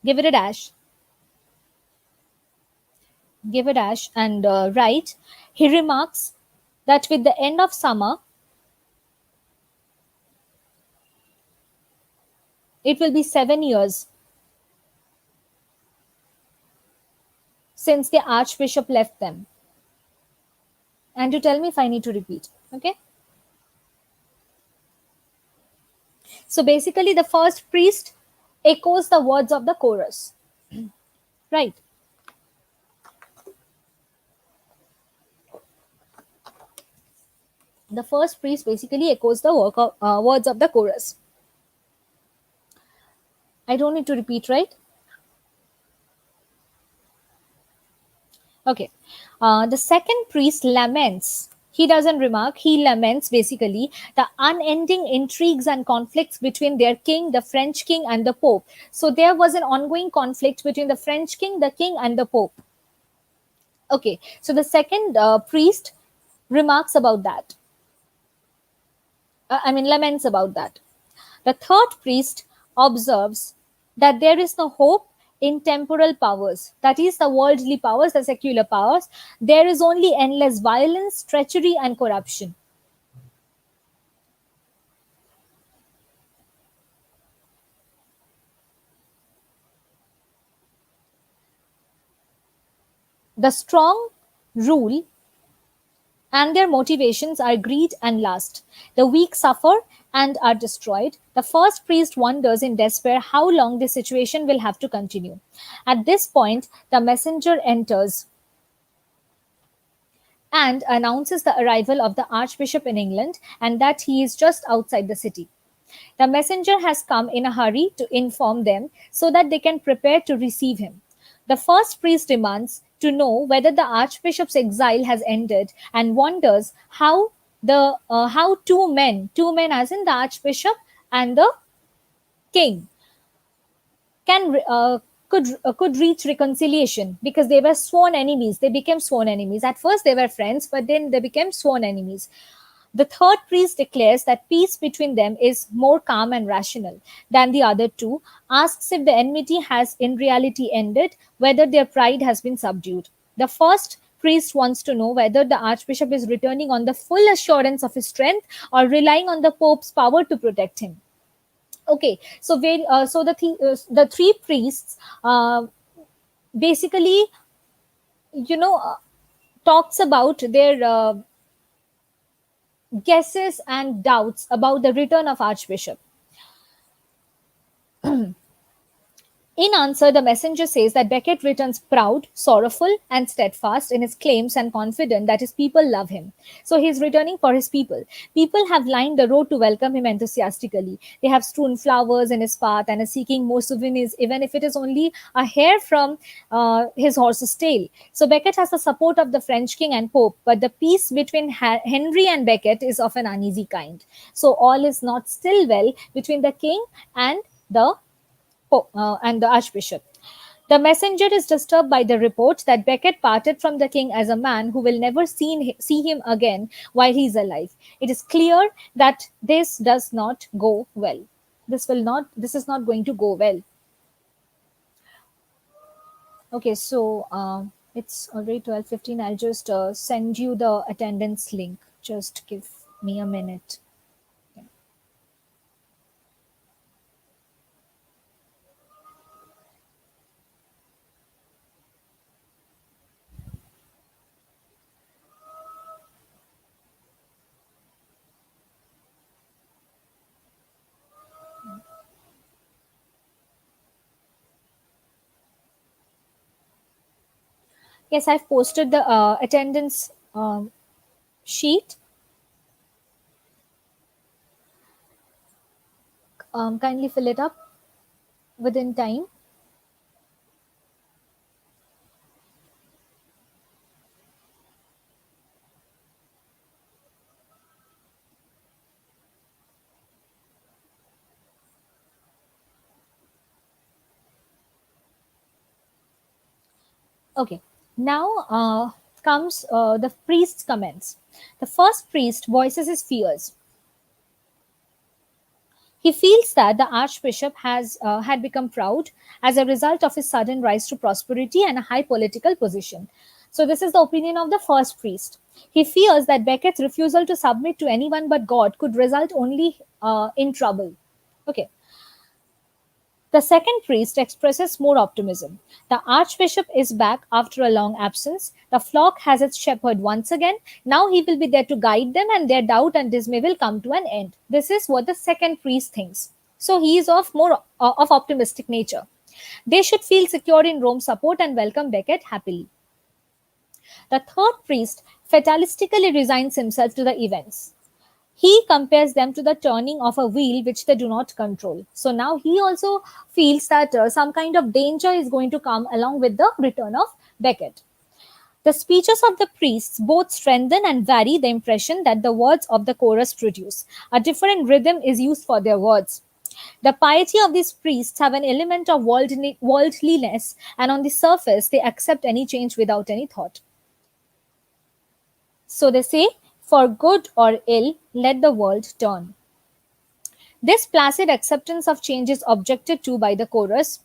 give it a dash, give a dash, and write. He remarks that with the end of summer, it will be 7 years since the archbishop left them. And to tell me if I need to repeat. Okay. So basically, the first priest echoes the words of the chorus. Right. The first priest basically echoes the words of the chorus. I don't need to repeat, right? Okay. The second priest laments. He doesn't remark, he laments basically the unending intrigues and conflicts between their king, the French king, and the Pope. So there was an ongoing conflict between the French king, and the Pope. Okay. So the second priest remarks about that. Laments about that. The third priest observes that there is no hope in temporal powers, that is, the worldly powers, the secular powers. There is only endless violence, treachery, and corruption. The strong rule, and their motivations are greed and lust. The weak suffer and are destroyed. The first priest wonders in despair how long this situation will have to continue. At this point, the messenger enters and announces the arrival of the Archbishop in England and that he is just outside the city. The messenger has come in a hurry to inform them so that they can prepare to receive him. The first priest demands to know whether the archbishop's exile has ended and wonders how two men as in the archbishop and the king, can could reach reconciliation, because they were sworn enemies. They became sworn enemies. At first they were friends, but then they became sworn enemies. The third priest declares that peace between them is more calm and rational than the other two, asks if the enmity has in reality ended, whether their pride has been subdued. The first priest wants to know whether the archbishop is returning on the full assurance of his strength or relying on the pope's power to protect him. Okay, so the three priests basically you know, talks about their guesses and doubts about the return of Archbishop. In answer, the messenger says that Becket returns proud, sorrowful, and steadfast in his claims and confident that his people love him. So he is returning for his people. People have lined the road to welcome him enthusiastically. They have strewn flowers in his path and are seeking more souvenirs, even if it is only a hair from his horse's tail. So Becket has the support of the French king and pope, but the peace between Henry and Becket is of an uneasy kind. So all is not still well between the king and the and the archbishop. The messenger is disturbed by the report that Becket parted from the king as a man who will never see him again while he is alive. It is clear that this does not go well. This is not going to go well. Okay, so it's already 12:15. I'll just send you the attendance link. Just give me a minute. Yes, I've posted the attendance sheet. Kindly fill it up within time. Okay. Now comes the priest's comments. The first priest voices his fears. He feels that the archbishop has had become proud as a result of his sudden rise to prosperity and a high political position. So this is the opinion of the first priest. He fears that Becket's refusal to submit to anyone but God could result only in trouble. Okay. The second priest expresses more optimism. The archbishop is back after a long absence. The flock has its shepherd once again. Now he will be there to guide them, and their doubt and dismay will come to an end. This is what the second priest thinks. So he is of more of optimistic nature. They should feel secure in Rome's support and welcome Becket happily. The third priest fatalistically resigns himself to the events. He compares them to the turning of a wheel which they do not control. So now he also feels that some kind of danger is going to come along with the return of Becket. The speeches of the priests both strengthen and vary the impression that the words of the chorus produce. A different rhythm is used for their words. The piety of these priests have an element of worldliness, and on the surface, they accept any change without any thought. So they say, for good or ill, let the world turn. This placid acceptance of change is objected to by the chorus.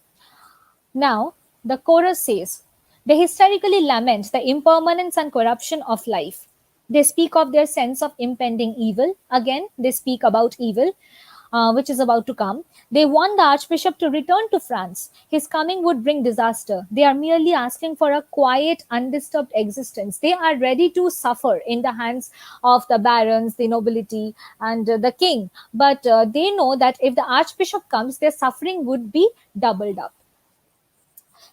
Now, the chorus says, they hysterically lament the impermanence and corruption of life. They speak of their sense of impending evil. Again, they speak about evil, which is about to come. They want the archbishop to return to France. His coming would bring disaster. They are merely asking for a quiet, undisturbed existence. They are ready to suffer in the hands of the barons, the nobility, and the king. But they know that if the archbishop comes, their suffering would be doubled up.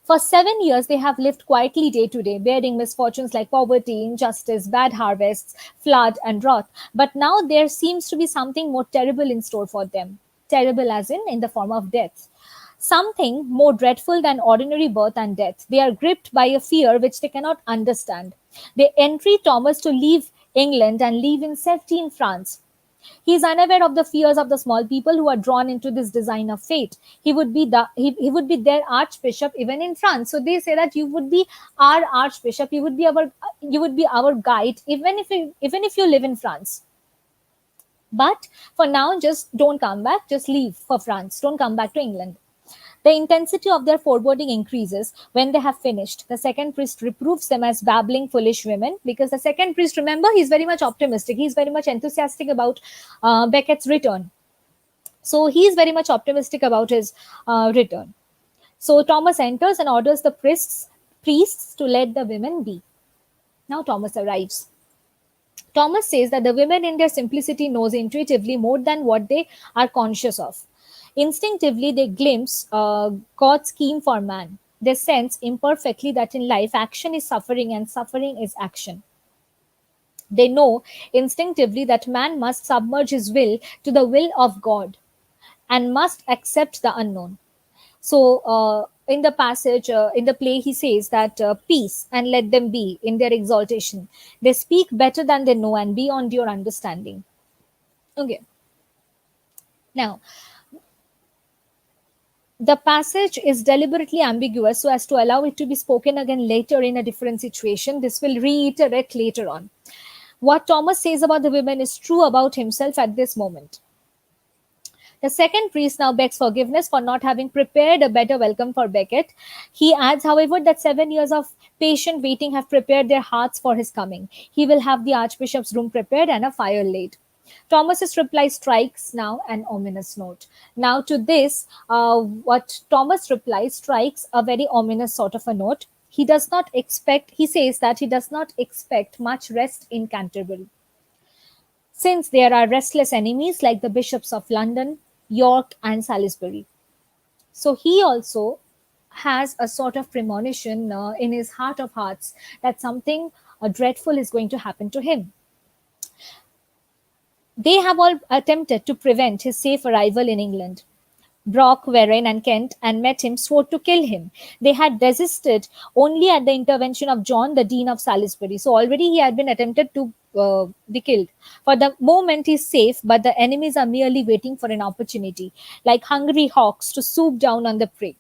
For 7 years, they have lived quietly day to day, bearing misfortunes like poverty, injustice, bad harvests, flood, and drought. But now there seems to be something more terrible in store for them. Terrible as in the form of death. Something more dreadful than ordinary birth and death. They are gripped by a fear which they cannot understand. They entreat Thomas to leave England and live in safety in France. He is unaware of the fears of the small people who are drawn into this design of fate. He would be their archbishop even in France. So they say that you would be our archbishop. You would be our guide even if you live in France. But for now, just don't come back. Just leave for France. Don't come back to England. The intensity of their foreboding increases when they have finished. The second priest reproves them as babbling, foolish women because the second priest, remember, he's very much optimistic. He's very much enthusiastic about Becket's return. So he's very much optimistic about his return. So Thomas enters and orders the priests to let the women be. Now Thomas arrives. Thomas says that the women in their simplicity knows intuitively more than what they are conscious of. Instinctively, they glimpse God's scheme for man. They sense imperfectly that in life action is suffering and suffering is action. They know instinctively that man must submerge his will to the will of God and must accept the unknown. So, in the passage, in the play, he says that peace and let them be in their exaltation. They speak better than they know and beyond your understanding. Okay. Now, the passage is deliberately ambiguous so as to allow it to be spoken again later in a different situation. This will reiterate later on. What Thomas says about the women is true about himself at this moment. The second priest now begs forgiveness for not having prepared a better welcome for Becket. He adds, however, that 7 years of patient waiting have prepared their hearts for his coming. He will have the archbishop's room prepared and a fire laid. Thomas's reply strikes now an ominous note. Now, to this, what Thomas replies strikes a very ominous sort of a note. He says that he does not expect much rest in Canterbury, since there are restless enemies like the bishops of London, York, and Salisbury. So he also has a sort of premonition in his heart of hearts that something dreadful is going to happen to him. They have all attempted to prevent his safe arrival in England. Brock, Warren, and Kent and met him swore to kill him. They had desisted only at the intervention of John, the Dean of Salisbury. So already he had been attempted to be killed. For the moment, he's safe, but the enemies are merely waiting for an opportunity, like hungry hawks, to swoop down on the prey.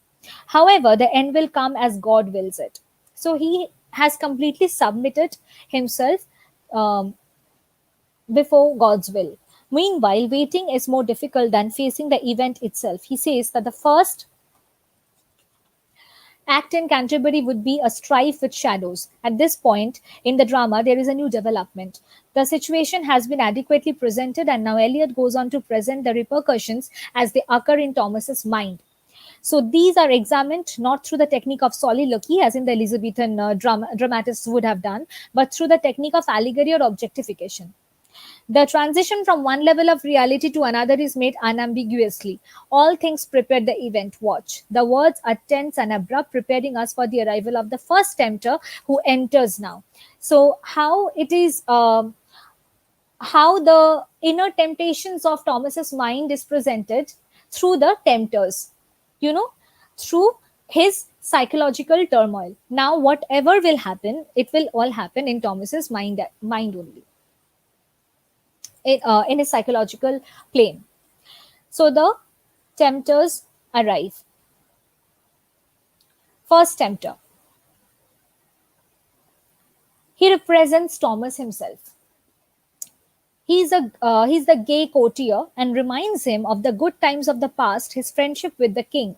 However, the end will come as God wills it. So he has completely submitted himself um, before God's will. Meanwhile, waiting is more difficult than facing the event itself. He says that the first act in Canterbury would be a strife with shadows. At this point in the drama, there is a new development. The situation has been adequately presented, and now Eliot goes on to present the repercussions as they occur in Thomas's mind. So these are examined not through the technique of soliloquy, as in the Elizabethan dramatists would have done, but through the technique of allegory or objectification. The transition from one level of reality to another is made unambiguously. All things prepare the event. Watch. The words are tense and abrupt, preparing us for the arrival of the first tempter who enters now. So, how the inner temptations of Thomas's mind is presented through the tempters, you know, through his psychological turmoil. Now, whatever will happen, it will all happen in Thomas's mind only in his psychological plane. So the tempters arrive. First tempter. He represents Thomas himself. He's the gay courtier and reminds him of the good times of the past, his friendship with the king,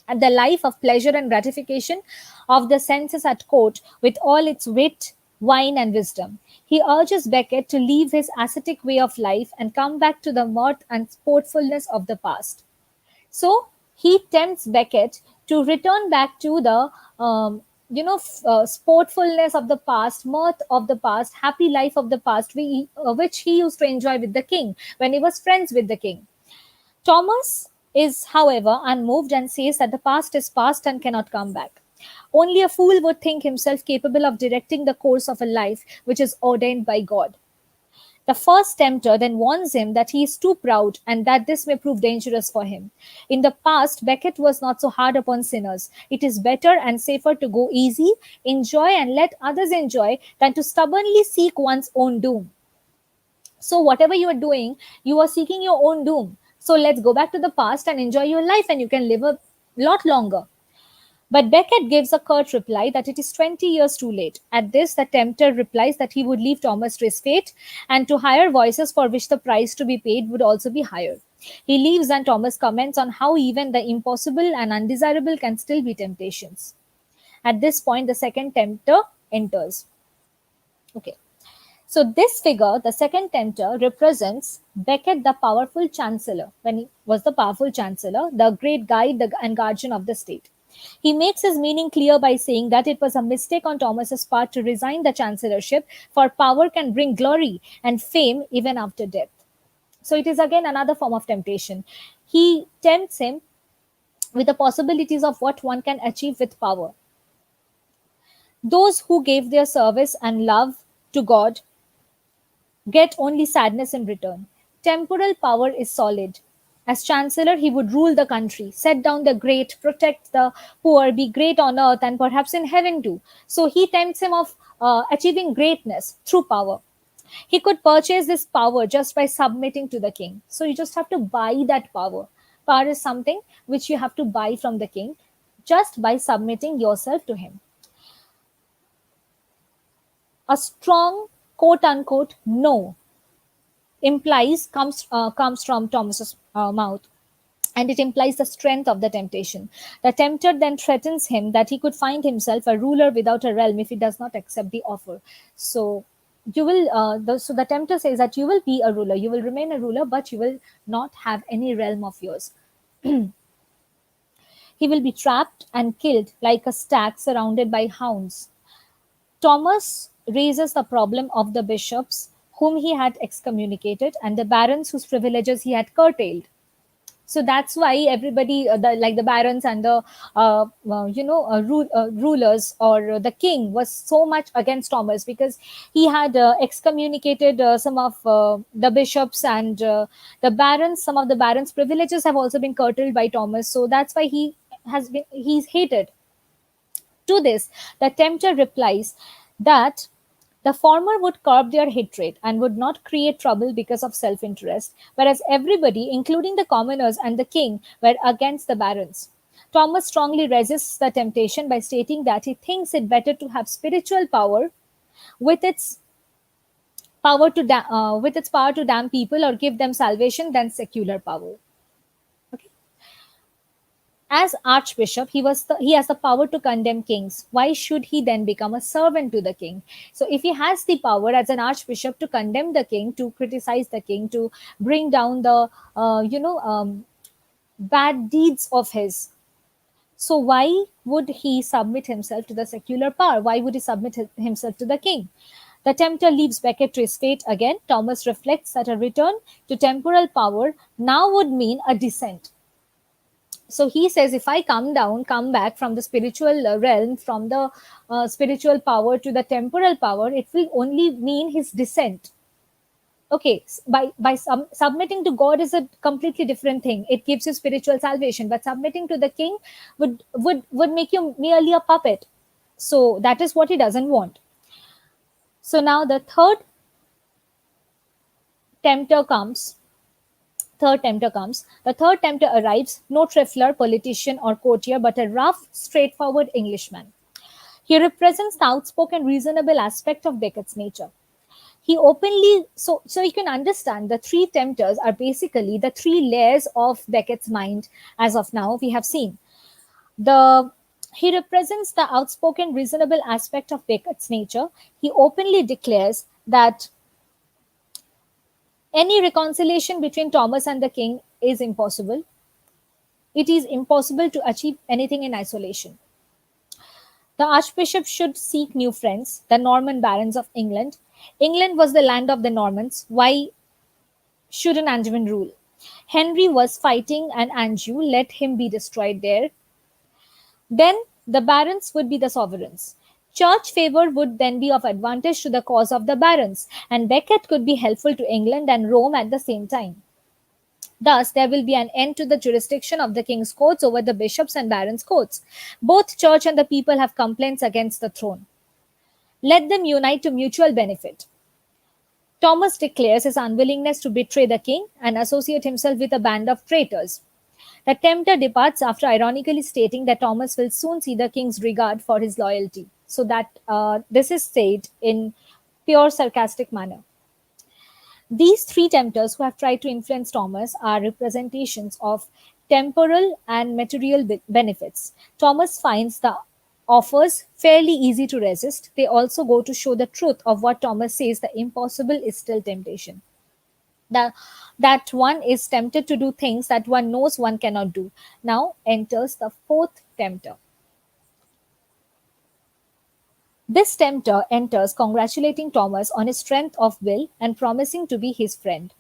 and the life of pleasure and gratification of the senses at court with all its wit, wine, and wisdom. He urges Becket to leave his ascetic way of life and come back to the mirth and sportfulness of the past. So he tempts Becket to return back to the sportfulness of the past, mirth of the past, happy life of the past, which he used to enjoy with the king when he was friends with the king. Thomas is, however, unmoved and says that the past is past and cannot come back. Only a fool would think himself capable of directing the course of a life which is ordained by God. The first tempter then warns him that he is too proud and that this may prove dangerous for him. In the past, Becket was not so hard upon sinners. It is better and safer to go easy, enjoy, and let others enjoy than to stubbornly seek one's own doom. So, whatever you are doing, you are seeking your own doom. So, let's go back to the past and enjoy your life, and you can live a lot longer. But Becket gives a curt reply that it is 20 years too late. At this, the tempter replies that he would leave Thomas to his fate and to higher voices for which the price to be paid would also be higher. He leaves, and Thomas comments on how even the impossible and undesirable can still be temptations. At this point, the second tempter enters. Okay. So this figure, the second tempter, represents Becket, the powerful chancellor, when he was the powerful chancellor, the great guide and guardian of the state. He makes his meaning clear by saying that it was a mistake on Thomas's part to resign the chancellorship, for power can bring glory and fame even after death. So it is again another form of temptation. He tempts him with the possibilities of what one can achieve with power. Those who gave their service and love to God get only sadness in return. Temporal power is solid. As chancellor, he would rule the country, set down the great, protect the poor, be great on earth and perhaps in heaven too. So he tempts him of achieving greatness through power. He could purchase this power just by submitting to the king. So you just have to buy that power. Power is something which you have to buy from the king just by submitting yourself to him. A strong quote unquote no comes from Thomas's mouth, and it implies the strength of the temptation. The tempter then threatens him that he could find himself a ruler without a realm if he does not accept the offer. So the tempter says that you will be a ruler, you will remain a ruler, but you will not have any realm of yours. He will be trapped and killed like a stag surrounded by hounds. Thomas raises the problem of the bishops whom he had excommunicated and the barons whose privileges he had curtailed. So that's why everybody, like the barons and the rulers or the king, was so much against Thomas, because he had excommunicated some of the bishops and the barons. Some of the barons' privileges have also been curtailed by Thomas. So that's why he's hated. To this, the tempter replies that the former would curb their hatred and would not create trouble because of self interest, whereas everybody, including the commoners and the king, were against the barons. Thomas strongly resists the temptation by stating that he thinks it better to have spiritual power with its with its power to damn people or give them salvation than secular power. Okay. As archbishop, he has the power to condemn kings. Why should he then become a servant to the king? So if he has the power as an archbishop to condemn the king, to criticize the king, to bring down the bad deeds of his, so why would he submit himself to the secular power? Why would he submit himself to the king? The tempter leaves Becket to his fate again. Thomas reflects that a return to temporal power now would mean a descent. So he says, if I come back from the spiritual realm, from the spiritual power to the temporal power, it will only mean his descent. Okay, submitting to God is a completely different thing. It gives you spiritual salvation, but submitting to the king would make you merely a puppet. So that is what he doesn't want. So now the tempter comes third tempter comes. The third tempter arrives, no trifler, politician, or courtier, but a rough, straightforward Englishman. He represents the outspoken, reasonable aspect of Beckett's nature. He openly, so you can understand the three tempters are basically the three layers of Beckett's mind. As of now, we have seen the he represents the outspoken, reasonable aspect of Beckett's nature. He openly declares that any reconciliation between Thomas and the king is impossible. It is impossible to achieve anything in isolation. The archbishop should seek new friends, the Norman barons of England. England was the land of the Normans. Why should an Angevin rule? Henry was fighting an Anjou. Let him be destroyed there. Then the barons would be the sovereigns. Church favor would then be of advantage to the cause of the barons, and Becket could be helpful to England and Rome at the same time. Thus, there will be an end to the jurisdiction of the king's courts over the bishops and barons' courts. Both church and the people have complaints against the throne. Let them unite to mutual benefit. Thomas declares his unwillingness to betray the king and associate himself with a band of traitors. The tempter departs after ironically stating that Thomas will soon see the king's regard for his loyalty. So that this is said in pure sarcastic manner. These three tempters who have tried to influence Thomas are representations of temporal and material benefits. Thomas finds the offers fairly easy to resist. They also go to show the truth of what Thomas says: the impossible is still temptation. That one is tempted to do things that one knows one cannot do. Now enters the fourth tempter. This tempter enters, congratulating Thomas on his strength of will and promising to be his friend.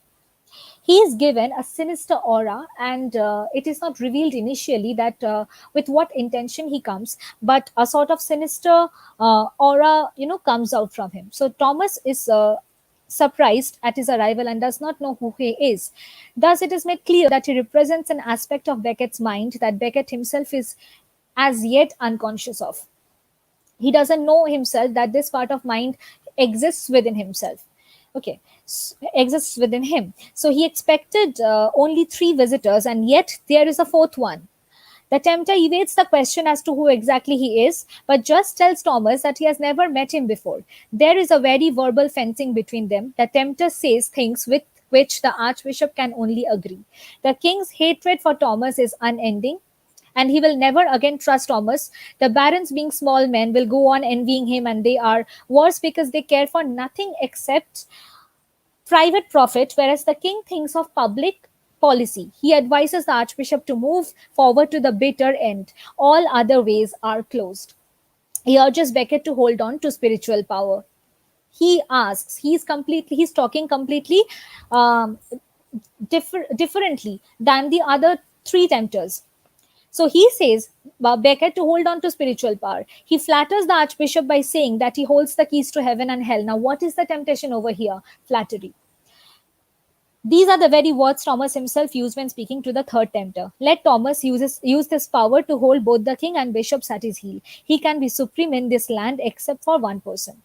He is given a sinister aura, and it is not revealed initially that with what intention he comes, but a sort of sinister aura, comes out from him. So Thomas is surprised at his arrival and does not know who he is. Thus, it is made clear that he represents an aspect of Beckett's mind that Beckett himself is as yet unconscious of. He doesn't know himself that this part of mind exists within himself. Okay, exists within him. So he expected only three visitors, and yet there is a fourth one. The tempter evades the question as to who exactly he is, but just tells Thomas that he has never met him before. There is a very verbal fencing between them. The tempter says things with which the archbishop can only agree. The king's hatred for Thomas is unending, and he will never again trust Thomas. The barons, being small men, will go on envying him, and they are worse because they care for nothing except private profit, whereas the king thinks of public policy. He advises the archbishop to move forward to the bitter end. All other ways are closed. He urges Becket to hold on to spiritual power. He asks, he's talking completely um, differently than the other three tempters. So he says Becket to hold on to spiritual power. He flatters the archbishop by saying that he holds the keys to heaven and hell. Now, what is the temptation over here? Flattery. These are the very words Thomas himself used when speaking to the third tempter. Let Thomas use this power to hold both the king and bishops at his heel. He can be supreme in this land except for one person.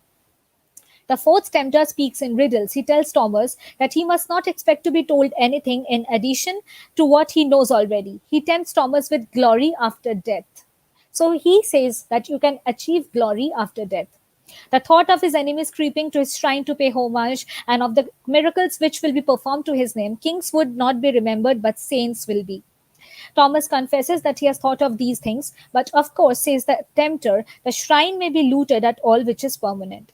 The fourth tempter speaks in riddles. He tells Thomas that he must not expect to be told anything in addition to what he knows already. He tempts Thomas with glory after death. So he says that you can achieve glory after death. The thought of his enemies creeping to his shrine to pay homage, and of the miracles which will be performed to his name, kings would not be remembered, but saints will be. Thomas confesses that he has thought of these things, but of course, says the tempter, the shrine may be looted at all which is permanent.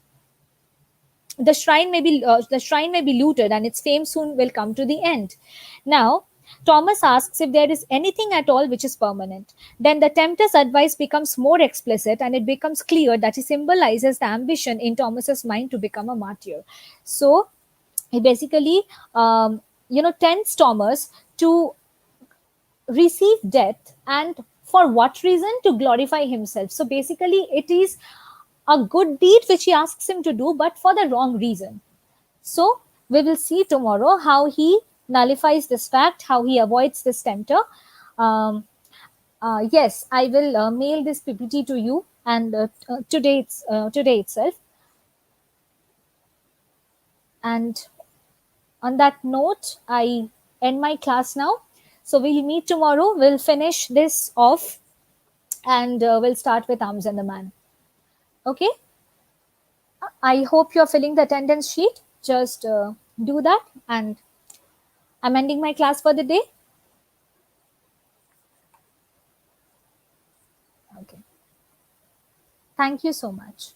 The shrine may be looted, and its fame soon will come to the end. Now, Thomas asks if there is anything at all which is permanent. Then the tempter's advice becomes more explicit, and it becomes clear that he symbolizes the ambition in Thomas's mind to become a martyr. So he basically, tempts Thomas to receive death, and for what reason? To glorify himself. So basically, it is a good deed which he asks him to do, but for the wrong reason. So we will see tomorrow how he nullifies this fact, how he avoids this tempter. Um, yes, I will mail this PPT to you, and today itself. And on that note, I end my class now. So we'll meet tomorrow. We'll finish this off, and we'll start with Arms and the Man. Okay. I hope you're filling the attendance sheet. Just do that, and I'm ending my class for the day. Okay. Thank you so much.